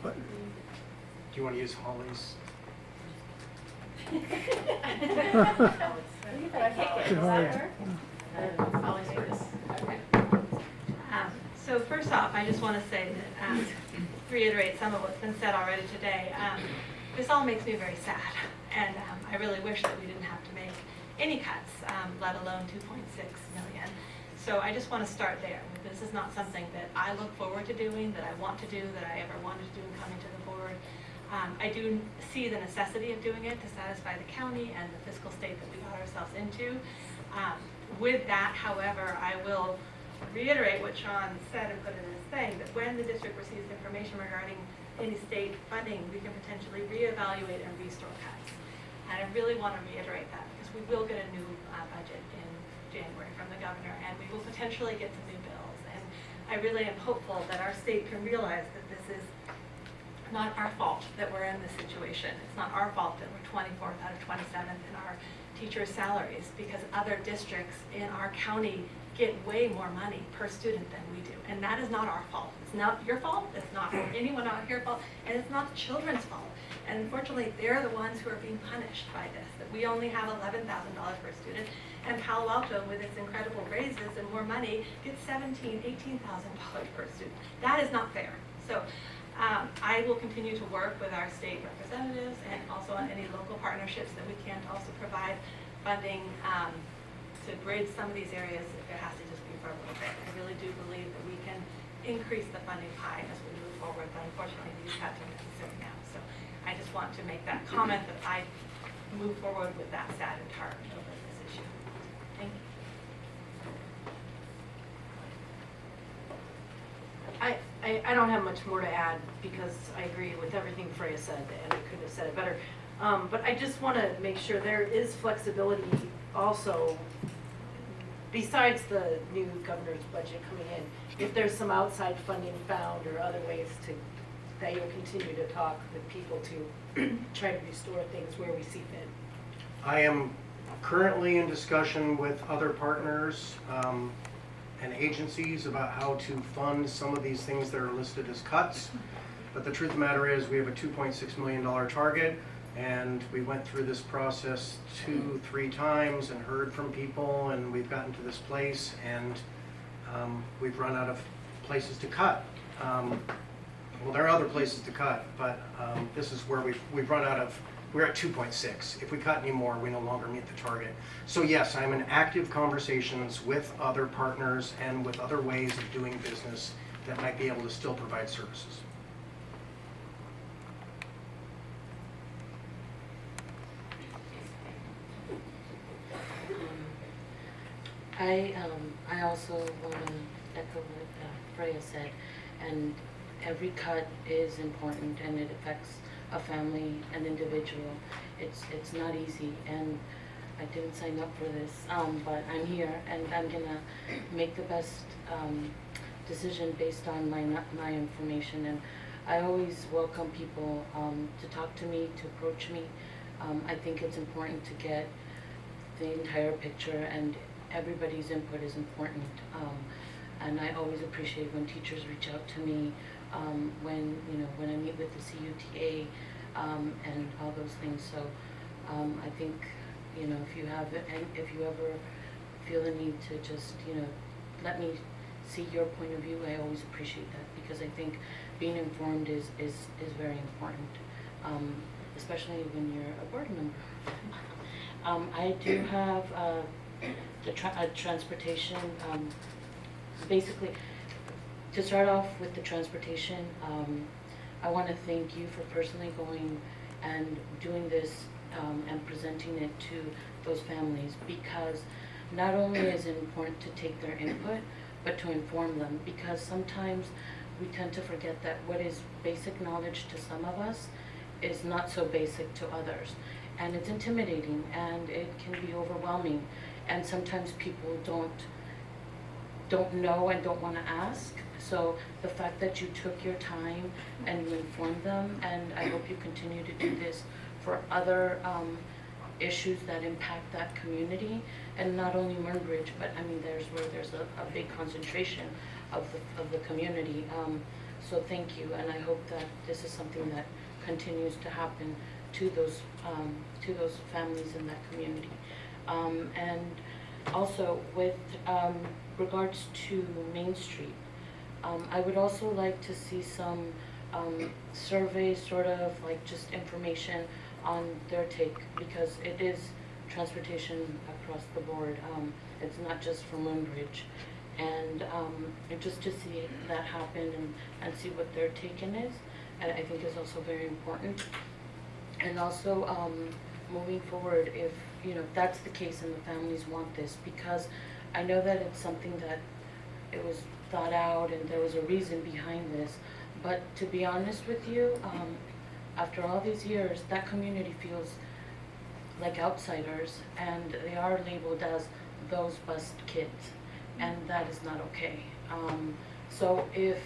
Do you want to use Holly's? So first off, I just want to say that, reiterate some of what's been said already today. This all makes me very sad, and I really wish that we didn't have to make any cuts, let alone 2.6 million. So I just want to start there. This is not something that I look forward to doing, that I want to do, that I ever wanted to do in coming to the board. I do see the necessity of doing it to satisfy the county and the fiscal state that we got ourselves into. With that, however, I will reiterate what Sean said and put in his thing, that when the district receives information regarding any state funding, we can potentially reevaluate and restore cuts. And I really want to reiterate that because we will get a new budget in January from the governor, and we will potentially get some new bills. And I really am hopeful that our state can realize that this is not our fault that we're in this situation. It's not our fault that we're 24th out of 27th in our teachers' salaries, because other districts in our county get way more money per student than we do. And that is not our fault. It's not your fault, it's not anyone out here's fault, and it's not the children's fault. And unfortunately, they're the ones who are being punished by this, that we only have $11,000 per student, and Palo Alto, with its incredible raises and more money, gets $17,000, $18,000 per student. That is not fair. So I will continue to work with our state representatives and also on any local partnerships that we can to also provide funding to bridge some of these areas if it has to just be for a little bit. I really do believe that we can increase the funding pie as we move forward, but unfortunately these cuts are necessary now. So I just want to make that comment that I move forward with that sad and heart over this issue. Thank you. I don't have much more to add because I agree with everything Freya said, and I couldn't have said it better. But I just want to make sure there is flexibility also, besides the new governor's budget coming in, if there's some outside funding found or other ways that you'll continue to talk with people to try to restore things where we see fit. I am currently in discussion with other partners and agencies about how to fund some of these things that are listed as cuts. But the truth of the matter is we have a $2.6 million target, and we went through this process 2-3 times and heard from people, and we've gotten to this place, and we've run out of places to cut. Well, there are other places to cut, but this is where we've run out of. We're at 2.6. If we cut any more, we no longer meet the target. So yes, I'm in active conversations with other partners and with other ways of doing business that might be able to still provide services. I also want to echo what Freya said, and every cut is important and it affects a family, an individual. It's not easy, and I didn't sign up for this, but I'm here and I'm gonna make the best decision based on my information. And I always welcome people to talk to me, to approach me. I think it's important to get the entire picture, and everybody's input is important. And I always appreciate when teachers reach out to me, when I meet with the CUTA and all those things. So I think if you ever feel the need to just let me see your point of view, I always appreciate that, because I think being informed is very important, especially when you're a board member. I do have the transportation. Basically, to start off with the transportation, I want to thank you for personally going and doing this and presenting it to those families, because not only is it important to take their input, but to inform them, because sometimes we tend to forget that what is basic knowledge to some of us is not so basic to others. And it's intimidating and it can be overwhelming. And sometimes people don't know and don't want to ask. So the fact that you took your time and you informed them, and I hope you continue to do this for other issues that impact that community, and not only Murnbridge, but I mean there's a big concentration of the community. So thank you, and I hope that this is something that continues to happen to those families in that community. And also with regards to Main Street, I would also like to see some surveys, sort of like just information on their take, because it is transportation across the board. It's not just for Moonbridge. And just to see that happen and see what their take in is, I think is also very important. And also moving forward, if that's the case and the families want this, because I know that it's something that it was thought out and there was a reason behind this, but to be honest with you, after all these years, that community feels like outsiders, and they are labeled as those bused kids, and that is not okay. So if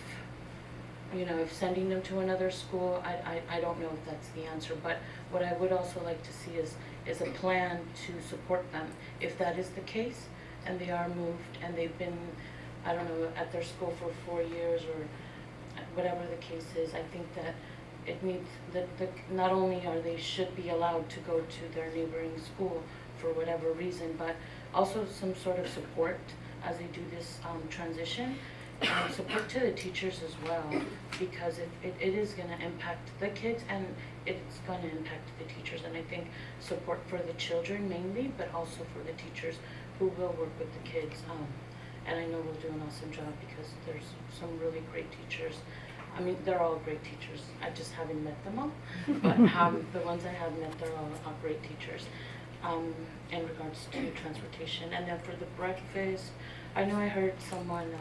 sending them to another school, I don't know if that's the answer, but what I would also like to see is a plan to support them if that is the case, and they are moved and they've been, I don't know, at their school for 4 years or whatever the case is. I think that it needs that not only should be allowed to go to their neighboring school for whatever reason, but also some sort of support as they do this transition, and support to the teachers as well, because it is going to impact the kids and it's going to impact the teachers. And I think support for the children mainly, but also for the teachers who will work with the kids. And I know we'll do an awesome job because there's some really great teachers. I mean, they're all great teachers. I just haven't met them all, but the ones I have met, they're all great teachers in regards to transportation. And then for the breakfast, I know I heard someone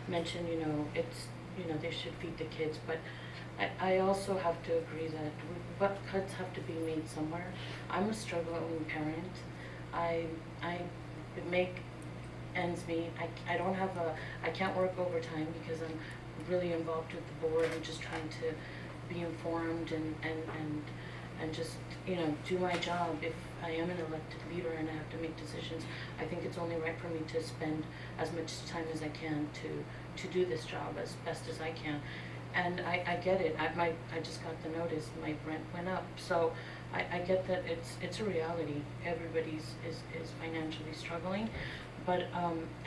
mention, they should feed the kids, but I also have to agree that cuts have to be made somewhere. I'm a struggling parent. I make ends meet. I can't work overtime because I'm really involved with the board and just trying to be informed and just do my job. If I am an elected leader and I have to make decisions, I think it's only right for me to spend as much time as I can to do this job as best as I can. And I get it. I just got the notice my rent went up, so I get that it's a reality. Everybody's is financially struggling, but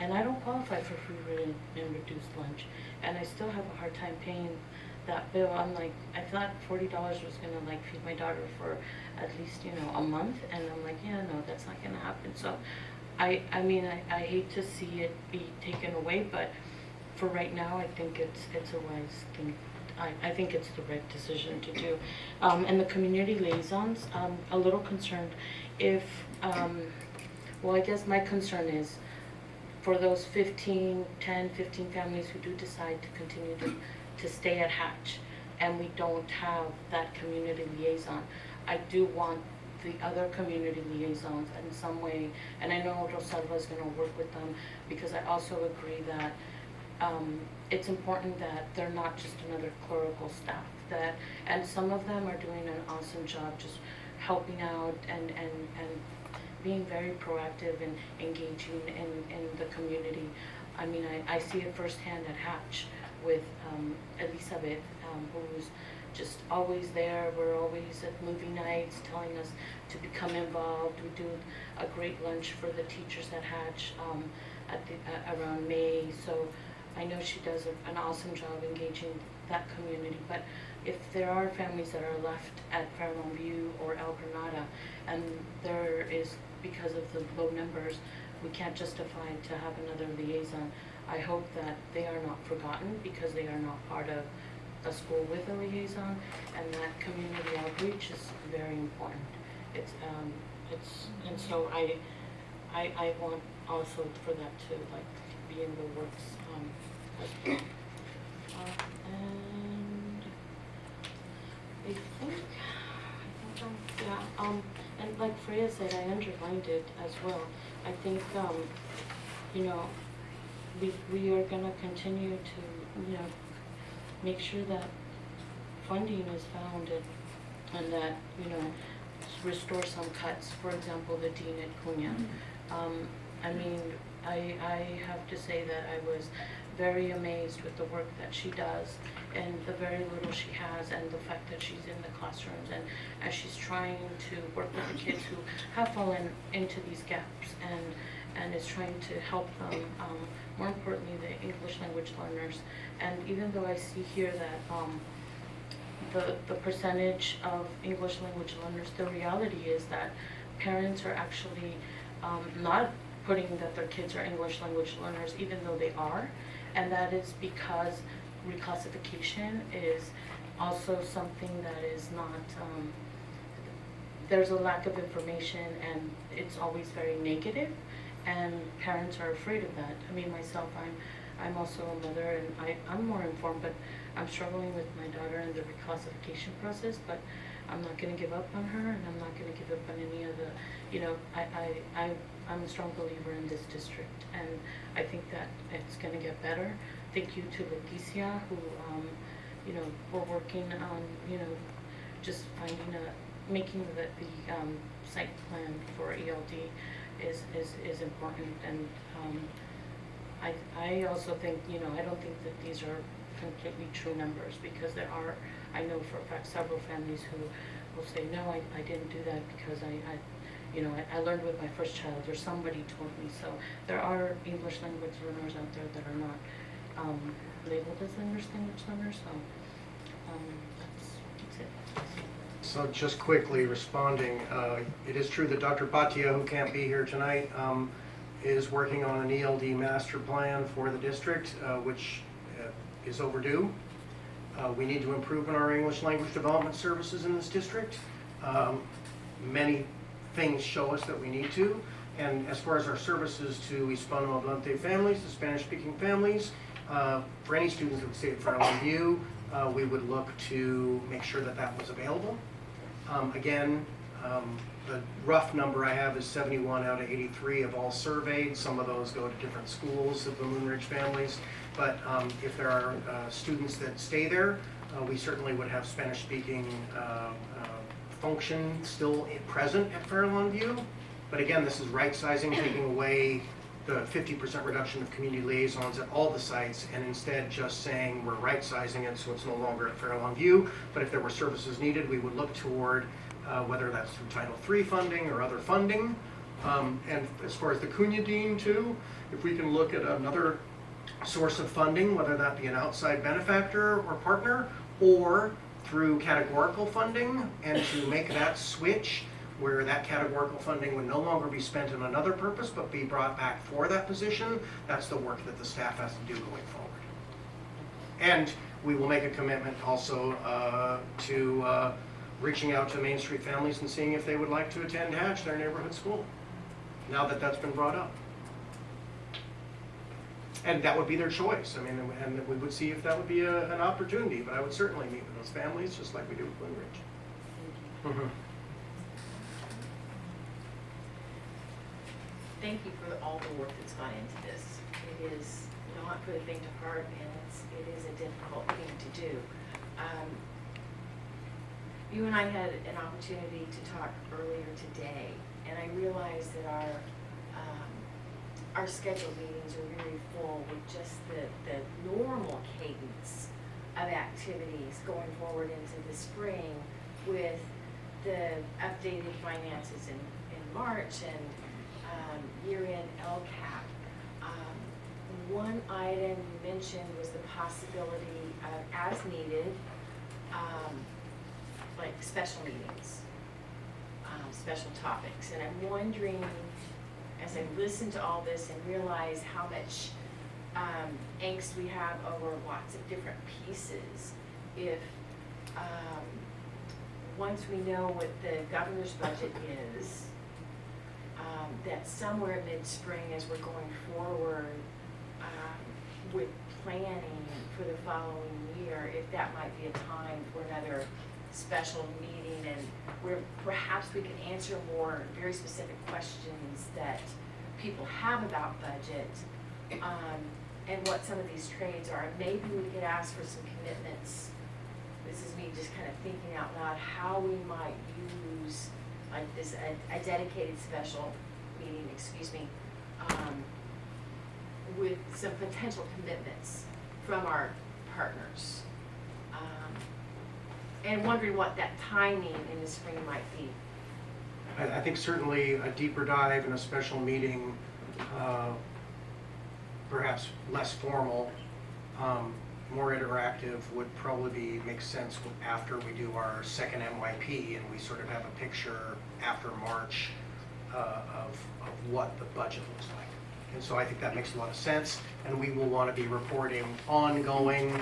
and I don't qualify for free and reduced lunch, and I still have a hard time paying that bill. I'm like, I thought $40 was gonna feed my daughter for at least a month, and I'm like, yeah, no, that's not gonna happen. So I hate to see it be taken away, but for right now, I think it's a wise thing. I think it's the right decision to do. And the community liaisons, a little concerned if, well, I guess my concern is for those 15 families who do decide to continue to stay at Hatch, and we don't have that community liaison. I do want the other community liaisons in some way, and I know Rosalba is going to work with them, because I also agree that it's important that they're not just another clerical staff, and some of them are doing an awesome job just helping out and being very proactive and engaging in the community. I mean, I see it firsthand at Hatch with Elizabeth, who's just always there. We're always at movie nights telling us to become involved. We do a great lunch for the teachers at Hatch around May. So I know she does an awesome job engaging that community. But if there are families that are left at Fairlawn View or El Granada, and there is, because of the low numbers, we can't justify to have another liaison, I hope that they are not forgotten, because they are not part of a school with a liaison, and that community outreach is very important. And so I want also for that to like be in the works as well. And I think and like Freya said, I underlined it as well. I think, you know, we are gonna continue to, make sure that funding is found and that, restore some cuts. For example, the dean at Cunha. I mean, I have to say that I was very amazed with the work that she does and the very little she has and the fact that she's in the classrooms and as she's trying to work with the kids who have fallen into these gaps and is trying to help them, more importantly, the English language learners. And even though I see here that the percentage of English language learners, the reality is that parents are actually not putting that their kids are English language learners, even though they are. And that is because reclassification is also something that is not, there's a lack of information and it's always very negative, and parents are afraid of that. I mean, myself, I'm also a mother and I'm more informed, but I'm struggling with my daughter in the reclassification process, but I'm not going to give up on her, and I'm not going to give up on any of the, I'm a strong believer in this district, and I think that it's going to get better. Thank you to Leticia, who, we're working on, just finding making the site plan for ELD is important, and I also think, I don't think that these are completely true numbers, because there are, I know for a fact, several families who will say, no, I didn't do that because I learned with my first child, or somebody told me. So there are English language learners out there that are not labeled as English language learners, so that's it. So just quickly responding, it is true that Dr. Bhatia, who can't be here tonight, is working on an ELD master plan for the district, which is overdue. We need to improve in our English language development services in this district. Many things show us that we need to. And as far as our services to Hispano-Hablante families, the Spanish-speaking families, for any students that would stay at Fairlawn View, we would look to make sure that that was available. Again, the rough number I have is 71 out of 83 of all surveyed. Some of those go to different schools of the Moonridge families. But if there are students that stay there, we certainly would have Spanish-speaking function still present at Fairlawn View. But again, this is right-sizing, taking away the 50% reduction of community liaisons at all the sites, and instead just saying we're right-sizing it so it's no longer at Fairlawn View. But if there were services needed, we would look toward whether that's through Title III funding or other funding. And as far as the Cunha Dean too, if we can look at another source of funding, whether that be an outside benefactor or partner, or through categorical funding, and to make that switch where that categorical funding would no longer be spent in another purpose but be brought back for that position, that's the work that the staff has to do going forward. And we will make a commitment also to reaching out to Main Street families and seeing if they would like to attend Hatch, their neighborhood school, now that that's been brought up. And that would be their choice. I mean, and we would see if that would be an opportunity, but I would certainly meet with those families just like we do with Moonridge. Mm-hmm. Thank you for all the work that's gone into this. It is not for the faint of heart, and it is a difficult thing to do. You and I had an opportunity to talk earlier today, and I realized that our scheduled meetings are very full with just the normal cadence of activities going forward into the spring, with the updated finances in March and year-end LCAP. One item you mentioned was the possibility of, as needed, like special meetings, special topics. And I'm wondering, as I listen to all this and realize how much angst we have over lots of different pieces, if, once we know what the governor's budget is, that somewhere mid-spring as we're going forward with planning for the following year, if that might be a time for another special meeting and where perhaps we can answer more very specific questions that people have about budget and what some of these trades are. Maybe we could ask for some commitments. This is me just kind of thinking out loud how we might use like this a dedicated special meeting, with some potential commitments from our partners. And wondering what that timing in the spring might be. I think certainly a deeper dive and a special meeting, perhaps less formal, more interactive would probably make sense after we do our second MYP and we sort of have a picture after March of what the budget looks like. And so I think that makes a lot of sense, and we will want to be reporting ongoing.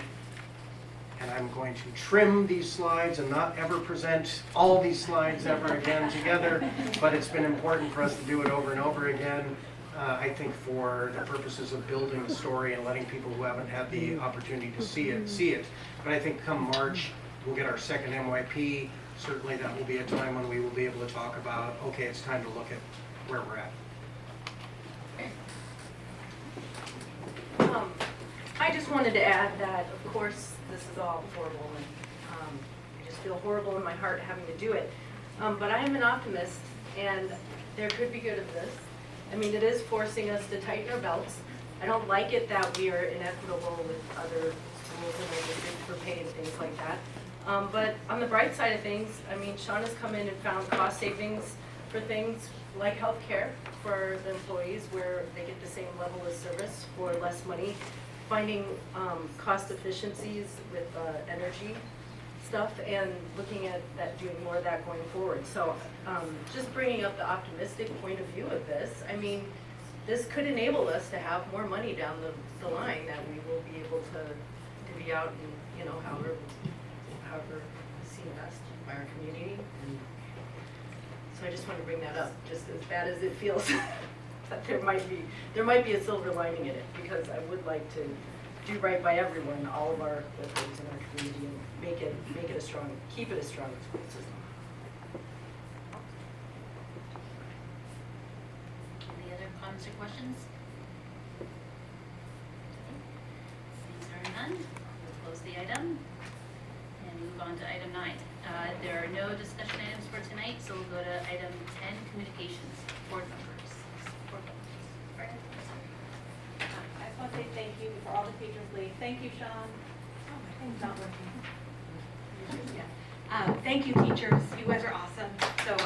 And I'm going to trim these slides and not ever present all these slides ever again together, but it's been important for us to do it over and over again. I think for the purposes of building the story and letting people who haven't had the opportunity to see it. But I think come March, we'll get our second MYP. Certainly that will be a time when we will be able to talk about, okay, it's time to look at where we're at. I just wanted to add that, of course, this is all horrible, and I just feel horrible in my heart having to do it. But I am an optimist, and there could be good of this. I mean, it is forcing us to tighten our belts. I don't like it that we are inequitable with other schools and their districts for pay and things like that. But on the bright side of things, I mean, Sean has come in and found cost savings for things like healthcare for the employees, where they get the same level of service for less money, finding cost efficiencies with energy stuff, and looking at that, doing more of that going forward. So just bringing up the optimistic point of view of this, I mean, this could enable us to have more money down the line that we will be able to divvy out and, you know, however seen best by our community. And so I just want to bring that up, just as bad as it feels. That there might be a silver lining in it, because I would like to do right by everyone, all of our workers in our community, and keep it a strong school system. Any other comments or questions? Seeing there are none, we'll close the item and move on to item 9. There are no discussion items for tonight, so we'll go to item 10, communications, board members. I just want to say thank you for all the teachers leave. Thank you, Sean. Oh, my thing's not working. Yeah. Thank you, teachers. You guys are awesome. So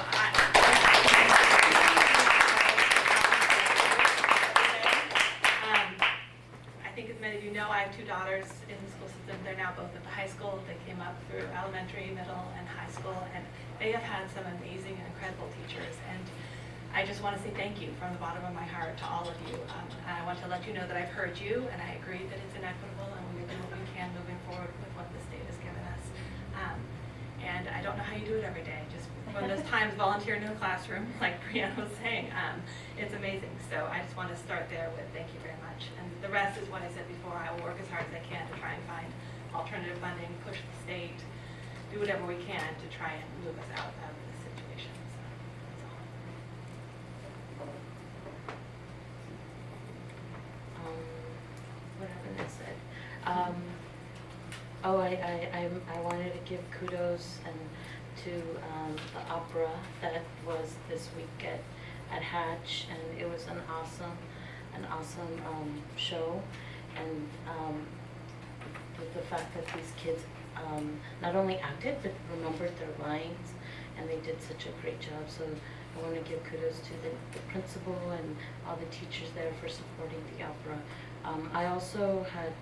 I think as many of you know, I have 2 daughters in the school system. They're now both at the high school. They came up through elementary, middle, and high school, and they have had some amazing and incredible teachers. And I just want to say thank you from the bottom of my heart to all of you. And I want to let you know that I've heard you, and I agree that it's inequitable, and we will do what we can moving forward with what the state has given us. And I don't know how you do it every day. Just when those times volunteering in the classroom, like Brianna was saying, it's amazing. So I just want to start there with thank you very much. And the rest is what I said before. I will work as hard as I can to try and find alternative funding, push the state, do whatever we can to try and move us out of this situation. So that's all. What haven't I said? I wanted to give kudos to the opera that was this week at Hatch, and it was an awesome show, and the fact that these kids not only acted but remembered their lines, and they did such a great job. So I want to give kudos to the principal and all the teachers there for supporting the opera. I also had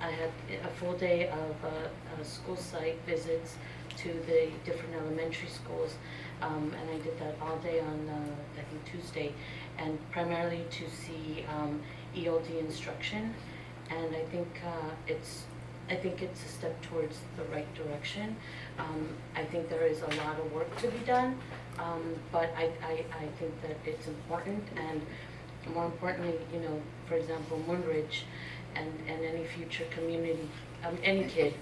a full day of school site visits to the different elementary schools, and I did that all day on I think Tuesday, and primarily to see ELD instruction. And I think it's I think it's a step towards the right direction. I think there is a lot of work to be done, but I think that it's important, and more importantly, you know, for example, Moonridge and any future community, any kid,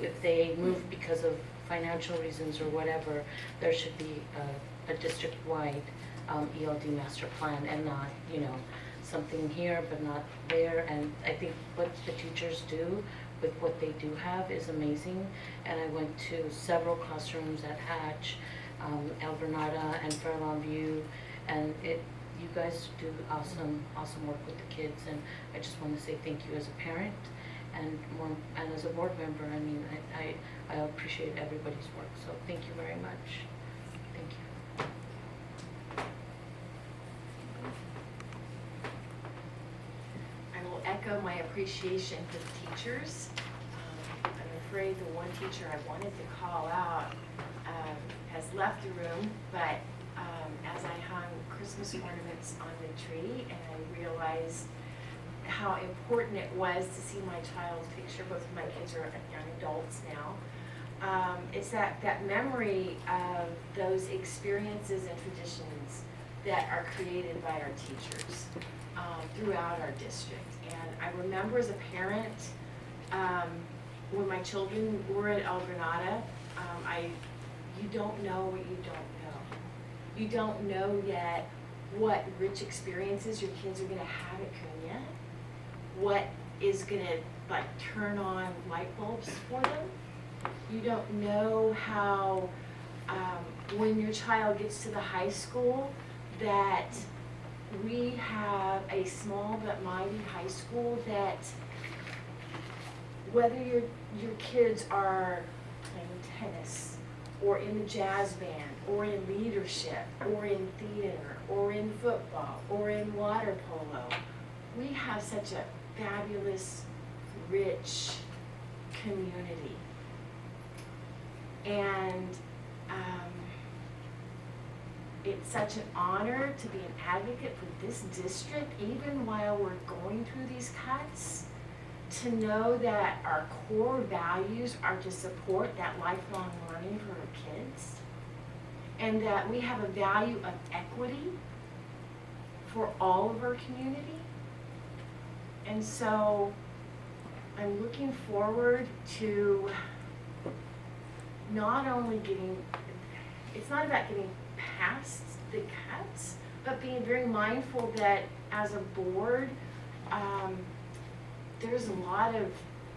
if they move because of financial reasons or whatever, there should be a district-wide ELD master plan, and not, you know, something here but not there. And I think what the teachers do with what they do have is amazing. And I went to several classrooms at Hatch, El Granada, and Fairlawn View, and you guys do awesome work with the kids. And I just want to say thank you as a parent and as a board member. I mean, I appreciate everybody's work, so thank you very much. Thank you. I will echo my appreciation for the teachers. I'm afraid the one teacher I wanted to call out has left the room, but as I hung Christmas ornaments on the tree and I realized how important it was to see my child's picture, both of my kids are young adults now, it's that memory of those experiences and traditions that are created by our teachers throughout our district. And I remember as a parent, when my children were at El Granada, you don't know what you don't know. You don't know yet what rich experiences your kids are gonna have at Cunha, what is gonna like turn on light bulbs for them. You don't know how, when your child gets to the high school, that we have a small but mighty high school that whether your kids are playing tennis or in the jazz band or in leadership or in theater or in football or in water polo, we have such a fabulous, rich community. And it's such an honor to be an advocate for this district, even while we're going through these cuts, to know that our core values are to support that lifelong learning for our kids, and that we have a value of equity for all of our community. And so I'm looking forward to not only it's not about getting past the cuts, but being very mindful that as a board, there's a lot of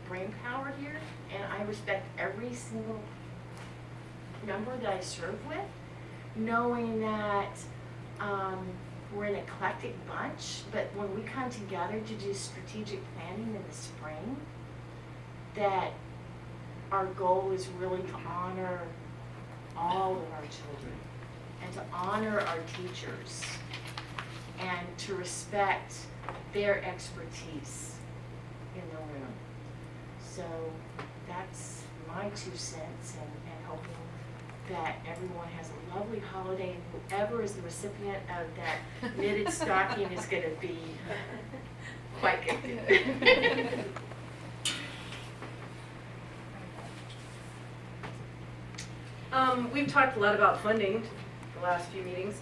brain power here, and I respect every single member that I serve with, knowing that we're an eclectic bunch, but when we come together to do strategic planning in the spring, that our goal is really to honor all of our children and to honor our teachers and to respect their expertise in the room. So that's my 2 cents, and hoping that everyone has a lovely holiday, and whoever is the recipient of that knitted stocking is going to be quite good. We've talked a lot about funding the last few meetings,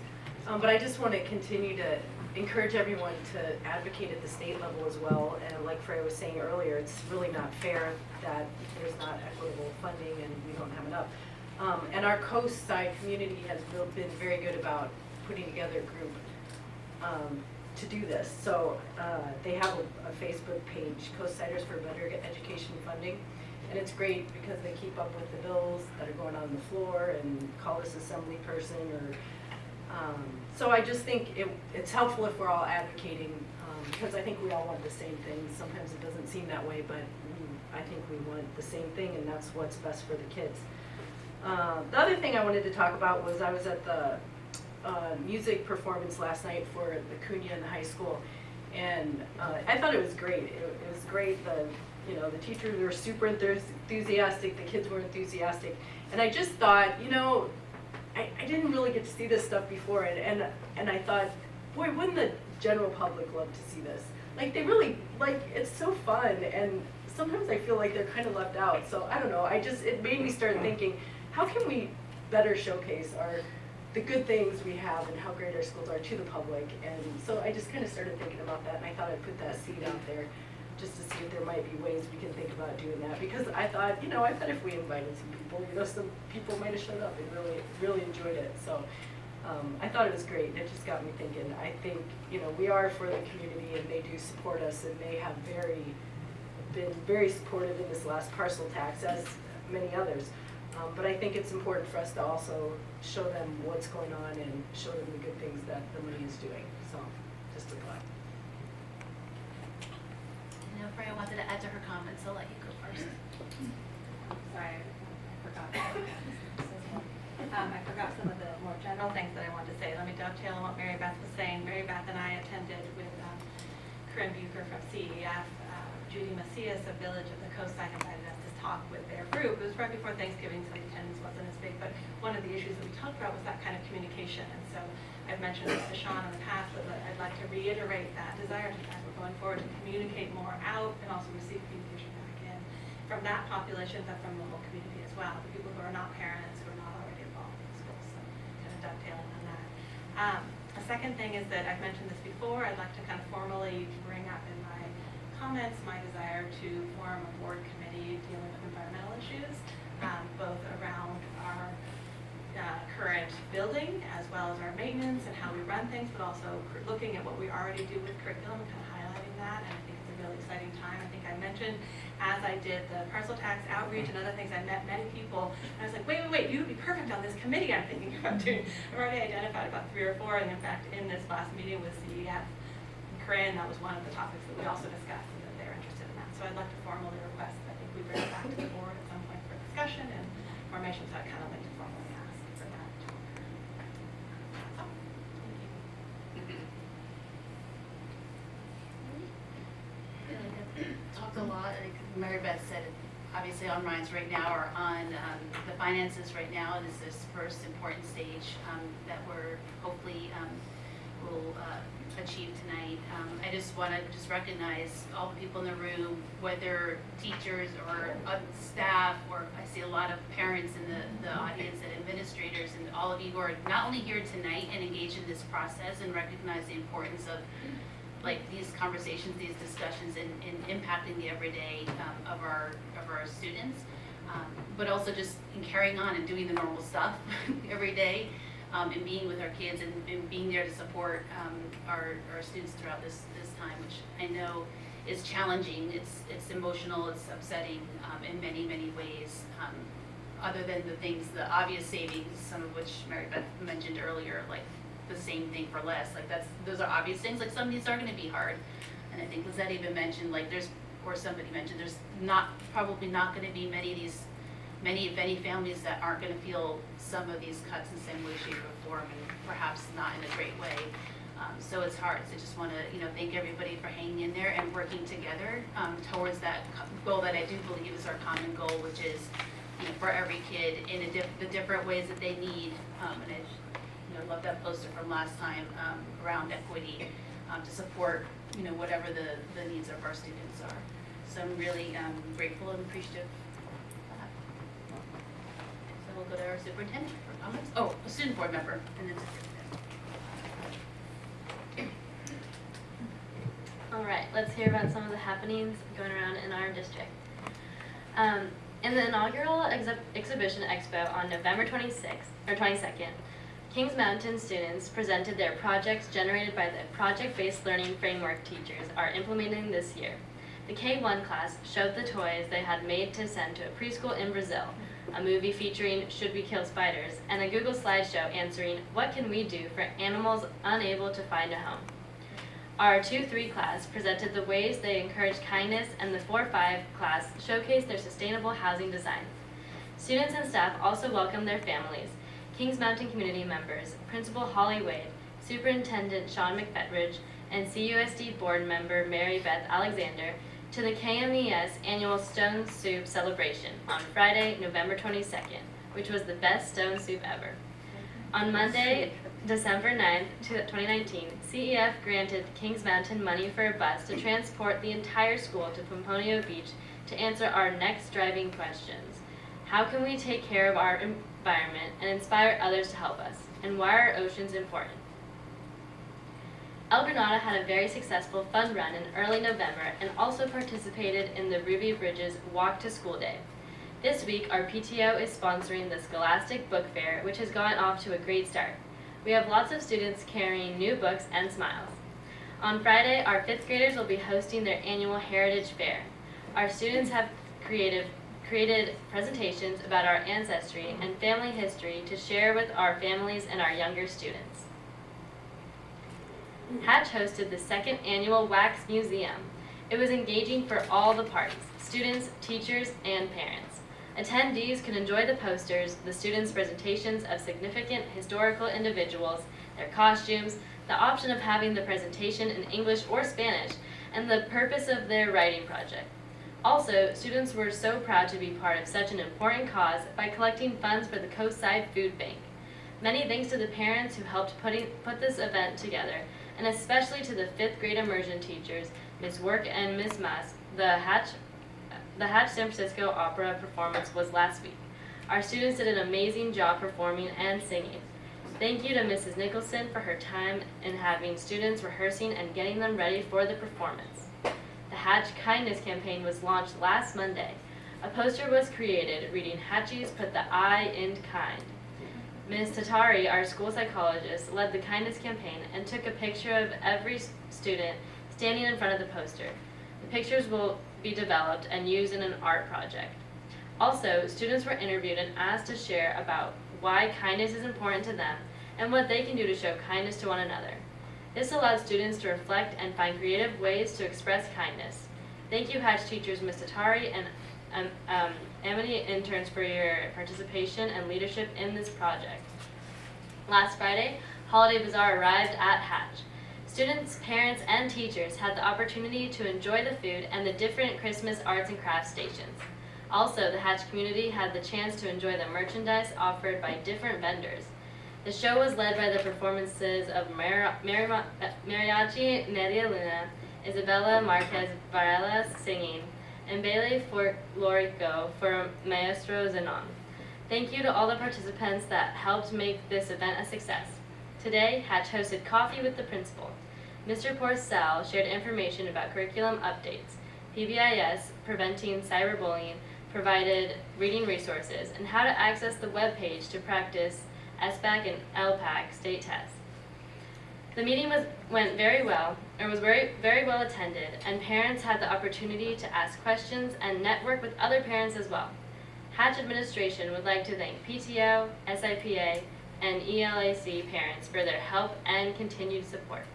but I just want to continue to encourage everyone to advocate at the state level as well. And like Freya was saying earlier, it's really not fair that there's not equitable funding and we don't have enough. And our coast side community has been very good about putting together a group to do this. So they have a Facebook page, Coastsiders for Better Education Funding. And it's great because they keep up with the bills that are going on the floor and call this assembly person or so I just think it's helpful if we're all advocating because I think we all want the same thing. Sometimes it doesn't seem that way, but I think we want the same thing, and that's what's best for the kids. The other thing I wanted to talk about was I was at the music performance last night for the Cunha in the high school, and I thought it was great. It was great. The teachers were super enthusiastic. The kids were enthusiastic, and I just thought, I didn't really get to see this stuff before, and I thought, boy, wouldn't the general public love to see this? Like, they really, it's so fun, and sometimes I feel like they're kind of left out. So I don't know, it made me start thinking, how can we better showcase the good things we have and how great our schools are to the public? And so I just kind of started thinking about that, and I thought I'd put that seed out there just to see if there might be ways we can think about doing that. Because I thought, I bet if we invited some people, some people might have showed up and really enjoyed it. So I thought it was great. It just got me thinking. I think, we are for the community, and they do support us, and they have been very supportive in this last parcel tax, as many others. But I think it's important for us to also show them what's going on and show them the good things that the money is doing. So, just a thought. Now, Freya wanted to add to her comments. I'll let you go first. Sorry, I forgot. I forgot some of the more general things that I wanted to say. Let me dovetail on what Mary Beth was saying. Mary Beth and I attended with Corinne Bucher from CEF. Judy Macias of Village of the Coastside invited us to talk with their group. It was right before Thanksgiving, so the attendance wasn't as big, but one of the issues that we talked about was that kind of communication. And so I've mentioned this to Sean in the past, but I'd like to reiterate that desire as we're going forward to communicate more out and also receive communication back in from that population, but from the whole community as well, the people who are not parents, who are not already involved in the schools. So kind of dovetailing on that. A second thing is that I've mentioned this before. I'd like to kind of formally bring up in my comments my desire to form a board committee dealing with environmental issues, both around our current building as well as our maintenance and how we run things, but also looking at what we already do with curriculum and kind of highlighting that. And I think it's a really exciting time. I think I mentioned as I did the parcel tax outreach and other things, I met many people, and I was like, wait, you'd be perfect on this committee I'm thinking about doing. I've already identified about 3 or 4, and in fact, in this last meeting with CEF, Corinne, that was one of the topics that we also discussed, and that they're interested in that. So I'd like to formally request that I think we bring it back to the board at some point for discussion and formation, so I'd kind of like to formally ask for that to occur. That's all. Thank you. Talked a lot, like Mary Beth said, obviously our minds right now are on the finances right now, and this is first important stage that we're hopefully will achieve tonight. I just want to recognize all the people in the room, whether teachers or staff, or I see a lot of parents in the audience and administrators, and all of you who are not only here tonight and engaged in this process and recognize the importance of these conversations, these discussions, in impacting the everyday of our students, but also just in carrying on and doing the normal stuff every day. And being with our kids and being there to support our students throughout this time, which I know is challenging. It's emotional, it's upsetting in many, many ways. Other than the obvious savings, some of which Mary Beth mentioned earlier, like the same thing for less. Those are obvious things. Some of these are going to be hard, and I think Lizette even mentioned somebody mentioned there's probably not going to be many, if any, families that aren't going to feel some of these cuts in some way, shape, or form, and perhaps not in a great way. So it's hard. So I just want to, thank everybody for hanging in there and working together towards that goal that I do believe is our common goal, which is, for every kid in the different ways that they need. And I love that poster from last time around equity to support, whatever the needs of our students are. So I'm really grateful and appreciative. We'll go to our superintendent for comments. Oh, a student board member, and then All right, let's hear about some of the happenings going around in our district. In the inaugural exhibition expo on November 22nd, Kings Mountain students presented their projects generated by the project-based learning framework teachers are implementing this year. The K-1 class showed the toys they had made to send to a preschool in Brazil, a movie featuring Should We Kill Spiders, and a Google slideshow answering What Can We Do for Animals Unable to Find a Home. Our 2-3 class presented the ways they encourage kindness, and the 4-5 class showcased their sustainable housing designs. Students and staff also welcomed their families, Kings Mountain community members, Principal Holly Wade, Superintendent Sean McFetridge, and CUSD board member Mary Beth Alexander to the KMES annual Stone Soup celebration on Friday, November 22nd, which was the best stone soup ever. On Monday, December 9th, 2019, CEF granted Kings Mountain money for a bus to transport the entire school to Pomponio Beach to answer our next driving questions. How can we take care of our environment and inspire others to help us? And why are oceans important? El Granada had a very successful fun run in early November and also participated in the Ruby Bridges Walk to School Day. This week, our PTO is sponsoring the Scholastic Book Fair, which has gotten off to a great start. We have lots of students carrying new books and smiles. On Friday, our 5th graders will be hosting their annual Heritage Fair. Our students have created presentations about our ancestry and family history to share with our families and our younger students. Hatch hosted the 2nd annual Wax Museum. It was engaging for all the parties, students, teachers, and parents. Attendees could enjoy the posters, the students' presentations of significant historical individuals, their costumes, the option of having the presentation in English or Spanish, and the purpose of their writing project. Also, students were so proud to be part of such an important cause by collecting funds for the Coastside Food Bank. Many thanks to the parents who helped put this event together, and especially to the 5th grade immersion teachers, Ms. Work and Ms. Mas. The Hatch San Francisco Opera performance was last week. Our students did an amazing job performing and singing. Thank you to Mrs. Nicholson for her time in having students rehearsing and getting them ready for the performance. The Hatch Kindness Campaign was launched last Monday. A poster was created reading Hatchies put the I in kind. Ms. Tatari, our school psychologist, led the kindness campaign and took a picture of every student standing in front of the poster. The pictures will be developed and used in an art project. Also, students were interviewed and asked to share about why kindness is important to them and what they can do to show kindness to one another. This allowed students to reflect and find creative ways to express kindness. Thank you, Hatch teachers Ms. Tatari and Amity interns for your participation and leadership in this project. Last Friday, Holiday Bazaar arrived at Hatch. Students, parents, and teachers had the opportunity to enjoy the food and the different Christmas arts and crafts stations. Also, the Hatch community had the chance to enjoy the merchandise offered by different vendors. The show was led by the performances of Mariachi Media Luna, Isabella Marquez Varela singing, and Baile Folklorico for Maestro Zenon. Thank you to all the participants that helped make this event a success. Today, Hatch hosted Coffee with the Principal. Mr. Porcel shared information about curriculum updates, PBIS, preventing cyberbullying, provided reading resources, and how to access the webpage to practice SBAC and LPAC state tests. The meeting went very well, or was very well attended, and parents had the opportunity to ask questions and network with other parents as well. Hatch administration would like to thank PTO, SIPA, and ELAC parents for their help and continued support.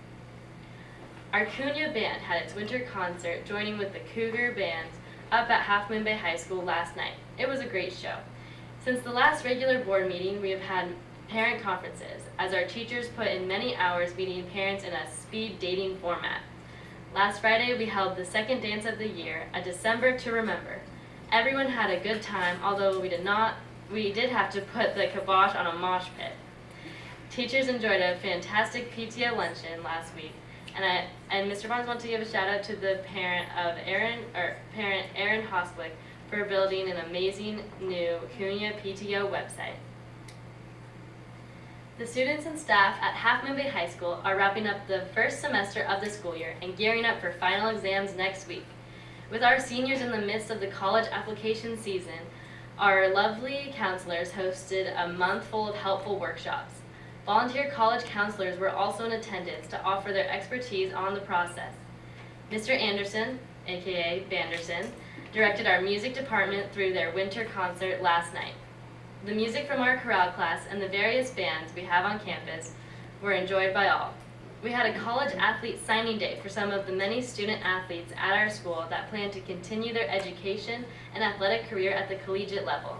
Our Cunha band had its winter concert joining with the Cougar bands up at Half Moon Bay High School last night. It was a great show. Since the last regular board meeting, we have had parent conferences, as our teachers put in many hours meeting parents in a speed dating format. Last Friday, we held the second dance of the year, a December to Remember. Everyone had a good time, although we did have to put the kibosh on a mosh pit. Teachers enjoyed a fantastic PTO luncheon last week, and Mr. Barnes wants to give a shout out to the parent Aaron Hoslick for building an amazing new Cunha PTO website. The students and staff at Half Moon Bay High School are wrapping up the first semester of the school year and gearing up for final exams next week. With our seniors in the midst of the college application season, our lovely counselors hosted a month full of helpful workshops. Volunteer college counselors were also in attendance to offer their expertise on the process. Mr. Anderson, aka Vanderson, directed our music department through their winter concert last night. The music from our chorale class and the various bands we have on campus were enjoyed by all. We had a college athlete signing day for some of the many student athletes at our school that plan to continue their education and athletic career at the collegiate level.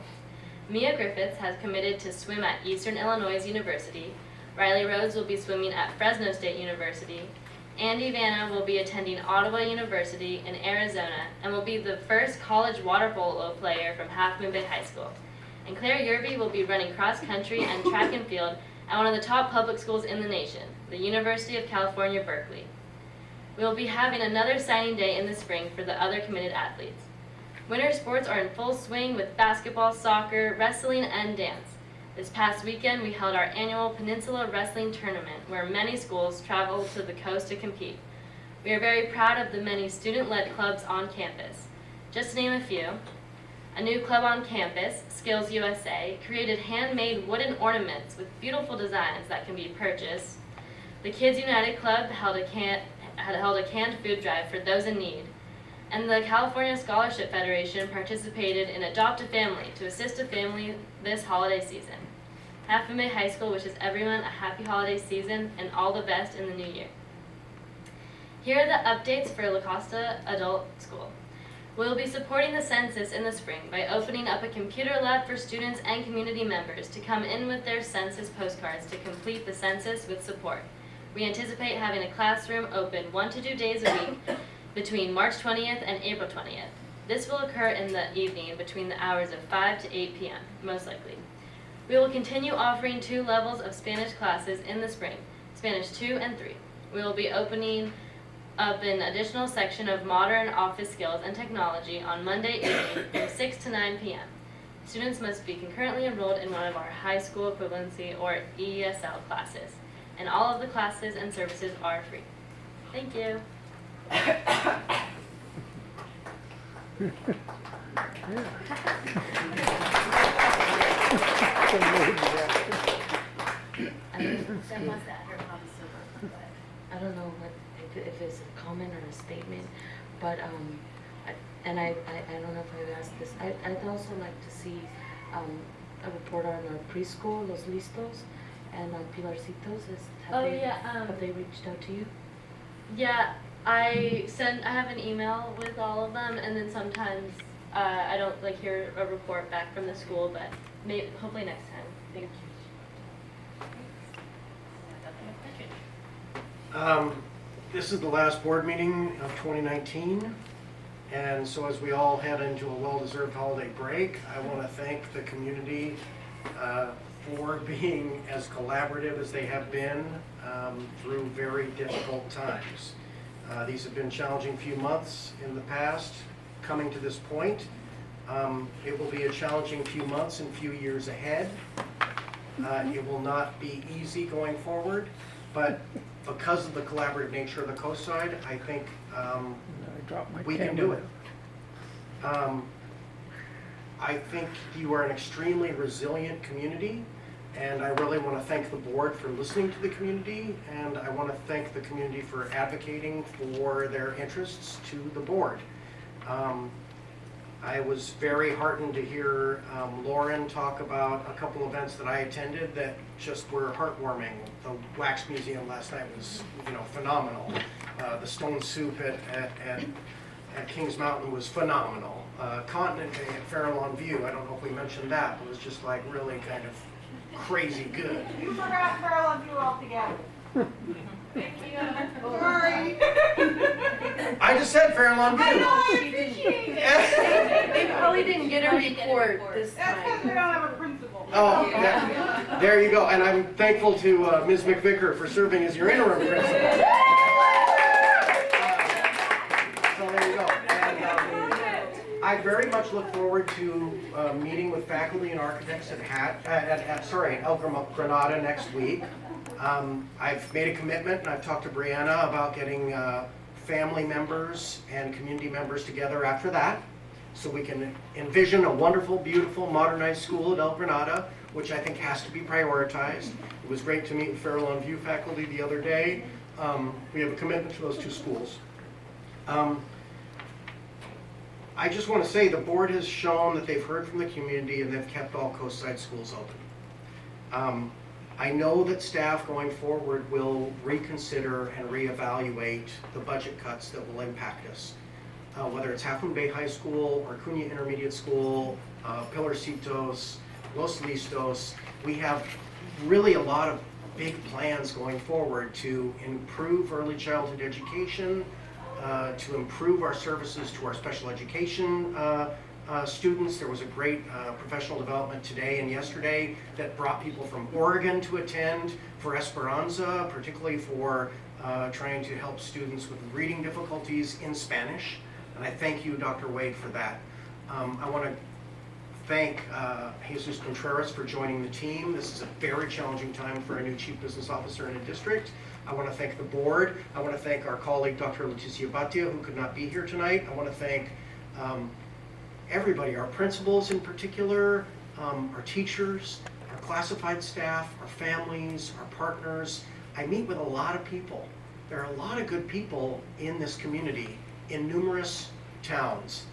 Mia Griffiths has committed to swim at Eastern Illinois University. Riley Rhodes will be swimming at Fresno State University. Andy Vanna will be attending Ottawa University in Arizona and will be the first college water polo player from Half Moon Bay High School. And Claire Yerby will be running cross country and track and field at one of the top public schools in the nation, the University of California, Berkeley. We will be having another signing day in the spring for the other committed athletes. Winter sports are in full swing with basketball, soccer, wrestling, and dance. This past weekend, we held our annual Peninsula Wrestling Tournament, where many schools traveled to the coast to compete. We are very proud of the many student-led clubs on campus. Just to name a few, a new club on campus, Skills USA, created handmade wooden ornaments with beautiful designs that can be purchased. The Kids United Club held a canned food drive for those in need. And the California Scholarship Federation participated in Adopt a Family to assist a family this holiday season. Half Moon Bay High School wishes everyone a happy holiday season and all the best in the new year. Here are the updates for La Costa Adult School. We'll be supporting the census in the spring by opening up a computer lab for students and community members to come in with their census postcards to complete the census with support. We anticipate having a classroom open 1 to 2 days a week between March 20th and April 20th. This will occur in the evening between the hours of 5 to 8 p.m., most likely. We will continue offering 2 levels of Spanish classes in the spring, Spanish 2 and 3. We will be opening up an additional section of modern office skills and technology on Monday evening from 6 to 9 p.m. Students must be concurrently enrolled in one of our high school equivalency or ESL classes, and all of the classes and services are free. Thank you. I don't know if it's a comment or a statement, but I don't know if I've asked this. I'd also like to see a report on our preschool, Los Listos, and on Pilarcitos. Have they reached out to you? Yeah, I have an email with all of them, and then sometimes I don't hear a report back from the school, but hopefully next time. Thank you. This is the last board meeting of 2019, and so as we all head into a well-deserved holiday break, I want to thank the community for being as collaborative as they have been through very difficult times. These have been challenging few months in the past. Coming to this point, it will be a challenging few months and few years ahead. It will not be easy going forward, but because of the collaborative nature of the coast side, I think we can do it. I think you are an extremely resilient community, and I really want to thank the board for listening to the community, and I want to thank the community for advocating for their interests to the board. I was very heartened to hear Lauren talk about a couple events that I attended that just were heartwarming. The Wax Museum last night was, phenomenal. The Stone Soup at Kings Mountain was phenomenal. Continent Day at Farallon View, I don't know if we mentioned that, but it was just really kind of crazy good. You forgot Farallon View altogether. Thank you. Sorry. I just said Farallon View. I know, I appreciate it. They probably didn't get a report this time. That's because they don't have a principal. Oh, yeah. There you go. And I'm thankful to Ms. McVicker for serving as your interim principal. So there you go. And I very much look forward to meeting with faculty and architects at El Granada next week. I've made a commitment, and I've talked to Brianna about getting family members and community members together after that, so we can envision a wonderful, beautiful, modernized school at El Granada, which I think has to be prioritized. It was great to meet with Farallon View faculty the other day. We have a commitment to those 2 schools. I just want to say the board has shown that they've heard from the community and they've kept all coastside schools open. I know that staff going forward will reconsider and reevaluate the budget cuts that will impact us. Whether it's Half Moon Bay High School or Cunha Intermediate School, Pilarcitos, Los Listos, we have really a lot of big plans going forward to improve early childhood education, to improve our services to our special education students. There was a great professional development today and yesterday that brought people from Oregon to attend for Esperanza, particularly for trying to help students with reading difficulties in Spanish. And I thank you, Dr. Wade, for that. I want to thank Jesus Contreras for joining the team. This is a very challenging time for a new chief business officer in a district. I want to thank the board. I want to thank our colleague, Dr. Leticia Batia, who could not be here tonight. I want to thank everybody, our principals in particular, our teachers, our classified staff, our families, our partners. I meet with a lot of people. There are a lot of good people in this community in numerous towns,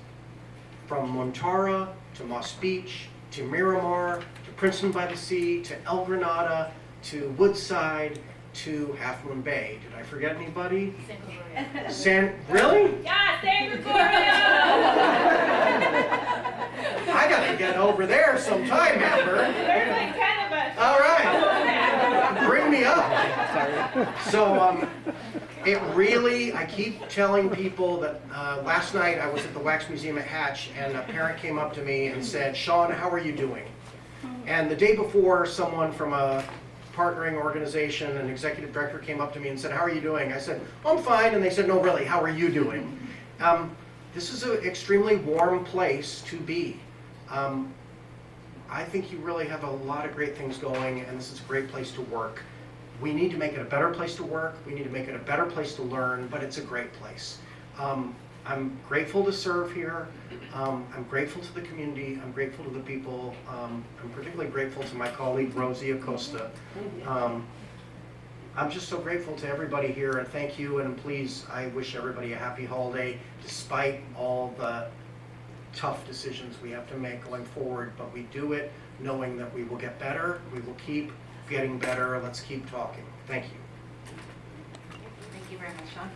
from Montara to Moss Beach to Miramar to Princeton by the Sea to El Granada to Woodside to Half Moon Bay. Did I forget anybody? Really? Yeah, San Gregorio! I gotta get over there sometime, Amber. There's like 10 of us. All right. Bring me up. So, it really, I keep telling people that last night I was at the Wax Museum at Hatch and a parent came up to me and said, Sean, how are you doing? And the day before, someone from a partnering organization, an executive director came up to me and said, how are you doing? I said, I'm fine. And they said, no, really, how are you doing? This is an extremely warm place to be. I think you really have a lot of great things going, and this is a great place to work. We need to make it a better place to work. We need to make it a better place to learn, but it's a great place. I'm grateful to serve here. I'm grateful to the community. I'm grateful to the people. I'm particularly grateful to my colleague, Rosie Acosta. I'm just so grateful to everybody here, and thank you, and please, I wish everybody a happy holiday, despite all the tough decisions we have to make going forward, but we do it knowing that we will get better. We will keep getting better. Let's keep talking. Thank you. Thank you very much, Sean.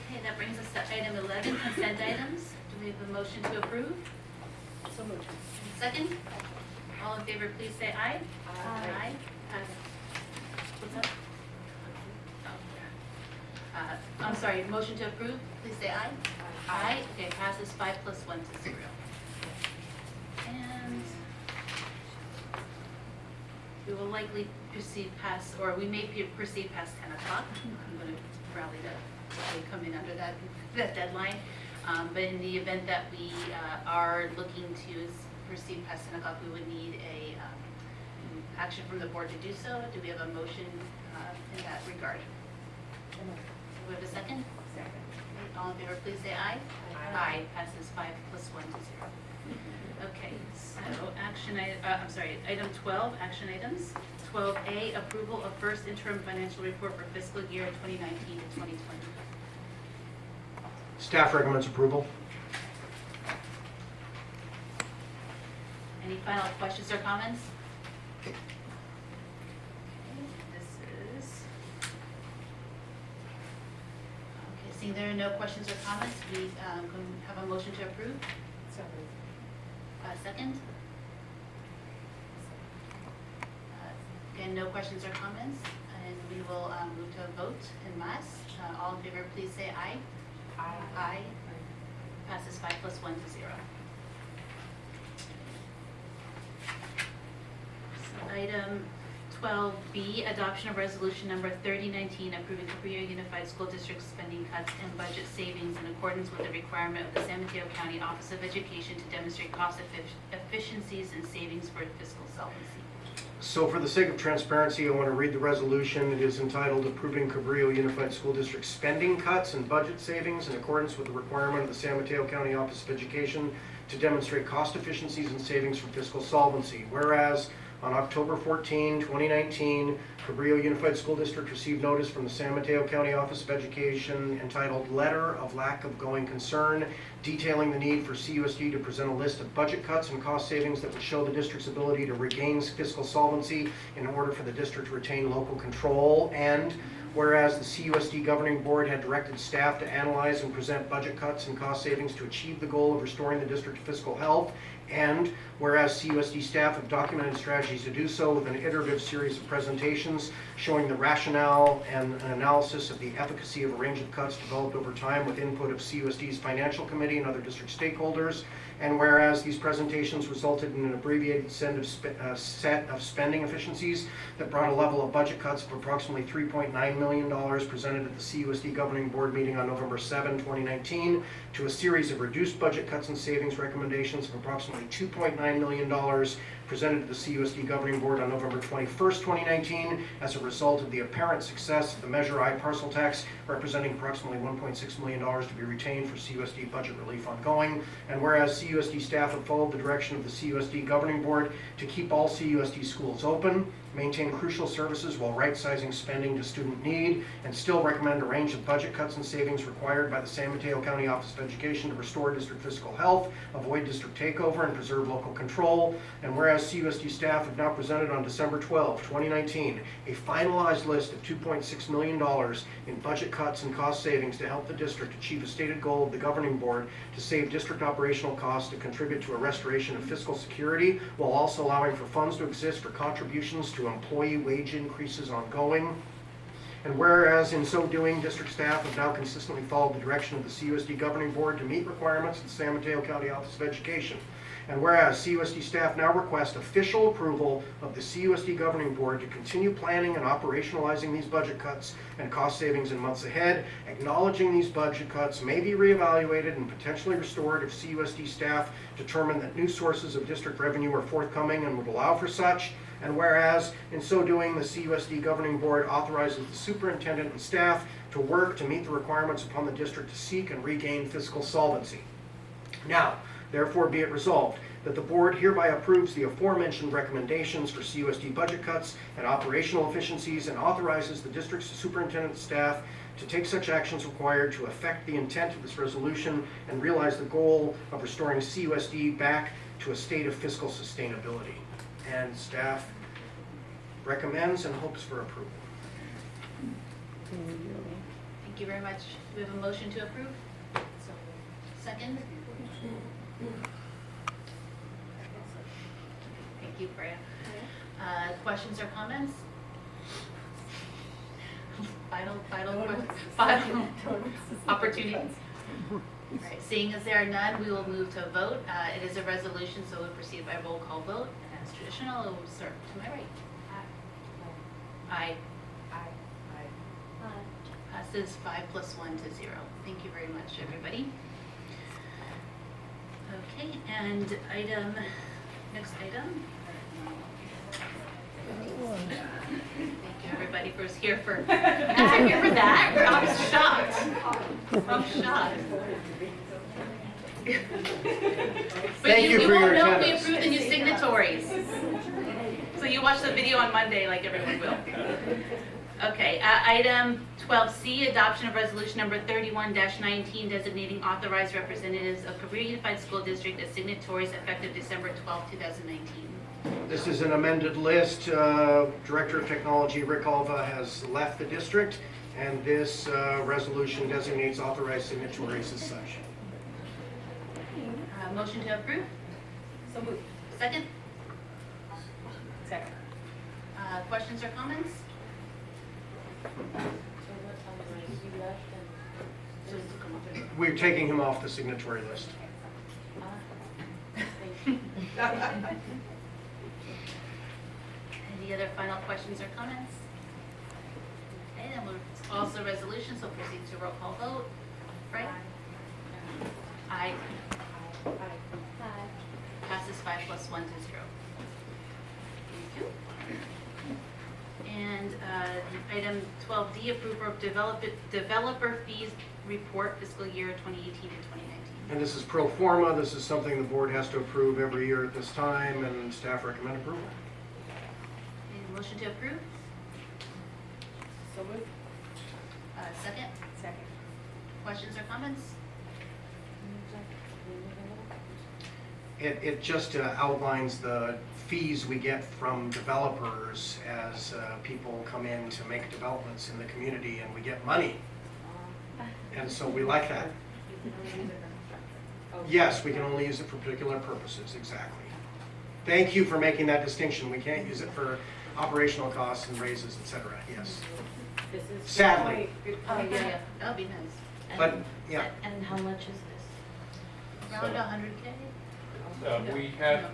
Okay, that brings us to item 11, consent items. Do we have a motion to approve? So moved. Second? All in favor, please say aye. Aye. What's that? I'm sorry, motion to approve, please say aye. Aye. Okay, passes 5 plus 1 to 0. And we will likely proceed past, or we may proceed past 10 o'clock. I'm going to rally to come in under that deadline. But in the event that we are looking to proceed past 10 o'clock, we would need a action from the board to do so. Do we have a motion in that regard? Do we have a second? Second. All in favor, please say aye. Aye. Passes 5 plus 1 to 0. Okay, so item 12, action items. 12A, approval of first interim financial report for fiscal year 2019 to 2020. Staff recommends approval. Any final questions or comments? Seeing there are no questions or comments, we have a motion to approve. Second? Again, no questions or comments, and we will move to a vote en masse. All in favor, please say aye. Aye. Aye. Passes 5 plus 1 to 0. So item 12B, adoption of resolution number 3019 approving Cabrillo Unified School District spending cuts and budget savings in accordance with the requirement of the San Mateo County Office of Education to demonstrate cost efficiencies and savings for fiscal solvency. So for the sake of transparency, I want to read the resolution. It is entitled Approving Cabrillo Unified School District Spending Cuts and Budget Savings in accordance with the requirement of the San Mateo County Office of Education to demonstrate cost efficiencies and savings for fiscal solvency. Whereas on October 14, 2019, Cabrillo Unified School District received notice from the San Mateo County Office of Education entitled Letter of Lack of Going Concern, detailing the need for CUSD to present a list of budget cuts and cost savings that would show the district's ability to regain fiscal solvency in order for the district to retain local control. And whereas the CUSD Governing Board had directed staff to analyze and present budget cuts and cost savings to achieve the goal of restoring the district's fiscal health, And whereas CUSD staff have documented strategies to do so with an iterative series of presentations showing the rationale and an analysis of the efficacy of a range of cuts developed over time with input of CUSD's financial committee and other district stakeholders. And whereas these presentations resulted in an abbreviated set of spending efficiencies that brought a level of budget cuts of approximately $3.9 million presented at the CUSD Governing Board meeting on November 7, 2019, to a series of reduced budget cuts and savings recommendations of approximately $2.9 million presented to the CUSD Governing Board on November 21st, 2019, as a result of the apparent success of the Measure I parcel tax, representing approximately $1.6 million to be retained for CUSD budget relief ongoing. And whereas CUSD staff have followed the direction of the CUSD Governing Board to keep all CUSD schools open, maintain crucial services while right-sizing spending to student need, and still recommend a range of budget cuts and savings required by the San Mateo County Office of Education to restore district fiscal health, avoid district takeover, and preserve local control. And whereas CUSD staff have now presented on December 12, 2019, a finalized list of $2.6 million in budget cuts and cost savings to help the district achieve a stated goal of the Governing Board to save district operational costs to contribute to a restoration of fiscal security, while also allowing for funds to exist for contributions to employee wage increases ongoing. And whereas in so doing, district staff have now consistently followed the direction of the CUSD Governing Board to meet requirements of the San Mateo County Office of Education. And whereas CUSD staff now request official approval of the CUSD Governing Board to continue planning and operationalizing these budget cuts and cost savings in months ahead, acknowledging these budget cuts may be reevaluated and potentially restored if CUSD staff determine that new sources of district revenue are forthcoming and would allow for such. And whereas, in so doing, the CUSD Governing Board authorizes the superintendent and staff to work to meet the requirements upon the district to seek and regain fiscal solvency. Now, therefore be it resolved that the board hereby approves the aforementioned recommendations for CUSD budget cuts and operational efficiencies, and authorizes the district's superintendent and staff to take such actions required to effect the intent of this resolution and realize the goal of restoring CUSD back to a state of fiscal sustainability. And staff recommends and hopes for approval. Thank you very much. Do we have a motion to approve? Second? Thank you, Freya. Questions or comments? Final opportunity. All right, seeing as there are none, we will move to a vote. It is a resolution, so we'll proceed by roll call vote. And as traditional, it will start to my right. Aye. Passes 5 + 1 to 0. Thank you very much, everybody. Okay, and next item. Thank you, everybody, for here for. You guys are here for that? I'm shocked. Thank you for your We won't know if we attendance. approve the new signatories. So you watch the video on Monday like everyone will. Okay, item 12C, adoption of resolution number 31-19, designating authorized representatives of Cabrillo Unified School District as signatories effective December 12, 2019. This is an amended list. Director of Technology Rick Alva has left the district, and this resolution designates authorized signatories as such. Motion to approve? So moved. Second? Second. Questions or comments? We're taking him off the signatory list. Any other final questions or comments? Okay, then we'll also resolution, so proceed to roll call vote. Right? Aye. Passes 5 + 1 to 0. Thank you. And item 12D, approval of developer fees report fiscal year 2018 to 2019. And this is pro forma. This is something the board has to approve every year at this time, and staff recommend approval. Any motion to approve? So moved. Second? Second. Questions or comments? It just outlines the fees we get from developers as people come in to make developments in the community, and we get money. And so we like that. Yes, we can only use it for particular purposes, exactly. Thank you for making that distinction. We can't use it for operational costs and raises, et cetera, yes. Sadly. Oh, yeah, that would be nice. But, yeah. And how much is this? Around 100K? We had,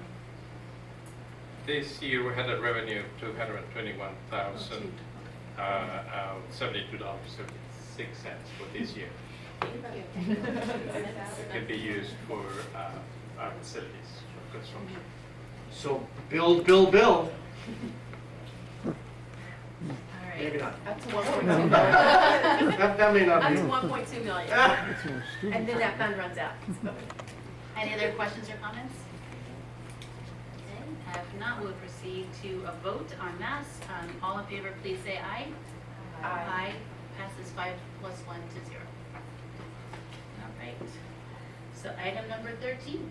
this year we had a revenue of $221,000, $72.76 for this year. It can be used for our facilities for construction. So build, build, build. All right. Maybe not. Up to 1.2 million. That may not Up be. to 1.2 million. And then that fund runs out. Any other questions or comments? Okay, if not, we'll proceed to a vote on mass. All in favor, please say aye. Aye. Passes 5 + 1 to 0. All right. So item number 13,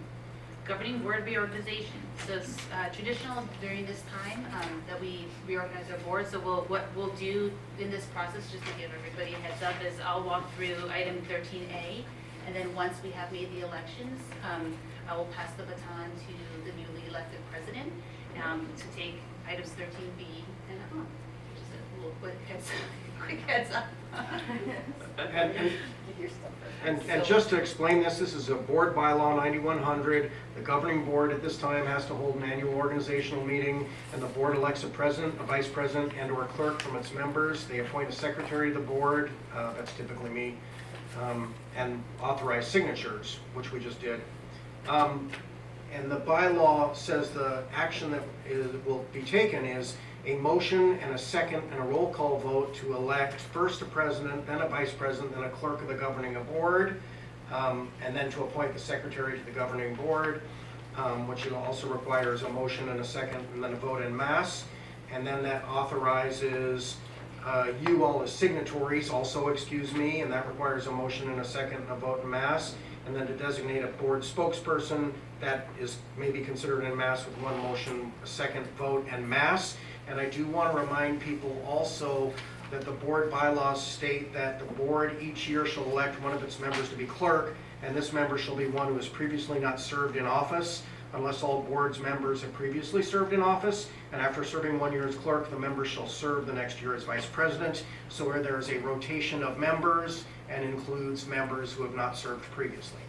governing board reorganization. So it's traditional during this time that we reorganize our board. So what we'll do in this process, just to give everybody a heads up, is I'll walk through item 13A, and then once we have made the elections, I will pass the baton to the newly elected president to take items 13B and on. Just a little quick heads up. And just to explain this is a board bylaw 9100. The governing board at this time has to hold an annual organizational meeting, and the board elects a president, a vice president, and or clerk from its members. They appoint a secretary of the board, that's typically me, and authorize signatures, which we just did. And the bylaw says the action that will be taken is a motion and a second and a roll call vote to elect first a president, then a vice president, then a clerk of the governing board, and then to appoint the secretary to the governing board, which also requires a motion and a second and then a vote en masse. And then that authorizes you all as signatories also, excuse me, and that requires a motion and a second and a vote en masse. And then to designate a board spokesperson, that is maybe considered en masse with one motion, a second vote en masse. And I do want to remind people also that the board bylaws state that the board each year shall elect one of its members to be clerk, and this member shall be one who has previously not served in office, unless all board's members have previously served in office. And after serving 1 year as clerk, the member shall serve the next year as vice president. So where there is a rotation of members and includes members who have not served previously.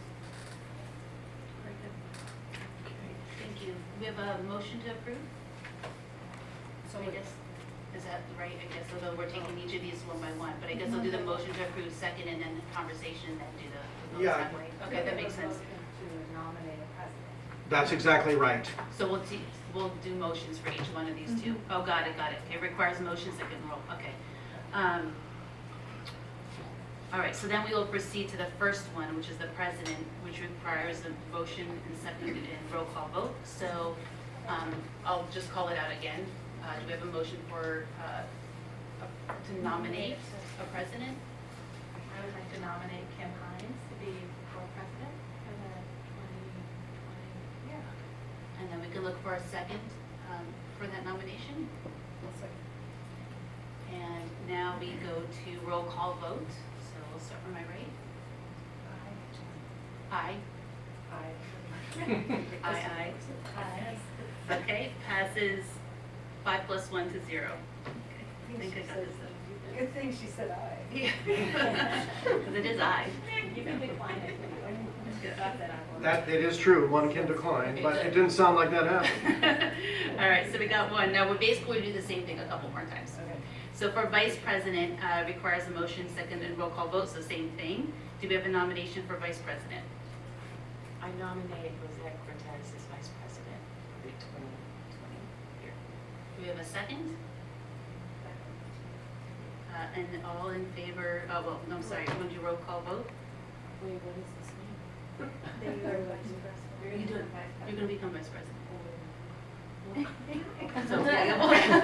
Thank you. We have a motion to approve? So I guess, is that right? I guess, although we're taking each of these one by one, but I guess I'll do the motion to approve second and then the conversation and then do the votes Yeah. that way. Okay, that makes sense. That's exactly right. So we'll do motions for each one of these two. Oh, got it. Okay, requires motion, second roll, okay. All right, so then we will proceed to the first one, which is the president, which requires a motion and second and roll call vote. So I'll just call it out again. Do we have a motion for, to nominate a president? I would like to nominate Kim Hines to be board president for the 2020 year. And then we can look for a second for that nomination. And now we go to roll call vote. So we'll start from my right. Aye. Aye. Aye. Okay, passes 5 + 1 to 0. Okay, I think I got this. Good thing she said aye. Yeah. Because it is aye. You can decline it. That, it is true, one can decline, but it didn't sound like that happened. All right, so we got one. Now, we're basically going to do the same thing a couple more times. Okay. So for vice president, requires a motion, second, and roll call vote, so same thing. Do we have a nomination for vice president? I nominate Rosette Cortez as vice president for the 2020 year. Do we have a second? And all in favor, oh, well, no, sorry, want to do roll call vote? Wait, what is this name? You're going to become vice president.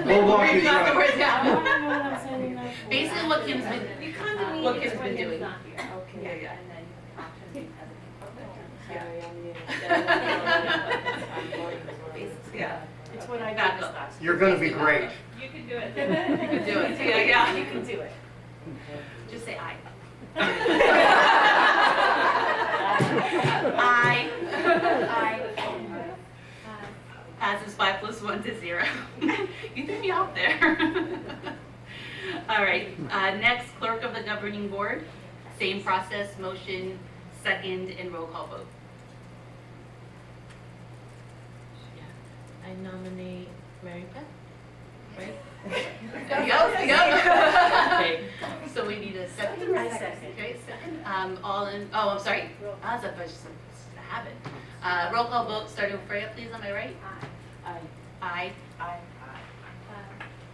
We'll walk you through it. Not the words, I yeah. want to know what I'm signing up for. Basically what Kim's been, You come to me what Kim's when been Kim's doing. not here. Okay. Yeah. And then you have the option to be president. Sorry, I'm new. Yeah. It's what I Back do this up. last. You're going to be great. You can do it. You can do it. Yeah. You can do it. Just say aye. Aye. Passes 5 plus 1 to 0. You threw me off there. All right, next, clerk of the governing board. Same process, motion, second, and roll call vote. I nominate Mary Beth, right? There you go, there you go. Okay. So we need a second? I second. Okay, second. All in, oh, I'm sorry. That's a habit. Roll call vote, starting with Freya, please, on my right. Aye. Aye. Aye.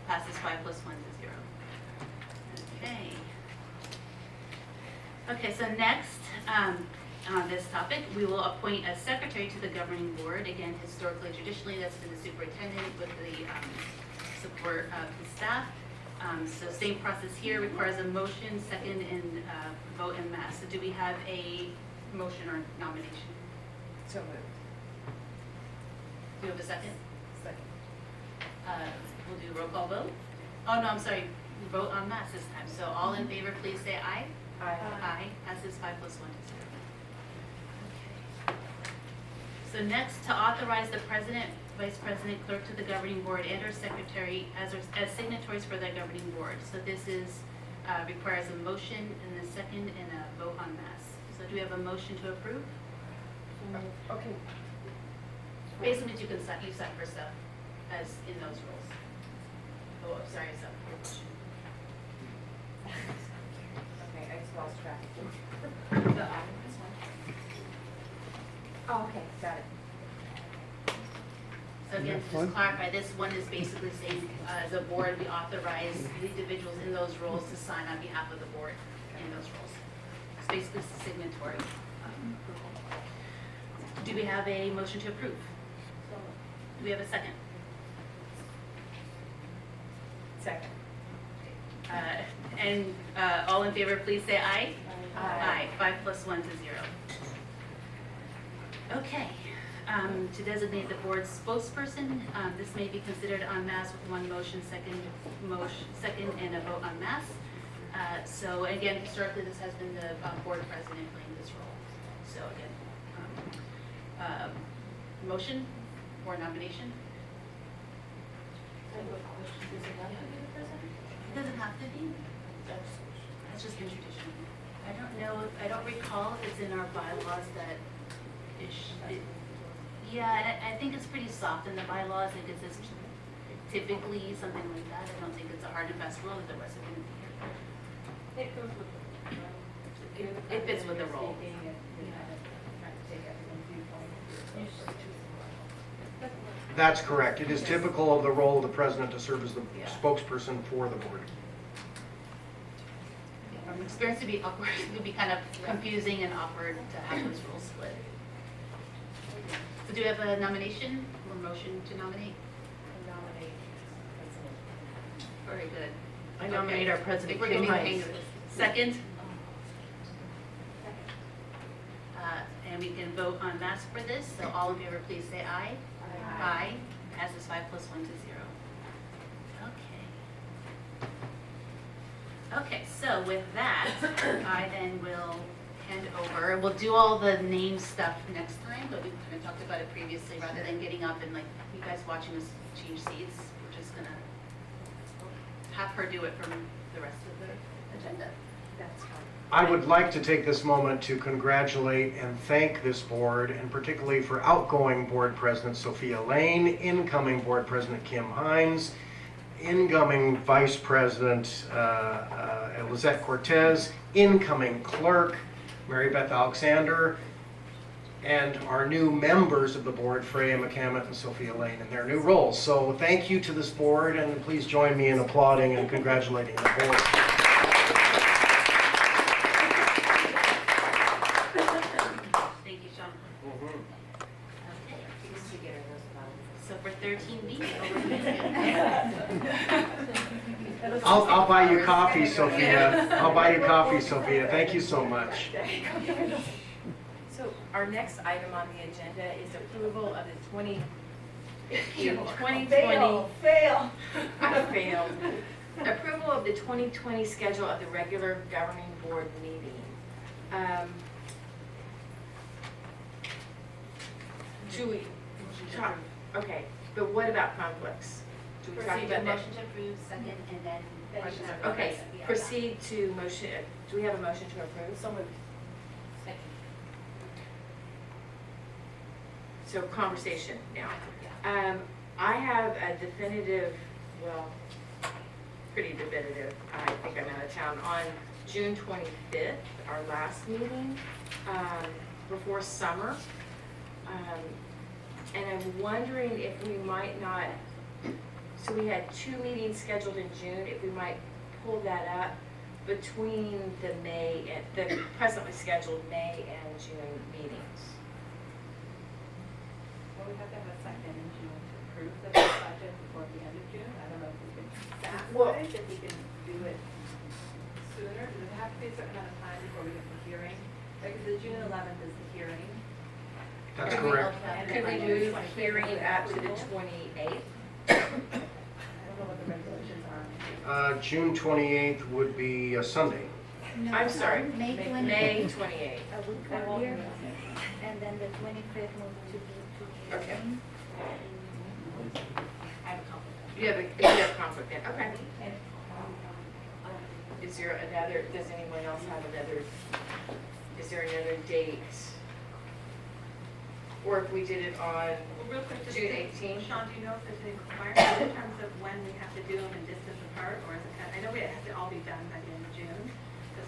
Passes 5 plus 1 to 0. Okay. Okay, so next, on this topic, we will appoint a secretary to the governing board. Again, historically, traditionally, that's been the superintendent with the support of his staff. So same process here, requires a motion, second, and vote en masse. So do we have a motion or nomination? So moved. Do you have a second? Second. We'll do roll call vote. Oh, no, I'm sorry, vote en masse this time. So all in favor, please say aye. Aye. Aye. Passes 5 plus 1 to 0. Okay. So next, to authorize the president, vice president, clerk to the governing board, and or secretary as signatories for the governing board. So this is, requires a motion and a second and a vote en masse. So do we have a motion to approve? Okay. Basically, you can set, you set for stuff as in those rules. Oh, I'm sorry, so. Okay, I just lost track. Oh, okay, got it. So again, to just clarify, this one is basically saying, as a board, we authorize the individuals in those roles to sign on behalf of the board in those roles. It's basically signatory approval. Do we have a motion to approve? Do we have a second? Second. And all in favor, please say aye. Aye. 5 plus 1 to 0. Okay. To designate the board's spokesperson, this may be considered en masse with one motion, second, and a vote en masse. So again, historically, this has been the board president playing this role. So again, motion or nomination? I have a question. Does it have to be the president? It doesn't have to be. That's just been tradition. I don't know, I don't recall if it's in our bylaws that yeah, I think it's pretty soft in the bylaws. I think it says typically something like that. I don't think it's a hard and fast rule that the rest of them be here. It goes with It fits with the role. That's correct. It is typical of the role of the president to serve as the spokesperson for the board. From experience to be awkward, it would be kind of confusing and awkward to have those rules split. So do we have a nomination or motion to nominate? Nominate president. Very good. I nominate our president, We're Kim getting the hang Hines. of this. Second? And we can vote en masse for this, so all in favor, please say aye. Aye. Passes 5 plus 1 to 0. Okay. Okay, so with that, I then will hand over, we'll do all the name stuff next time, but we kind of talked about it previously, rather than getting up and like, you guys watching us change seats, we're just gonna have her do it from the rest of the agenda. That's fine. I would like to take this moment to congratulate and thank this board, and particularly for outgoing board president Sophia Lane, incoming board president Kim Hines, incoming vice president Lizette Cortez, incoming clerk Mary Beth Alexander, and our new members of the board, Freya McCammett and Sophia Lane, in their new roles. So thank you to this board, and please join me in applauding and congratulating the board. Thank you, Sean. Mhm. Okay. So for 13B, I'll buy you coffee, Sophia. I'll buy you coffee, Sophia. Thank you so much. So our next item on the agenda is approval of the 2020. Fail. I failed. Approval of the 2020 schedule of the regular governing board meeting. Do we, okay, But what about conflicts? Do we talk Proceed to about that? motion to approve, second, and then. Okay, proceed to motion, do we have a motion to approve? So moved. Second. So conversation now. I have a definitive, well, pretty definitive, I think I'm out of town, on June 25th, our last meeting, before summer. And I'm wondering if we might not, so we had 2 meetings scheduled in June, if we might pull that up between the presently scheduled May and June meetings. Well, we have to have a second in June to approve the budget before the end of June. I don't know if we can, staff-wise, if we can do it sooner. Does it have to be a certain amount of time before we get the hearing? Like, the June 11th is the hearing. That's correct. Could we do hearing up to the 28th? I don't know what the regulations are. June 28th would be a Sunday. I'm sorry, May 28th. May 28th. A week earlier, and then the 25th moved to the Okay. hearing. I have a conflict. You have a conflict then, okay. Is there another, does anyone else have another, is there another date? Or if we did it on Well, real quick, just June to- 18th? Sean, do you know if there's any requirements in terms of when we have to do them in distance apart, or is it, I know it has to all be done by the end of June.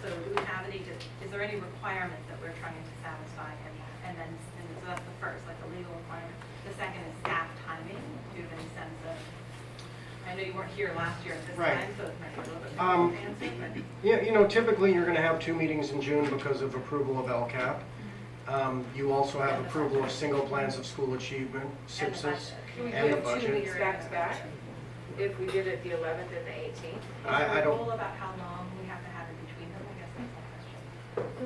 So do we have any, is there any requirements that we're trying to satisfy in that? And then, so that's the first, like the legal requirement. The second is staff timing. Do you have any sense of, I know you weren't here last year at this Right. time, so it might be a little bit more answer, but. Yeah, typically you're going to have 2 meetings in June because of approval of LCAP. You also have approval of single plans of school achievement, SIPSs, Can we and the do 2 budget. weeks back to back? If we did it the 11th and the 18th? I Is there a don't- rule about how long we have to have in between them? I guess that's the question.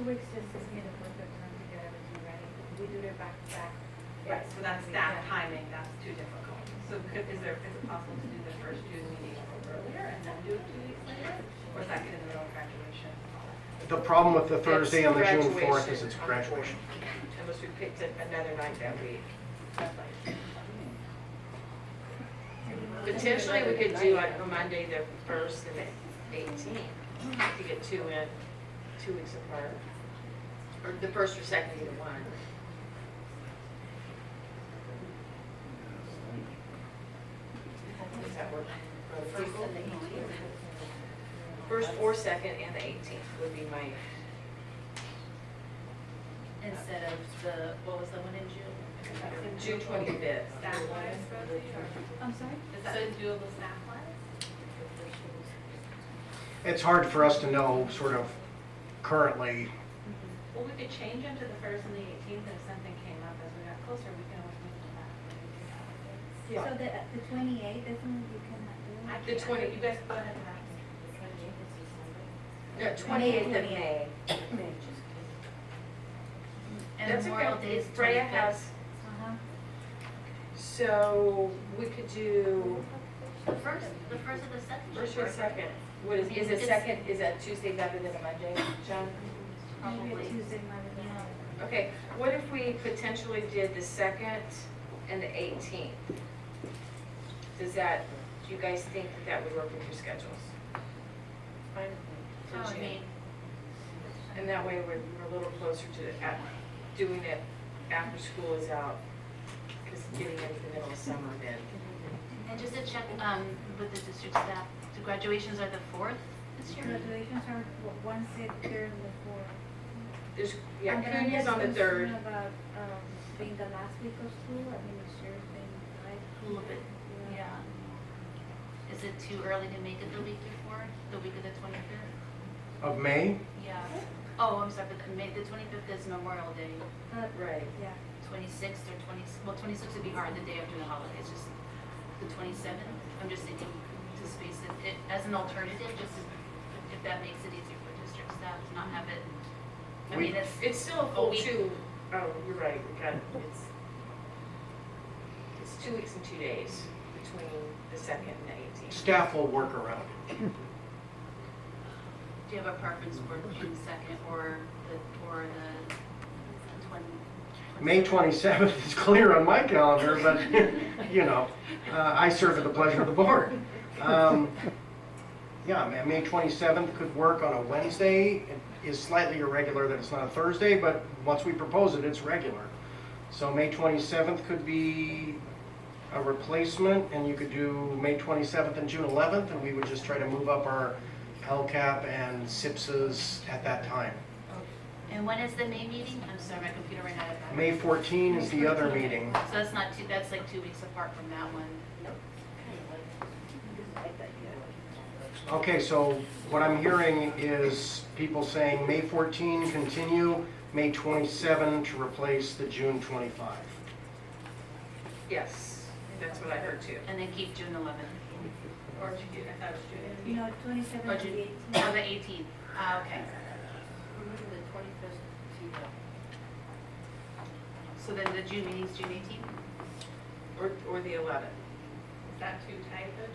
2 weeks just gives me the perfect time to get everything ready. We do it back to back. Right, so that's staff timing, that's too difficult. So is it possible to do the first June meeting a little earlier and then do it 2 weeks later? Or is that get in the middle of graduation? The problem with the Thursday on the June 4th is graduation it's on the graduation. Unless we picked another night that week. Potentially, we could do on Monday the 1st and the 18th, to get 2 in, 2 weeks apart. Or the 1st or 2nd, either one. Does that work? For people? First or 2nd and the 18th would be my, Instead of the, what was the one in June? June 25th. Staff-wise, Rosie, or I'm sorry? is that doable staff-wise? It's hard for us to know sort of currently. Well, we could change them to the 1st and the 18th, and if something came up as we got closer, we can always move them back. So the 28th, isn't you cannot do it? The 20, you guys go ahead and ask. no, 28th of May. And That's Memorial okay. Day is Freya 25th. has, Uh-huh. so we could do The first or the second? first or second. What is a It's- second, is a Tuesday better than a Monday, John? Maybe Probably. Tuesday, Monday, yeah. Okay, what if we potentially did the 2nd and the 18th? Does that, do you guys think that that would work with your schedules? Fine. For Oh, I June. mean, And that way we're a little closer to doing it after school is out, because getting into the middle of summer then. and just to check, with the district staff, the graduations are the 4th this year? Graduations are 1, 6, 3rd, and the 4th. There's, yeah, And then I'm Cunya's just on the concerned 3rd. about being the last week of school. I mean, this year's been like. A little bit, yeah. Is it too early to make it the week before, the week of the 25th? Of May? Yeah. Oh, I'm sorry, but the 25th is Memorial Day. Right. Yeah. 26th or 26th would be hard, the day after the holiday, it's just the 27th. I'm just thinking to space it as an alternative, just if that makes it easier for district staff to not have it. I mean, It's still a a full week. 2, oh, you're right, we got, it's 2 weeks and 2 days between the 2nd and the 18th. Staff will work around it. Do you have a preference for June 2nd or the 20? May 27th is clear on my calendar, but, you know, I serve at the pleasure of the board. Yeah, May 27th could work on a Wednesday. It is slightly irregular that it's not a Thursday, but once we propose it, it's regular. So May 27th could be a replacement, and you could do May 27th and June 11th, and we would just try to move up our LCAP and SIPSAs at that time. And when is the May meeting? I'm sorry, my computer ran out of battery. May 14 is the other meeting. So that's not two, that's like 2 weeks apart from that one. Okay, so what I'm hearing is people saying May 14 continue, May 27 to replace the June 25. Yes, that's what I heard too. And then keep June 11th. Or June, I thought it was June 18th. No, 27 Or to June, 18. or the 18th. Ah, okay. So then the June meeting's June 18th? Or the 11th. Is that too tight though,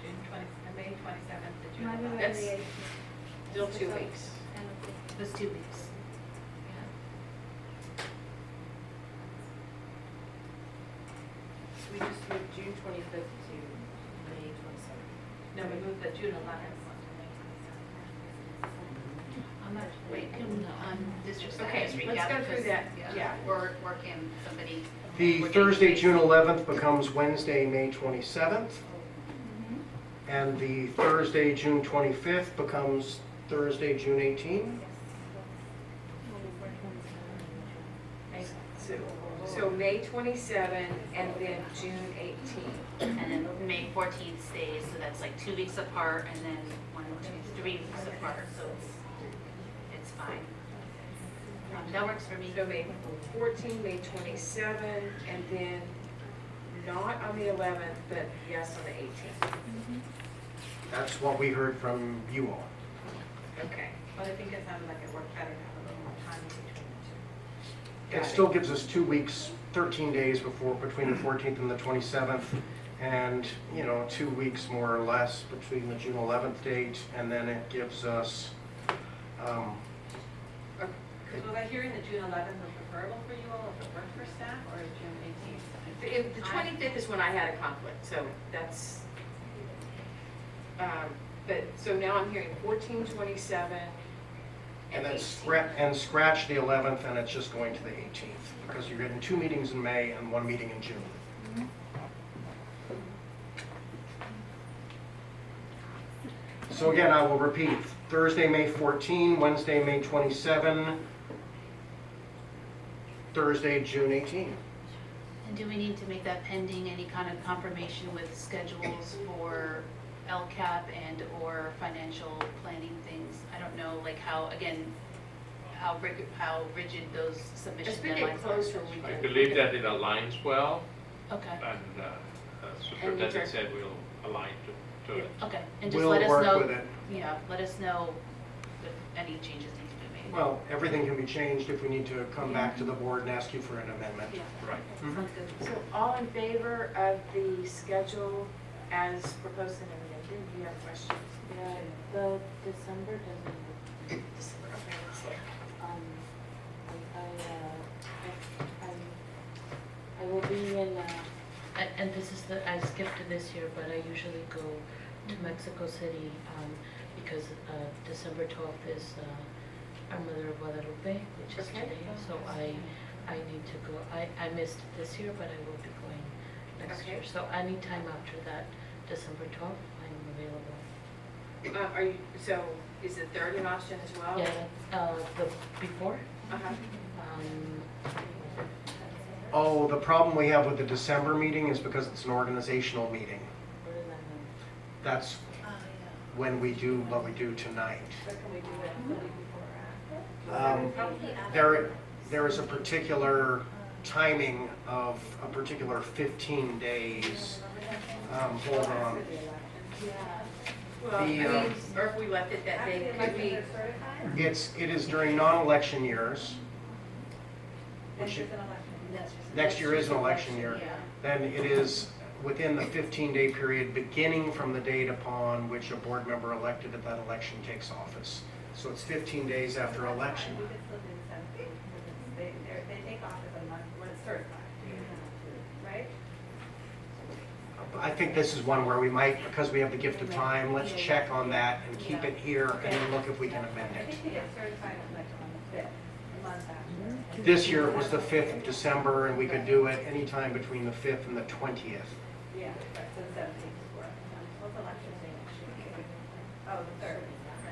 May 27th to June Maybe 11th? That's the 18th. still 2 weeks. That's 2 weeks. We just moved June 25th to May 27th. No, we moved the June 11th. I'm not, wait, can, district staff Okay, just let's recap? go through Because, that. Yeah. Or can somebody? The we're getting Thursday, space. June 11th becomes Wednesday, May 27th. And the Thursday, June 25th becomes Thursday, June 18th. So May 27 and then June 18. And then May 14th stays, so that's like 2 weeks apart, and then 1, 2, 3 weeks apart, so it's fine. That works for me. So May 14, May 27, and then not on the 11th, but yes on the 18th. That's what we heard from you all. Okay. But I think it sounded like it worked better to have a little more time in between the two. It still gives us 2 weeks, 13 days between the 14th and the 27th, and, 2 weeks more or less between the June 11th date, and then it gives us, Because was I hearing that June 11th was preferable for you all if it worked for staff, or June 18th? The 25th is when I had a conflict, so that's, but, so now I'm hearing 14, 27, and then 18. scratch the 11th, and it's just going to the 18th, because you're getting 2 meetings in May and 1 meeting in June. So again, I will repeat, Thursday, May 14, Wednesday, May 27, Thursday, June 18. And do we need to make that pending any kind of confirmation with schedules for LCAP and or financial planning things? I don't know, like how, again, how rigid those submission It's been getting deadlines are. closer. We I can- believe that it aligns well, Okay, and Superintendent said we'll align to it. okay, and just We'll let us work know, with it. yeah, let us know if any changes need to be made. Well, everything can be changed if we need to come back to the board and ask you for an amendment. Yeah. Right. Sounds good. So all in favor of the schedule as proposed and amended? Do you have questions? Yeah, the December doesn't, December, okay, let's look. I will be in, and this is I skipped this year, but I usually go to Mexico City, because December 12th is our Mother of Guadalupe, which is Okay. today, so I need to go. I missed it this year, but I will be going next Okay. year. So anytime after that, December 12th, I'm available. Are you, so is the 3rd an option as well? Yeah, the before? Uh-huh. Oh, the problem we have with the December meeting is because it's an organizational meeting. What does that mean? That's when we do what we do tonight. But can we do it the week before or after? There is a particular timing of a particular 15 days. Hold on. Well, I mean, or if we left it that day, could we? It is during non-election years. Next Which year's an election. next year is an election year. Yeah. Then it is within the 15-day period beginning from the date upon which a board member elected at that election takes office. So it's 15 days after election. We could still do the 17th, because they take office a month, when it starts I think this is one where we might, because we have the gift of time, let's check on that and keep it here and then look if we can amend it. This year it was the 5th of December, and we could do it anytime between the 5th and the 20th. Yeah, so the 17th is where. What's election day next year? Oh, the 3rd.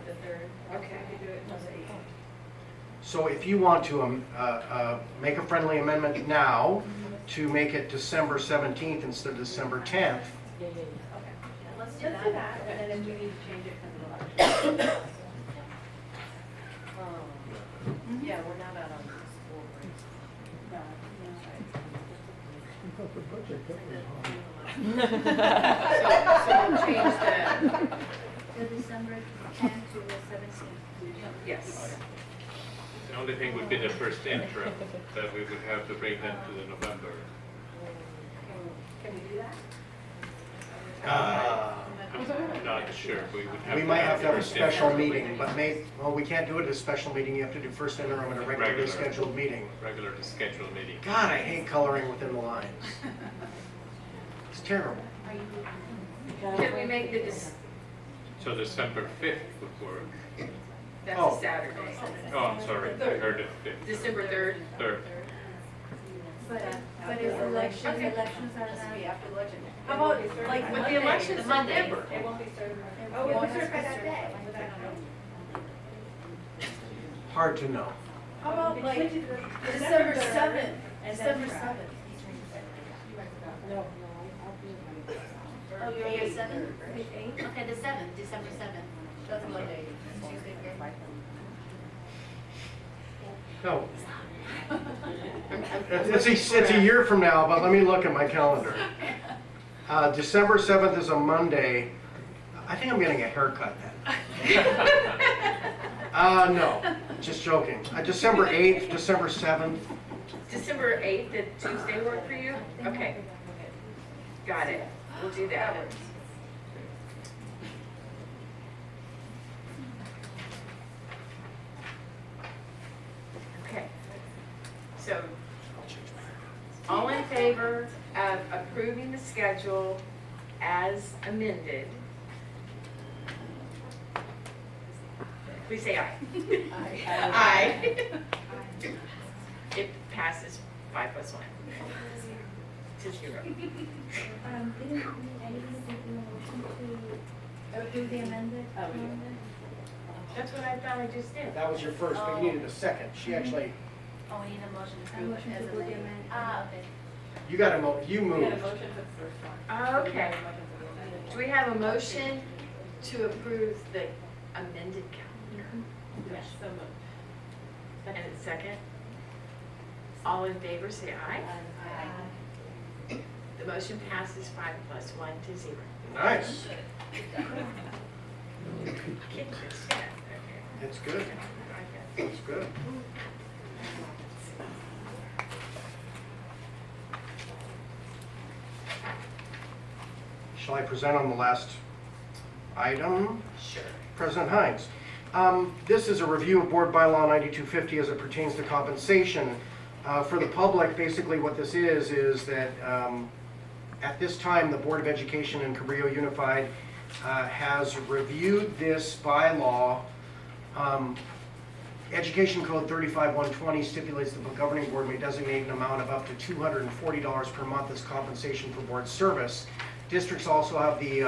The 3rd. Okay. We could do it until the 18th. So if you want to make a friendly amendment now to make it December 17th instead of December 10th, Okay. Let's do that, and then if we need to change it because of election. Yeah, we're not out on school breaks. So we'll change The December 10th to the 17th. yes. The only thing would be the first interim, that we would have to bring them to the November. Can we do that? I'm not sure, we would have. we might have to have a first special interim. meeting, but we can't do it at a special meeting. You have to do first interim at a regularly scheduled meeting. Regular scheduled meeting. God, I hate coloring within the lines. It's terrible. Can we make the, So December 5th would work. that's Oh. a Saturday. Oh, I'm sorry, I heard it 5th. December 3rd? 3rd. But if elections are Be not, after election. How about, like, with the elections in Monday. November? It won't be served. Oh, it won't be served by that day. Hard to know. How about like December 7th? December 7th. oh, you're on the 7th? Okay, the 7th, December 7th. That's Monday. Tuesday, No. It's a year from now, but let me look at my calendar. December 7th is a Monday. I think I'm getting a haircut then. No, just joking. December 8th, December 7th. December 8th, did Tuesday work for you? Okay. Got it. We'll do that. Okay. So, all in favor of approving the schedule as amended? Please say aye. Aye. It passes 5+1 to 0. Didn't anybody take a motion to approve the amended? That's what I thought I just did. That was your first, but you needed a second. She actually, Oh, we need a motion to A approve motion to as approve the amended. amendment. Okay. you got you We had a moved. motion for the first one. Okay. Do we have a motion to approve the amended calendar? Yes, so moved. And a second? All in favor, say aye. The motion passes 5+1 to 0. Nice. Kick this, yeah, It's good. okay. It's good. Shall I present on the last item? Sure. President Hines. This is a review of Board Bylaw 9250 as it pertains to compensation. For the public, basically what this is that at this time, the Board of Education in Cabrillo Unified has reviewed this bylaw. Education Code 35120 stipulates that the governing board may designate an amount of up to $240 per month as compensation for board service. Districts also have the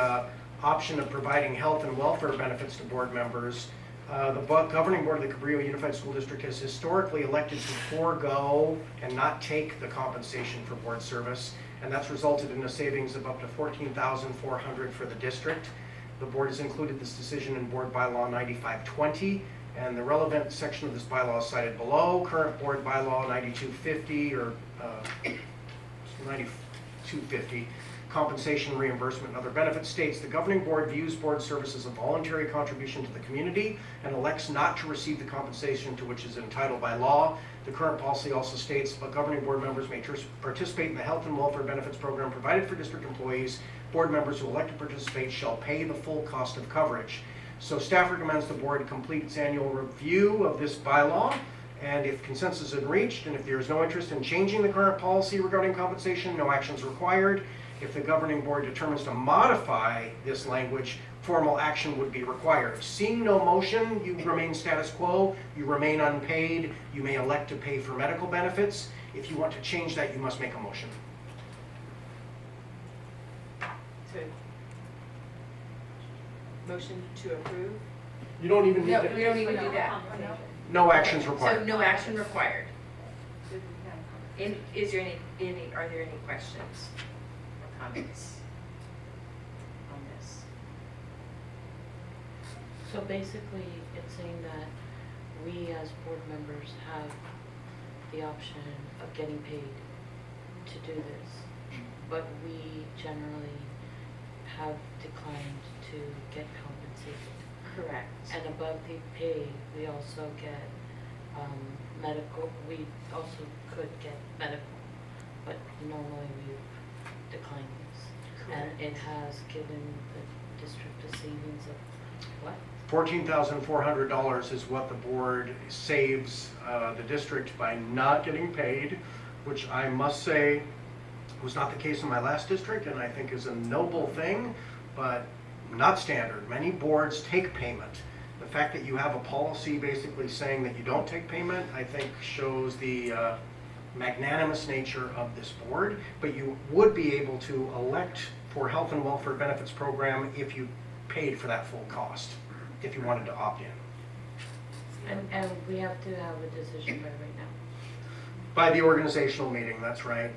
option of providing health and welfare benefits to board members. The governing board of the Cabrillo Unified School District has historically elected to forego and not take the compensation for board service, and that's resulted in a savings of up to $14,400 for the district. The board has included this decision in Board Bylaw 9520, and the relevant section of this bylaw is cited below. Current Board Bylaw 9250 or 9250. Compensation, reimbursement, and other benefits states the governing board views board service as a voluntary contribution to the community and elects not to receive the compensation to which is entitled by law. The current policy also states that governing board members may participate in the health and welfare benefits program provided for district employees. Board members who elect to participate shall pay the full cost of coverage. So staff recommends the board complete its annual review of this bylaw, and if consensus is reached and if there is no interest in changing the current policy regarding compensation, no action is required. If the governing board determines to modify this language, formal action would be required. Seeing no motion, you remain status quo, you remain unpaid, you may elect to pay for medical benefits. If you want to change that, you must make a motion. So, motion to approve? You don't even need No, to, we don't even do that. no actions So required. no action required. Is there are there any questions or comments on this? So basically, it's saying that we as board members have the option of getting paid to do this, but we generally have declined to get compensated. Correct. And above the pay, we also get medical, we also could get medical, but normally we've declined this. And it has given the district a savings of what? $14,400 is what the board saves the district by not getting paid, which I must say was not the case in my last district, and I think is a noble thing, but not standard. Many boards take payment. The fact that you have a policy basically saying that you don't take payment, I think shows the magnanimous nature of this board, but you would be able to elect for health and welfare benefits program if you paid for that full cost, if you wanted to opt in. And we have to have a decision by right now. By the organizational meeting, that's right.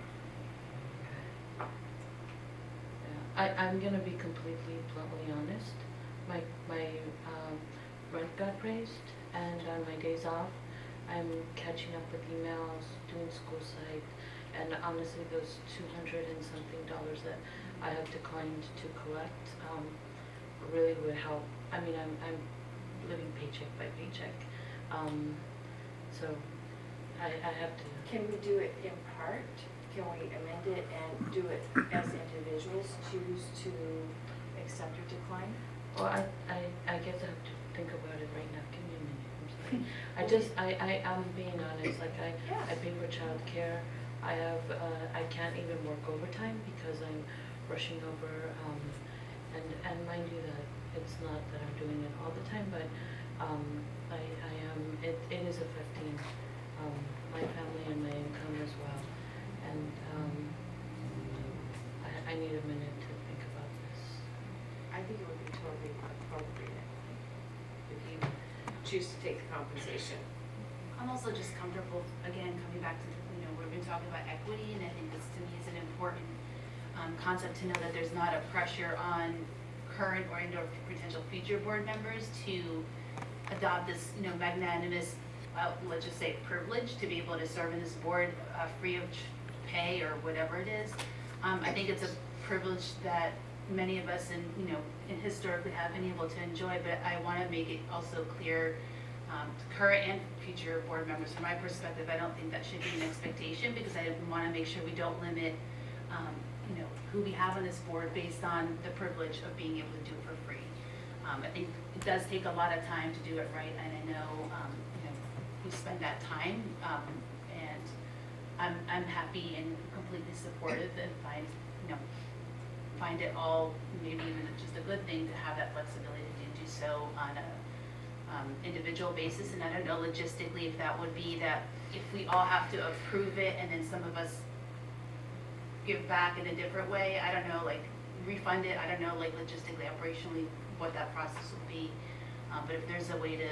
I'm gonna be completely bluntly honest. My rent got raised, and on my days off, I'm catching up with emails, doing school site, and honestly, those $200 and something that I have declined to collect really would help. I mean, I'm living paycheck by paycheck, so I have to. Can we do it in part? Can we amend it and do it as individuals choose to accept or decline? Well, I guess I have to think about it right now. Give me a minute. I'm sorry. I'm being honest. Like I pay for childcare. I can't even work overtime because I'm rushing over. And mind you that it's not that I'm doing it all the time, but I am. It is affecting my family and my income as well. And I need a minute to think about this. I think it would be totally appropriate if you choose to take the compensation. I'm also just comfortable, again, coming back to, we've been talking about equity, and I think this to me is an important concept to know that there's not a pressure on current or potential future board members to adopt this, magnanimous, let's just say privilege to be able to serve in this board free of pay or whatever it is. I think it's a privilege that many of us and historically have been able to enjoy, but I want to make it also clear to current and future board members, from my perspective, I don't think that should be an expectation, because I want to make sure we don't limit who we have on this board based on the privilege of being able to do it for free. I think it does take a lot of time to do it right, and I know we spend that time, and I'm happy and completely supportive, and find it all maybe even just a good thing to have that flexibility to do so on a individual basis. And I don't know logistically if that would be that if we all have to approve it and then some of us give back in a different way. I don't know, like refund it. I don't know, like logistically, operationally, what that process would be. But if there's a way to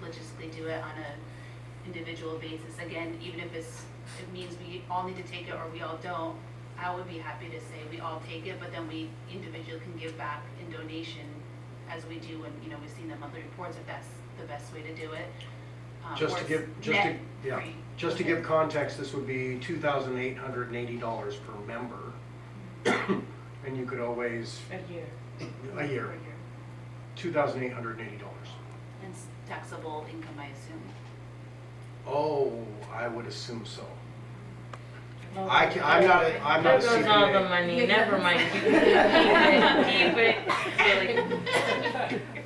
logistically do it on a individual basis, again, even if it means we all need to take it or we all don't, I would be happy to say we all take it, but then we individually can give back in donation as we do, and we've seen the monthly reports if that's the best way to do it. Just to give context, this would be $2,880 per member, and you could always A year. $2,880. And it's taxable income, I assume. Oh, I would assume so. Well, I'm not a There goes all the CPA. money. Never mind. Keep it.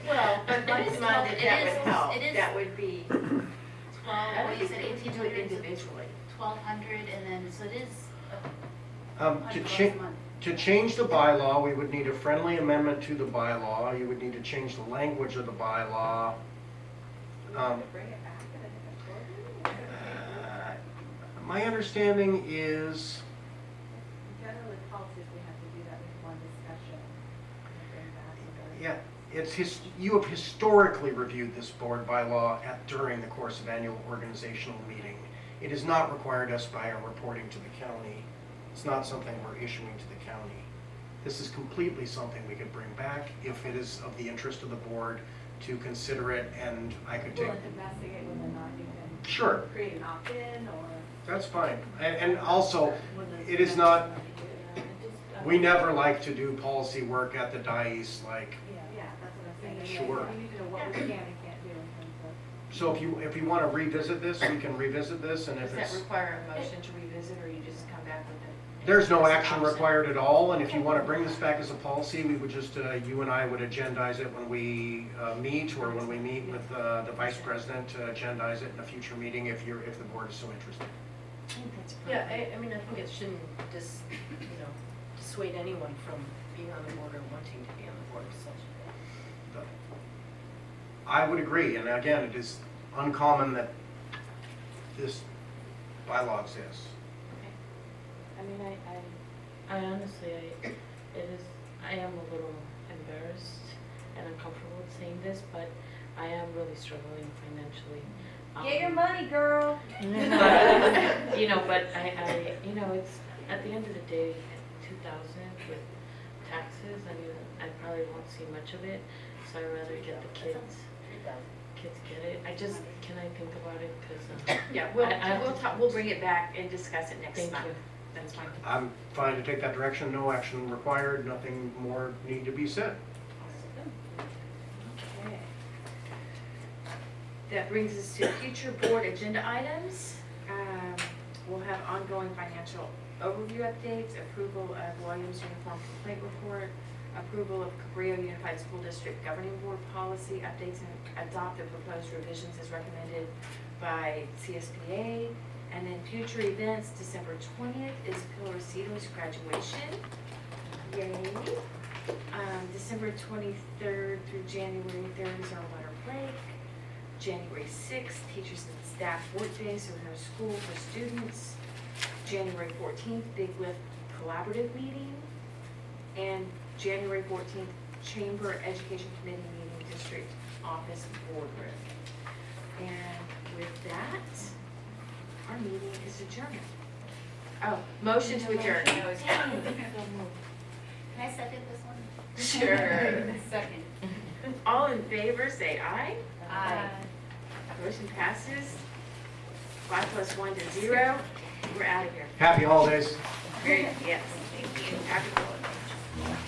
Well, but It is keep in mind that that would help. it is That would be, 12, I what would you think said, we could do it 1,800, individually. 1,200, and then, so it is To $100 cha- a month. To change the bylaw, we would need a friendly amendment to the bylaw. You would need to change the language of the bylaw. My understanding is, Generally, policies, we have to do that with one discussion. yeah, you have historically reviewed this board bylaw during the course of annual organizational meeting. It is not required us by our reporting to the county. It's not something we're issuing to the county. This is completely something we could bring back if it is of the interest of the board to consider it, and I could take. We'll investigate whether or not you can Sure. create an opt-in or. That's fine. And also, it is not, we never like to do policy work at the dais, like, Yeah, that's what I'm saying. Sure. We need to know what we can and can't do in terms of. so if you want to revisit this, we can revisit this, and Does if that it's, require a motion to revisit, or you just come back with it? there's no action required at all, and if you want to bring this back as a policy, we would just, you and I would agendize it when we meet, or when we meet with the vice president to agendize it in a future meeting if the board is so interested. Yeah, I mean, I think it shouldn't dissuade anyone from being on the board or wanting to be on the board, so. I would agree, and again, it is uncommon that this bylaw exists. I mean, I honestly, I am a little embarrassed and uncomfortable with saying this, but I am really struggling financially. Get your money, girl. But I it's, at the end of the day, 2,000 with taxes, I mean, I probably won't see much of it, so I'd rather get the kids get it. Can I think about it, because. Yeah, we'll bring it back and discuss it next month. That's fine. I'm fine to take that direction, no action required, nothing more need to be said. Okay. That brings us to future board agenda items. We'll have ongoing financial overview updates, approval of Williams Uniform Complaint Report, approval of Cabrillo Unified School District Governing Board policy updates, and adopt the proposed revisions as recommended by CSBA. And then future events, December 20th is Pillarcito's graduation. Yay. December 23rd through January 3rd is our winter break. January 6th, teachers and staff work day, so no school for students. January 14th, Big Lift Collaborative meeting. And January 14th, Chamber Education Committee meeting, District Office Boardroom. And with that, our meeting is adjourned. Oh, motion to adjourn. Can I second this one? Sure. Second. All in favor, say aye. Aye. Motion passes. 5 + 1 to 0. We're out of here. Happy holidays. Very, yes. Thank you. Happy holidays.